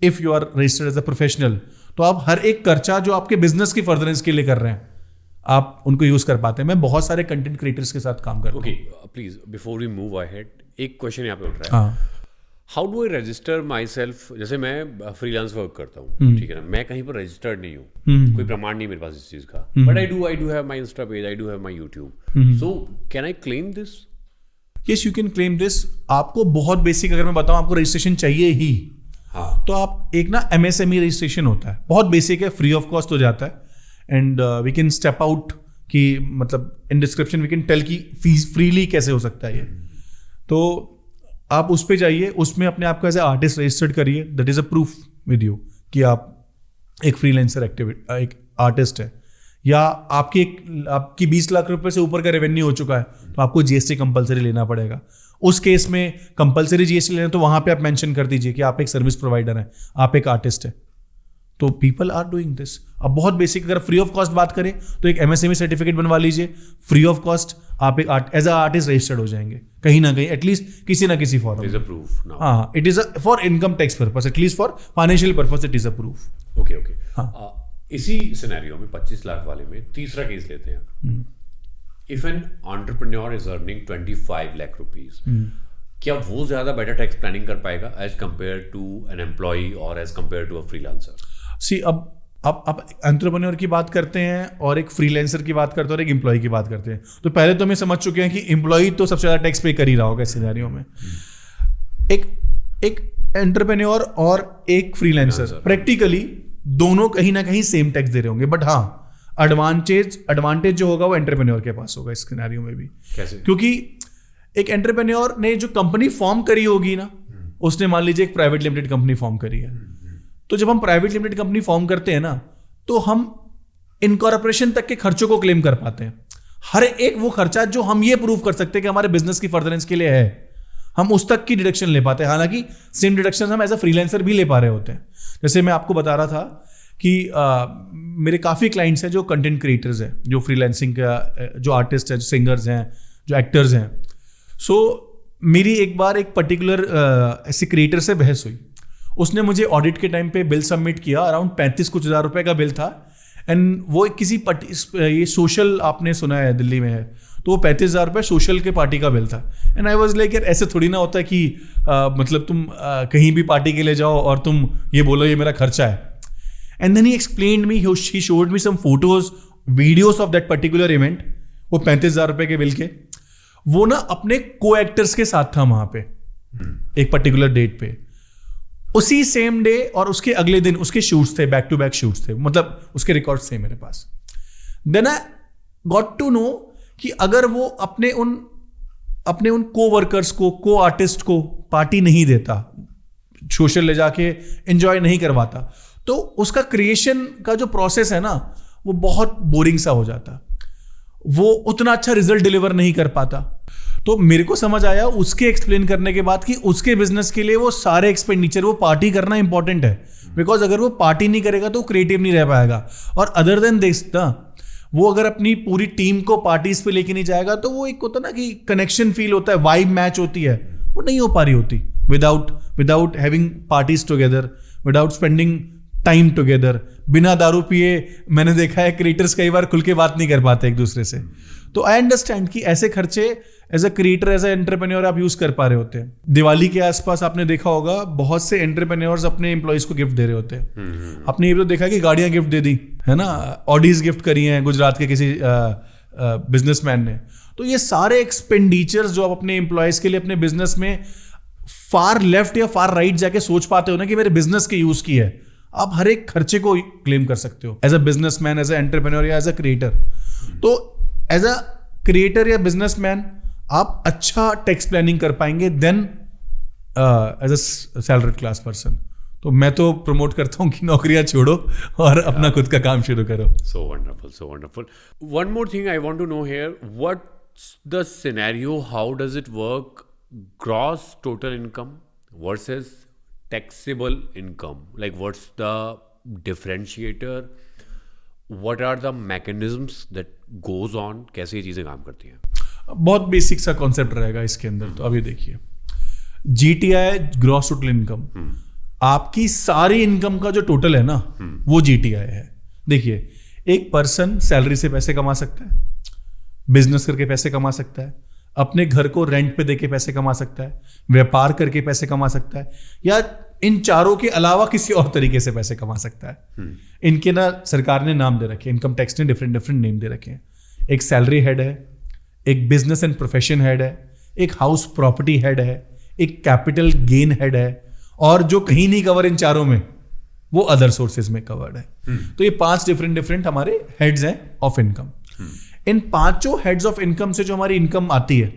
A: if you are registered as a professional, तो आप हर एक खर्चा जो आपके बिजनेस की फर्दरेंस के लिए कर रहे हैं, आप उनको यूज कर पाते हैं। मैं बहुत सारे कंटेंट क्रिएटर्स के साथ काम करता हूँ।
B: Okay, please before we move ahead, एक क्वेश्चन यहाँ पे उठ रहा है। How do I register my self? जैसे मैं फ्रीलांस वर्क करता हूँ, ठीक है ना, मैं कहीं पर रजिस्टर्ड नहीं हूँ, कोई प्रमाण नहीं मेरे पास इस चीज का, but I do have my Insta page, I do have my YouTube, so can I claim this?
A: Yes, you can claim this. आपको बहुत बेसिक अगर मैं बताऊं, आपको रजिस्ट्रेशन चाहिए ही,
B: हाँ,
A: तो आप एक ना MSME रजिस्ट्रेशन होता है, बहुत बेसिक है, फ्री ऑफ कॉस्ट हो जाता है। And we can step out कि मतलब in description we can tell कि फीस फ्रीली कैसे हो सकता है ये। तो आप उस पे जाइए, उसमें अपने आप को एज ए आर्टिस्ट रजिस्टर्ड करिए। That is a proof with you कि आप एक फ्रीलांसर एक आर्टिस्ट है, या आपकी 20 लाख रुपए से ऊपर का रेवेन्यू हो चुका है, तो आपको GST कंपलसरी लेना पड़ेगा। उस केस में कंपलसरी GST लेना, तो वहां पे आप मेंशन कर दीजिए कि आप एक सर्विस प्रोवाइडर हैं, आप एक आर्टिस्ट है। तो पीपल आर डूइंग दिस। अब बहुत बेसिक, अगर फ्री ऑफ कॉस्ट बात करें तो एक MSME सर्टिफिकेट बनवा लीजिए, फ्री ऑफ कॉस्ट आप एक एज अ आर्टिस्ट रजिस्टर्ड हो जाएंगे कहीं ना कहीं, एटलीस्ट किसी ना किसी form.
B: It is a proof now.
A: हाँ, it is for income tax purpose, at least for financial purpose it is a proof.
B: Okay okay.
A: हाँ।
B: इसी सिनेरियो में 25 लाख वाले में तीसरा केस लेते हैं। If an entrepreneur is earning 25 lakh rupees, क्या वो ज्यादा बेटर टैक्स प्लानिंग कर पाएगा as compare to an employ और as compare to a freelancer?
A: See अब एंटरप्रेन्योर की बात करते हैं और एक फ्रीलांसर की बात करते हैं और एक एम्प्लॉय की बात करते हैं। तो पहले तो हमें समझ चुके हैं कि एम्प्लॉय तो सबसे ज्यादा टैक्स पे कर ही रहा होगा इस सिनेरियो में। एक एंटरप्रेन्योर और एक फ्रीलांसर प्रैक्टिकली दोनों कहीं ना कहीं सेम टैक्स दे रहे होंगे, बट हाँ, एडवांटेज जो होगा वो एंटरप्रेन्योर के पास होगा इस सिनेरियो में भी।
B: कैसे?
A: क्योंकि एक एंटरप्रेन्योर ने जो कंपनी फॉर्म करी होगी ना, उसने मान लीजिए एक प्राइवेट लिमिटेड कंपनी फॉर्म करी है, तो जब हम प्राइवेट लिमिटेड कंपनी फॉर्म करते हैं ना, तो हम इनकॉर्पोरेशन तक के खर्चों को क्लेम कर पाते हैं। हर एक वो खर्चा जो हम ये प्रूव कर सकते हैं कि हमारे बिजनेस की फर्दरेंस के लिए है, हम उस तक की डिडक्शन ले पाते हैं। हालांकि सेम डिडक्शन हम एज अ फ्रीलांसर भी ले पा रहे होते हैं। जैसे मैं आपको बता रहा था कि मेरे काफ़ी क्लाइंट्स हैं जो कंटेंट क्रिएटर्स हैं, जो फ्रीलांसिंग का, जो आर्टिस्ट हैं, जो सिंगर्स हैं, जो एक्टर्स हैं। सो मेरी एक बार एक पर्टिकुलर ऐसे क्रिएटर से बहस हुई। उसने मुझे ऑडिट के टाइम पे बिल सबमिट किया, अराउंड 35 कुछ हज़ार रुपए का बिल था। एंड वो किसी ये सोशल, आपने सुना है दिल्ली में है, तो वो 35,000 रुपये सोशल के पार्टी का बिल था। एंड आई वॉज लाइक, यार ऐसे थोड़ी ना होता है कि मतलब तुम कहीं भी पार्टी के लिए जाओ और तुम ये बोलो ये मेरा खर्चा है। And then he explained me, he showed me some photos videos of that particular event. वो 35,000 रुपये के बिल के, वो ना अपने को एक्टर्स के साथ था वहां पे एक पर्टिकुलर डेट पे। उसी सेम डे और उसके अगले दिन उसके शूट्स थे, बैक टू बैक शूट्स थे, मतलब उसके रिकॉर्ड्स थे मेरे पास। Then I got to know कि अगर वो अपने उन को वर्कर्स को, को आर्टिस्ट को पार्टी नहीं देता, सोशल ले जाके एंजॉय नहीं करवाता, तो उसका क्रिएशन का जो प्रोसेस है ना, वो बहुत बोरिंग सा हो जाता, वो उतना अच्छा रिजल्ट डिलीवर नहीं कर पाता। तो मेरे को समझ आया उसके एक्सप्लेन करने के बाद कि उसके बिजनेस के लिए वो सारे एक्सपेंडिचर, वो पार्टी करना इंपॉर्टेंट है। बिकॉज अगर वो पार्टी नहीं करेगा तो क्रिएटिव नहीं रह पाएगा। और अदर देन दिस ना, वो अगर अपनी पूरी टीम को पार्टीज पे लेके नहीं जाएगा, तो वो एक होता ना कि कनेक्शन फील होता है, वाइब मैच होती है, वो नहीं हो पा रही होती। Without having parties together, without spending time together, बिना दारू पिए मैंने देखा है क्रिएटर्स कई बार खुल के बात नहीं कर पाते एक दूसरे से। तो आई अंडरस्टैंड कि ऐसे खर्चे as a creator, as a entrepreneur आप यूज कर पा रहे होते हैं। दिवाली के आसपास आपने देखा होगा बहुत से एंटरप्रेन्योर्स अपने एम्प्लॉइज को गिफ्ट दे रहे होते हैं। आपने ये तो देखा कि गाड़ियां गिफ्ट दे दी है ना, ऑडीज गिफ्ट करी हैं गुजरात के किसी बिजनेसमैन ने। तो ये सारे एक्सपेंडिचर्स जो आप अपने एम्प्लॉयज के लिए अपने बिजनेस में फार लेफ्ट या फार राइट जाके सोच पाते हो ना कि मेरे बिजनेस के यूज की है, आप हर एक खर्चे को क्लेम कर सकते हो as a businessman, as a entrepreneur या एज अ क्रिएटर। तो एज अ क्रिएटर या बिजनेसमैन आप अच्छा टैक्स प्लानिंग कर पाएंगे then as a salaried class person. तो मैं तो प्रमोट करता हूं कि नौकरियां छोड़ो और अपना खुद का काम शुरू करो।
B: So wonderful, so wonderful. One more thing I want to know here, what's the scenario, how does it work, gross total income versus taxable income? Like what's the differentiator? What are the mechanisms that goes on? कैसे ये चीज़ें काम करती हैं?
A: बहुत basic सा concept रहेगा इसके अंदर। तो अभी देखिए, GTI ग्रॉस टोटल इनकम, आपकी सारी इनकम का जो टोटल है ना वो GTI है। देखिए, एक पर्सन सैलरी से पैसे कमा सकता है, बिजनेस करके पैसे कमा सकता है, अपने घर को रेंट पे देके पैसे कमा सकता है, व्यापार करके पैसे कमा सकता है, या इन चारों के अलावा किसी और तरीके से पैसे कमा सकता है। इनके ना सरकार ने नाम दे रखे, इनकम टैक्स ने डिफरेंट डिफरेंट नेम दे रखे हैं। एक सैलरी हेड है, एक बिजनेस एंड प्रोफेशन हेड है, एक हाउस प्रॉपर्टी हेड है, एक कैपिटल गेन हेड है, और जो कहीं नहीं कवर इन चारों में वो अदर सोर्सेज में कवर्ड है। तो ये 5 डिफरेंट हमारे हेड्स हैं of income. In 5 heads of income से जो हमारी इनकम आती है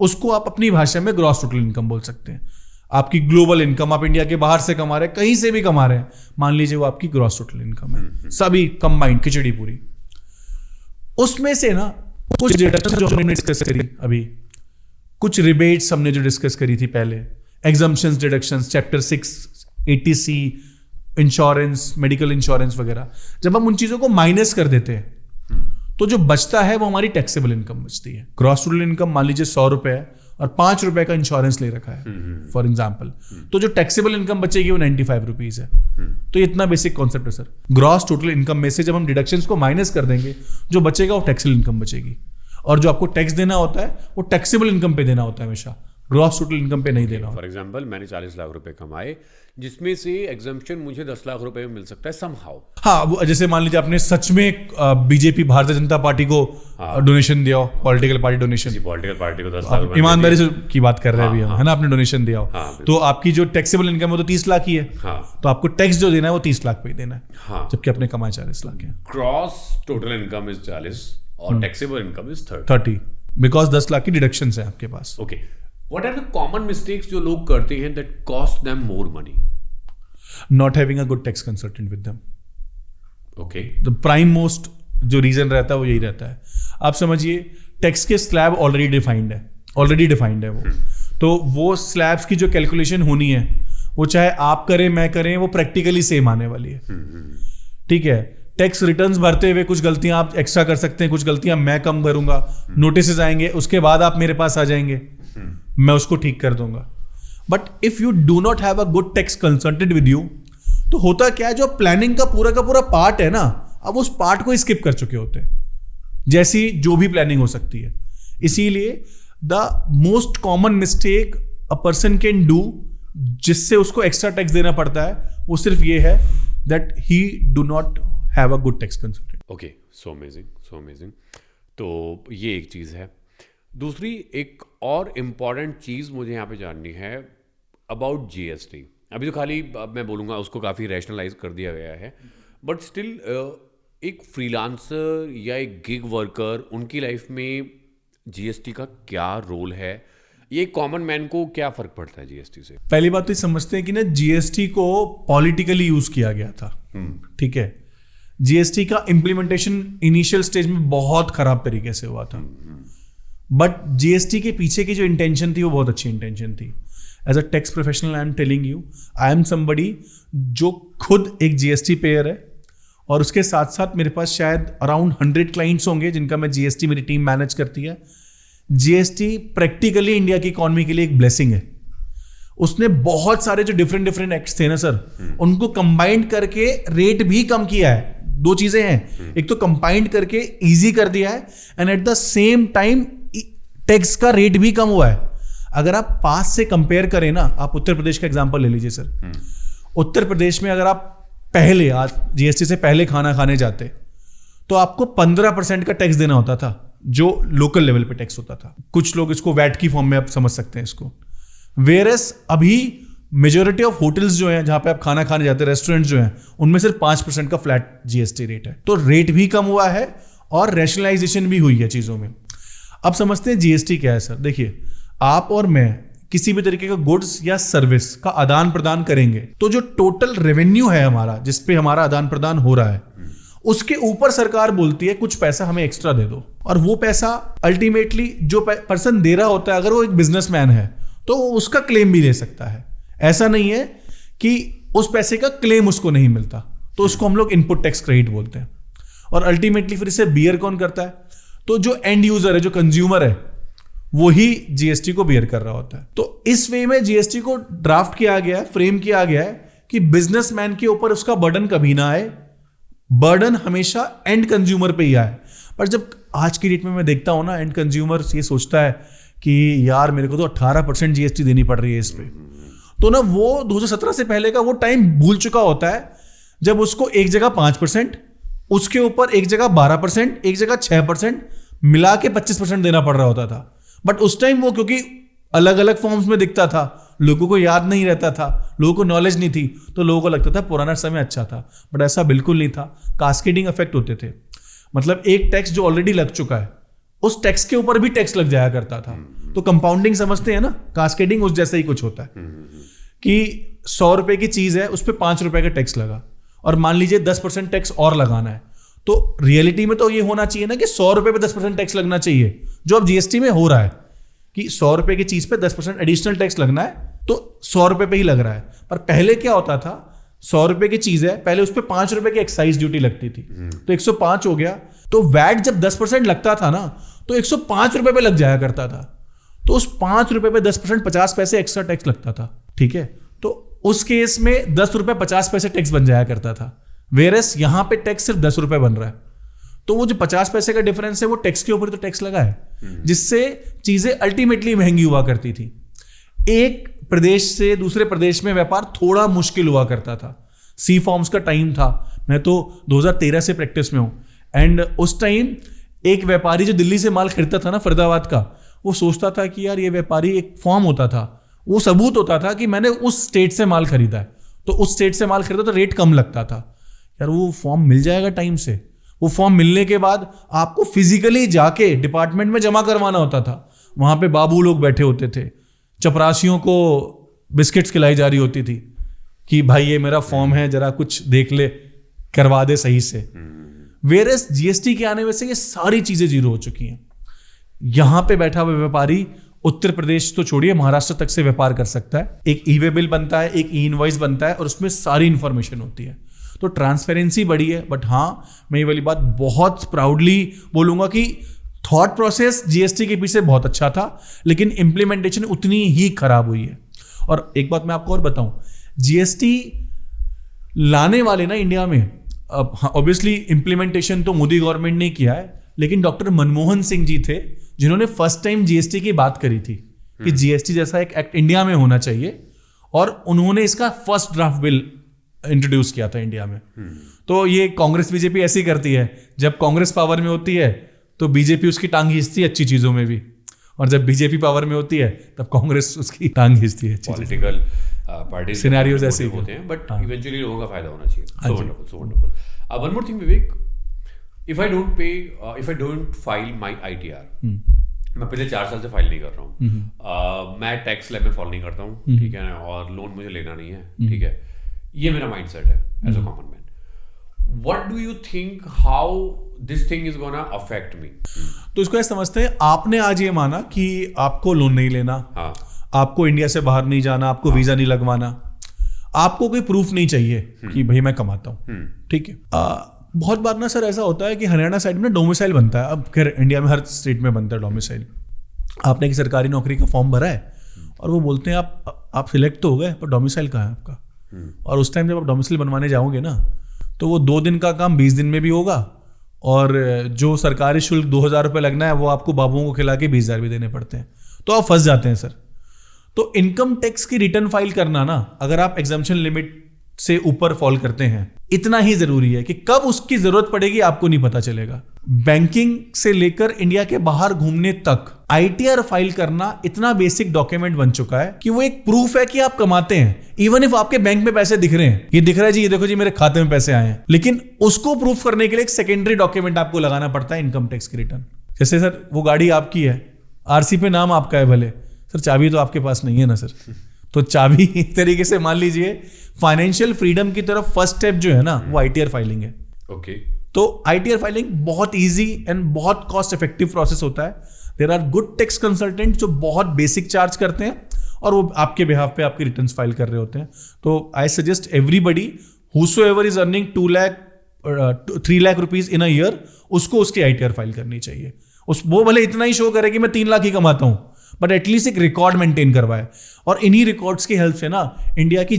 A: उसको आप अपनी भाषा में ग्रॉस टोटल इनकम बोल सकते हैं। आपकी ग्लोबल इनकम, आप इंडिया के बाहर से कमा रहे हैं, कहीं से भी कमा रहे हैं, मान लीजिए वो आपकी ग्रॉस टोटल इनकम है, सभी कंबाइंड खिचड़ी पूरी। उसमें से ना कुछ डिडक्शन जो हमने डिस्कस करी अभी, कुछ रिबेट्स हमने जो डिस्कस करी थी पहले, exemptions, deductions, chapter 6 ATC, insurance, medical insurance वगैरह, जब हम उन चीजों को माइनस कर देते हैं तो जो बचता है वो हमारी टैक्सेबल इनकम बचती है। ग्रॉस टोटल इनकम मान लीजिए 100 रुपए है और 5 रुपए का इंश्योरेंस ले रखा है फॉर एग्जाम्पल, तो जो टैक्सेबल इनकम बचेगी वो 95 रुपीज है। तो ये इतना बेसिक कॉन्सेप्ट है सर। ग्रॉस टोटल इनकम में से जब हम डिडक्शंस को माइनस कर देंगे, जो बचेगा वो टैक्सेबल इनकम बचेगी, और जो आपको टैक्स देना होता है वो टैक्सेबल इनकम पे देना होता है हमेशा, ग्रॉस टोटल इनकम पे नहीं देना।
B: फॉर एग्जांपल मैंने 40 लाख रुपए कमाए, जिसमें से एग्जम्पशन मुझे 10 लाख रुपए में मिल सकता है समहाउ।
A: हाँ, वो जैसे मान लीजिए आपने सच में बीजेपी भारतीय जनता पार्टी को डोनेशन दिया हो, political party donation,
B: political party को 10 लाख रुपए,
A: ईमानदारी से की बात कर रहे हैं अभी हम, है ना, आपने डोनेशन दिया हो, तो आपकी जो टैक्सेबल इनकम है वो तो 30 लाख ही है, तो आपको टैक्स जो देना है वो 30 लाख पे ही देना है, जबकि आपने कमाए 40 लाख है।
B: ग्रॉस टोटल इनकम इज 40 और taxable income is
A: 30, because 10 lakh की डिडक्शन है आपके पास।
B: Okay, what are the common mistakes जो लोग करते हैं that cost them more money?
A: Not having a good tax consultant with them.
B: Okay,
A: the prime most जो रीजन रहता है वो यही रहता है। आप समझिए टैक्स के स्लैब ऑलरेडी डिफाइंड है वो, तो वो स्लैब्स की जो कैलकुलेशन होनी है वो चाहे आप करें मैं करें वो प्रैक्टिकली सेम आने वाली है। ठीक है, टैक्स रिटर्न्स भरते हुए कुछ गलतियां आप एक्स्ट्रा कर सकते हैं, कुछ गलतियां मैं कम करूंगा, नोटिस आएंगे, उसके बाद आप मेरे पास आ जाएंगे, मैं उसको ठीक कर दूंगा। But if you do not have a good tax consultant with you, तो होता क्या है, जो प्लानिंग का पूरा पार्ट है ना, अब उस पार्ट को स्किप कर चुके होते हैं, जैसी जो भी प्लानिंग हो सकती है। इसीलिए the most common mistake a person can do, जिससे उसको एक्स्ट्रा टैक्स देना पड़ता है, वो सिर्फ ये है that he do not have a good tax consultant.
B: Okay, so amazing. तो ये एक चीज़ है। दूसरी एक और इम्पॉर्टेंट चीज़ मुझे यहाँ पे जाननी है अबाउट GST। अभी तो खाली मैं बोलूँगा उसको काफ़ी रैशनलाइज कर दिया गया है, बट स्टिल एक फ्रीलांसर या एक गिग वर्कर, उनकी लाइफ में GST का क्या रोल है? ये कॉमन मैन को क्या फ़र्क पड़ता है GST से?
A: पहली बात तो ये समझते हैं कि ना GST को पॉलिटिकली यूज किया गया था। ठीक है, GST का इम्प्लीमेंटेशन इनिशियल स्टेज में बहुत खराब तरीके से हुआ था, बट GST के पीछे की जो इंटेंशन थी वो बहुत अच्छी इंटेंशन थी। As a tax professional I am telling you, I am somebody जो खुद एक GST पेयर है, और उसके साथ साथ मेरे पास शायद अराउंड 100 क्लाइंट्स होंगे जिनका मैं GST मेरी टीम मैनेज करती है। GST प्रैक्टिकली इंडिया की इकॉनमी के लिए एक ब्लेसिंग है, उसने बहुत सारे जो डिफरेंट डिफरेंट एक्ट्स थे ना सर, उनको कंबाइंड करके रेट भी कम किया है। दो चीजें हैं, एक तो कंबाइंड करके इजी कर दिया है and at the same time tax का रेट भी कम हुआ है। अगर आप पास से कंपेयर करें ना, आप उत्तर प्रदेश का एग्जांपल ले लीजिए सर। उत्तर प्रदेश में अगर आप पहले, आज जीएसटी से पहले खाना खाने जाते तो आपको 15% का टैक्स देना होता था, जो लोकल लेवल पे टैक्स होता था। कुछ लोग इसको वैट की फॉर्म में आप समझ सकते हैं इसको। वेयरएस अभी मेजोरिटी ऑफ होटल्स जो हैं जहां पे आप खाना खाने जाते हैं, रेस्टोरेंट जो हैं, उनमें सिर्फ 5% का फ्लैट जीएसटी रेट है। तो रेट भी कम हुआ है और रैशनलाइजेशन भी हुई है चीजों में। अब समझते हैं जीएसटी क्या है सर। देखिए, आप और मैं किसी भी तरीके का गुड्स या सर्विस का आदान प्रदान करेंगे तो जो टोटल रेवेन्यू है हमारा, जिसपे हमारा आदान प्रदान हो रहा है, उसके ऊपर सरकार बोलती है कुछ पैसा हमें एक्स्ट्रा दे दो। और वो पैसा अल्टीमेटली जो पर्सन दे रहा होता है, अगर वो एक बिजनेसमैन है तो वो उसका क्लेम भी ले सकता है। ऐसा नहीं है कि उस पैसे का क्लेम उसको नहीं मिलता, तो उसको हम लोग इनपुट टैक्स क्रेडिट बोलते हैं। और अल्टीमेटली फिर इसे बियर कौन करता है? तो जो एंड यूजर है, जो कंज्यूमर है, वो ही जीएसटी को बियर कर रहा होता है। तो इस वे में जीएसटी को ड्राफ्ट किया गया है, फ्रेम किया गया है कि बिजनेसमैन के ऊपर उसका बर्डन कभी ना आए, बर्डन हमेशा एंड कंज्यूमर पे ही आए। पर जब आज की डेट में मैं देखता हूं ना, एंड कंज्यूमर ये सोचता है कि यार मेरे को तो 18% जीएसटी देनी पड़ रही है इस पे, तो ना वो 2017 से पहले का वो टाइम भूल चुका होता है जब उसको एक जगह 5%, उसके ऊपर एक जगह 12%, एक जगह 6% मिला के 25% देना पड़ रहा होता था। बट उस टाइम वो क्योंकि अलग अलग फॉर्म्स में दिखता था, लोगों को याद नहीं रहता था, लोगों को नॉलेज नहीं थी, तो लोगों को लगता था पुराना समय अच्छा था। बट ऐसा बिल्कुल नहीं था। कास्केडिंग इफेक्ट होते थे, मतलब एक टैक्स जो ऑलरेडी लग चुका है, उस टैक्स के ऊपर भी टैक्स लग जाया करता था। तो कंपाउंडिंग समझते हैं ना, कास्केडिंग उस जैसा ही कुछ होता है कि 100 रुपए की चीज है, उस पर 5 रुपए का टैक्स लगा, और मान लीजिए 10% टैक्स और लगाना है, तो रियलिटी में तो ये होना चाहिए ना कि 100 रुपए पे 10% टैक्स लगना चाहिए, जो अब जीएसटी में हो रहा है कि 100 रुपए की चीज पे 10% एडिशनल टैक्स लगना है, तो 100 रुपए पे ही लग रहा है। पर पहले क्या होता था, 100 रुपए की चीज है, पहले उस पर 5 रुपए की एक्साइज ड्यूटी लगती थी, तो 105 हो गया। तो वैट जब 10% लगता था ना, तो 105 रुपए पे लग जाया करता था। तो उस 5 रुपए पे 10% 50 पैसे एक्स्ट्रा टैक्स लगता था, ठीक है। तो उस केस में 10 रुपए 50 पैसे टैक्स बन जाया करता था, वेरस यहां पे टैक्स सिर्फ 10 रुपए बन रहा है। तो वो जो 50 पैसे का डिफरेंस है, वो टैक्स के ऊपर तो टैक्स लगा है, जिससे चीजें अल्टीमेटली महंगी हुआ करती थी। एक प्रदेश से दूसरे प्रदेश में व्यापार थोड़ा मुश्किल हुआ करता था। सी फॉर्म्स का टाइम था, मैं तो 2013 से प्रैक्टिस में हूं, एंड उस टाइम एक व्यापारी जो दिल्ली से माल खरीदता था ना, फरीदाबाद का, वो सोचता था कि यार ये व्यापारी, एक फॉर्म होता था, वो सबूत होता था कि मैंने उस स्टेट से माल खरीदा है, तो उस स्टेट से माल खरीदा तो रेट कम लगता था। यार वो फॉर्म मिल जाएगा टाइम से, वो फॉर्म मिलने के बाद आपको फिजिकली जाके डिपार्टमेंट में जमा करवाना होता था। वहां पे बाबू लोग बैठे होते थे, चपरासियों को बिस्किट्स खिलाई जा रही होती थी कि भाई ये मेरा फॉर्म है, जरा कुछ देख ले, करवा दे सही से। वेरस जीएसटी के आने से ये सारी चीजें जीरो हो चुकी हैं। यहां पे बैठा हुआ व्यापारी उत्तर प्रदेश तो छोड़िए, महाराष्ट्र तक से व्यापार कर सकता है। एक ई वे बिल बनता है, एक ई इनवॉइस बनता है, और उसमें सारी इंफॉर्मेशन होती है। तो ट्रांसपेरेंसी बढ़ी है। बट हाँ, मैं ये वाली बात बहुत प्राउडली बोलूंगा कि थॉट प्रोसेस जीएसटी के पीछे बहुत अच्छा था, लेकिन इंप्लीमेंटेशन उतनी ही खराब हुई है। और एक बात मैं आपको और बताऊं, जीएसटी लाने वाले ना इंडिया में, ऑब्वियसली इंप्लीमेंटेशन तो मोदी गवर्नमेंट ने किया है, लेकिन डॉक्टर मनमोहन सिंह जी थे जिन्होंने फर्स्ट टाइम जीएसटी की बात करी थी कि जीएसटी जैसा एक एक्ट इंडिया में होना चाहिए, और उन्होंने इसका फर्स्ट ड्राफ्ट बिल इंट्रोड्यूस किया था इंडिया में। तो ये कांग्रेस बीजेपी ऐसी करती है, जब कांग्रेस पावर में होती है तो बीजेपी उसकी टांग खींचती है अच्छी चीजों में भी, और जब बीजेपी पावर में होती है तब कांग्रेस उसकी टांग खींचती है।
B: पॉलिटिकल पार्टी
A: सिनेरियोज ऐसे
B: होते हैं, बट इवेंचुअली लोगों का फायदा होना चाहिए। सो wonderful, so wonderful. One more thing Vivek, if I don't file my ITR, मैं पिछले 4 साल से फाइल नहीं कर रहा हूँ, मैं टैक्स स्लैब में फॉलो नहीं करता हूँ, ठीक है ना, और लोन मुझे लेना नहीं है, ठीक है, ये मेरा माइंडसेट है as a common man. What do you think how this thing is gonna affect me?
A: तो इसको ऐसे समझते हैं, आपने आज ये माना कि आपको लोन नहीं लेना,
B: हाँ,
A: आपको इंडिया से बाहर नहीं जाना, आपको वीजा नहीं लगवाना, आपको कोई प्रूफ नहीं चाहिए कि भाई मैं कमाता हूँ, ठीक है। बहुत बार ना सर ऐसा होता है कि हरियाणा साइड में डोमिसाइल बनता है, अब खैर इंडिया में हर स्टेट में बनता है डोमिसाइल। आपने एक सरकारी नौकरी का फॉर्म भरा है और वो बोलते हैं आप आप सिलेक्ट तो हो गए, पर डोमिसाइल कहाँ है आपका? और उस टाइम जब आप डोमिसाइल बनवाने जाओगे ना, तो वो 2 दिन का काम 20 दिन में भी होगा, और जो सरकारी शुल्क 2,000 रुपये लगना है वो आपको बाबुओं को खिला के 20,000 भी देने पड़ते हैं, तो आप फंस जाते हैं सर। तो इनकम टैक्स की रिटर्न फाइल करना ना, अगर आप एग्जम्पशन लिमिट से ऊपर फॉल करते हैं, इतना ही जरूरी है कि कब उसकी जरूरत पड़ेगी आपको नहीं पता चलेगा। बैंकिंग से लेकर इंडिया के बाहर घूमने तक आईटीआर फाइल करना इतना बेसिक डॉक्यूमेंट बन चुका है कि वो एक प्रूफ है कि आप कमाते हैं। इवन इफ आपके बैंक में पैसे दिख रहे हैं, ये दिख रहा है जी, ये देखो जी मेरे खाते में पैसे आए हैं, लेकिन उसको प्रूफ करने के लिए एक सेकेंडरी डॉक्यूमेंट आपको लगाना पड़ता है, इनकम टैक्स की रिटर्न। जैसे सर वो गाड़ी आपकी है, आरसी पे नाम आपका है भले, सर चाबी तो आपके पास नहीं है ना सर, तो चाबी एक तरीके से मान लीजिए फाइनेंशियल फ्रीडम की तरफ फर्स्ट स्टेप जो है ना, वो आईटीआर फाइलिंग है।
B: ओके।
A: तो आईटीआर फाइलिंग बहुत इजी एंड बहुत कॉस्ट इफेक्टिव प्रोसेस होता है। There are good tax consultant जो बहुत बेसिक चार्ज करते हैं और वो आपके बिहाफ पे आपकी रिटर्न्स फाइल कर रहे होते हैं। तो I suggest everybody whosoever is earning 2 lakh 3 lakh rupees in a year, उसको उसकी आईटीआर फाइल करनी चाहिए। वो भले इतना ही शो करे कि मैं 3 लाख ही कमाता हूं, बट एटलीस्ट एक रिकॉर्ड मेंटेन करवाए। और इन्हीं रिकॉर्ड्स की हेल्प से ना इंडिया की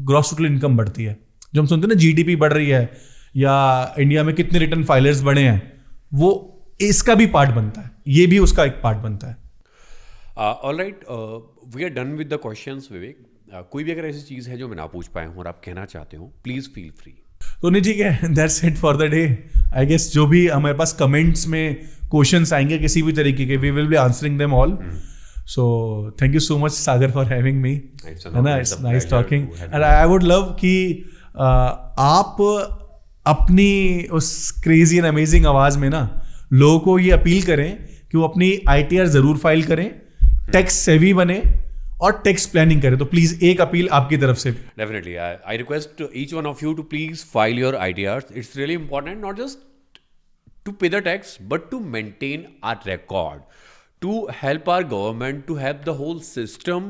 A: ग्रॉस टोटल इनकम बढ़ती है। जो हम सुनते हैं ना जीडीपी बढ़ रही है या इंडिया में कितने रिटर्न फाइलर्स बढ़े हैं, वो इसका भी पार्ट बनता है, ये भी उसका एक पार्ट बनता है।
B: Alright, we are done with the questions Vivek. कोई भी अगर ऐसी चीज़ है जो मैं ना पूछ पाया हूँ और आप कहना चाहते हो, प्लीज़ फील फ्री।
A: तो नहीं, ठीक है, that's it for the day. I guess जो भी हमारे पास कमेंट्स में क्वेश्चंस आएंगे किसी भी तरीके के, we will be answering them all. So thank you so much Sagar for having me.
B: It's
A: nice talking. And I would love कि आप अपनी उस क्रेजी एंड अमेजिंग आवाज में ना लोगों को ये अपील करें कि वो अपनी आईटीआर जरूर फाइल करें, टैक्स सेवी बने और टैक्स प्लानिंग करें। तो प्लीज एक अपील आपकी तरफ से।
B: Definitely, I request each one of you to please file your ITRs. It's really important, not just to pay the tax, but to maintain our record. To help our government, to help the whole system,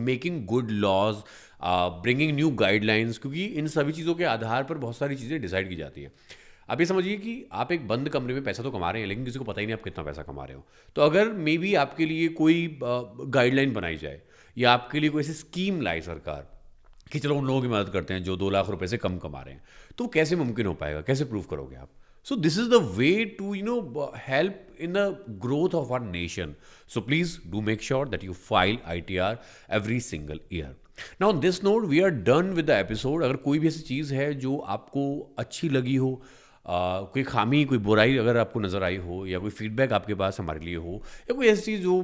B: making good laws, bringing new guidelines, क्योंकि इन सभी चीज़ों के आधार पर बहुत सारी चीज़ें decide की जाती है। आप ये समझिए कि आप एक बंद कमरे में पैसा तो कमा रहे हैं, लेकिन किसी को पता ही नहीं आप कितना पैसा कमा रहे हो। तो अगर मे बी आपके लिए कोई गाइडलाइन बनाई जाए या आपके लिए कोई ऐसी स्कीम लाई सरकार कि चलो उन लोगों की मदद करते हैं जो 2 लाख रुपए से कम कमा रहे हैं, तो कैसे मुमकिन हो पाएगा, कैसे प्रूव करोगे आप? So this is the way to help in the growth of our nation. So please do make sure that you file ITR every single year. Now on this note, we are done with the episode. अगर कोई भी ऐसी चीज़ है जो आपको अच्छी लगी हो, कोई खामी, कोई बुराई अगर आपको नज़र आई हो, या कोई फीडबैक आपके पास हमारे लिए हो, या कोई ऐसी चीज़ जो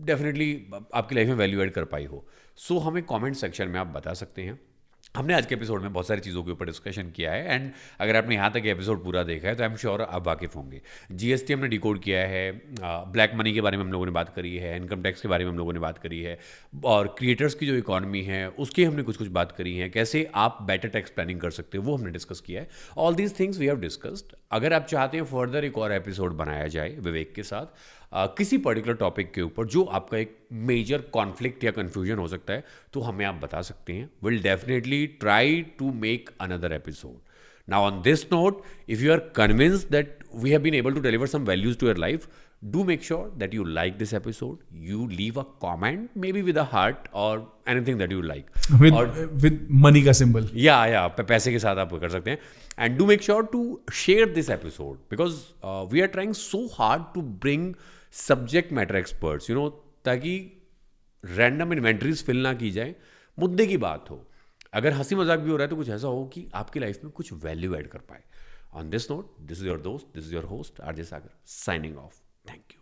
B: डेफिनेटली आपकी लाइफ में वैल्यू ऐड कर पाई हो, सो हमें कमेंट सेक्शन में आप बता सकते हैं। हमने आज के एपिसोड में बहुत सारी चीज़ों के ऊपर डिस्कशन किया है, एंड अगर आपने यहाँ तक एपिसोड पूरा देखा है तो आई एम श्योर आप वाकिफ़ होंगे। जीएसटी हमने डिकोड किया है, ब्लैक मनी के बारे में हम लोगों ने बात करी है, इनकम टैक्स के बारे में हम लोगों ने बात करी है, और क्रिएटर्स की जो इकॉनमी है उसकी हमने कुछ बात करी है, कैसे आप बेटर टैक्स प्लानिंग कर सकते हो वो हमने डिस्कस किया है। All these things we have discussed. अगर आप चाहते हैं फर्दर एक और एपिसोड बनाया जाए विवेक के साथ किसी पर्टिकुलर टॉपिक के ऊपर जो आपका एक मेजर कॉन्फ्लिक्ट या कन्फ्यूजन हो सकता है, तो हमें आप बता सकते हैं। Will definitely try to make another episode. Now on this note, if you are convinced that we have been able to deliver some values to your life, do make sure that you like this episode, you leave a comment, maybe with a heart or anything that you like,
A: with money का symbol,
B: पैसे के साथ आप कर सकते हैं। and do make sure to share this episode because we are trying so hard to bring subject matter experts, ताकि random inventories fill ना की जाए, मुद्दे की बात हो। अगर हंसी मजाक भी हो रहा है तो कुछ ऐसा हो कि आपकी लाइफ में कुछ वैल्यू ऐड कर पाए। On this note, this is your dost, this is your host, RJ Sagar, signing off. Thank you.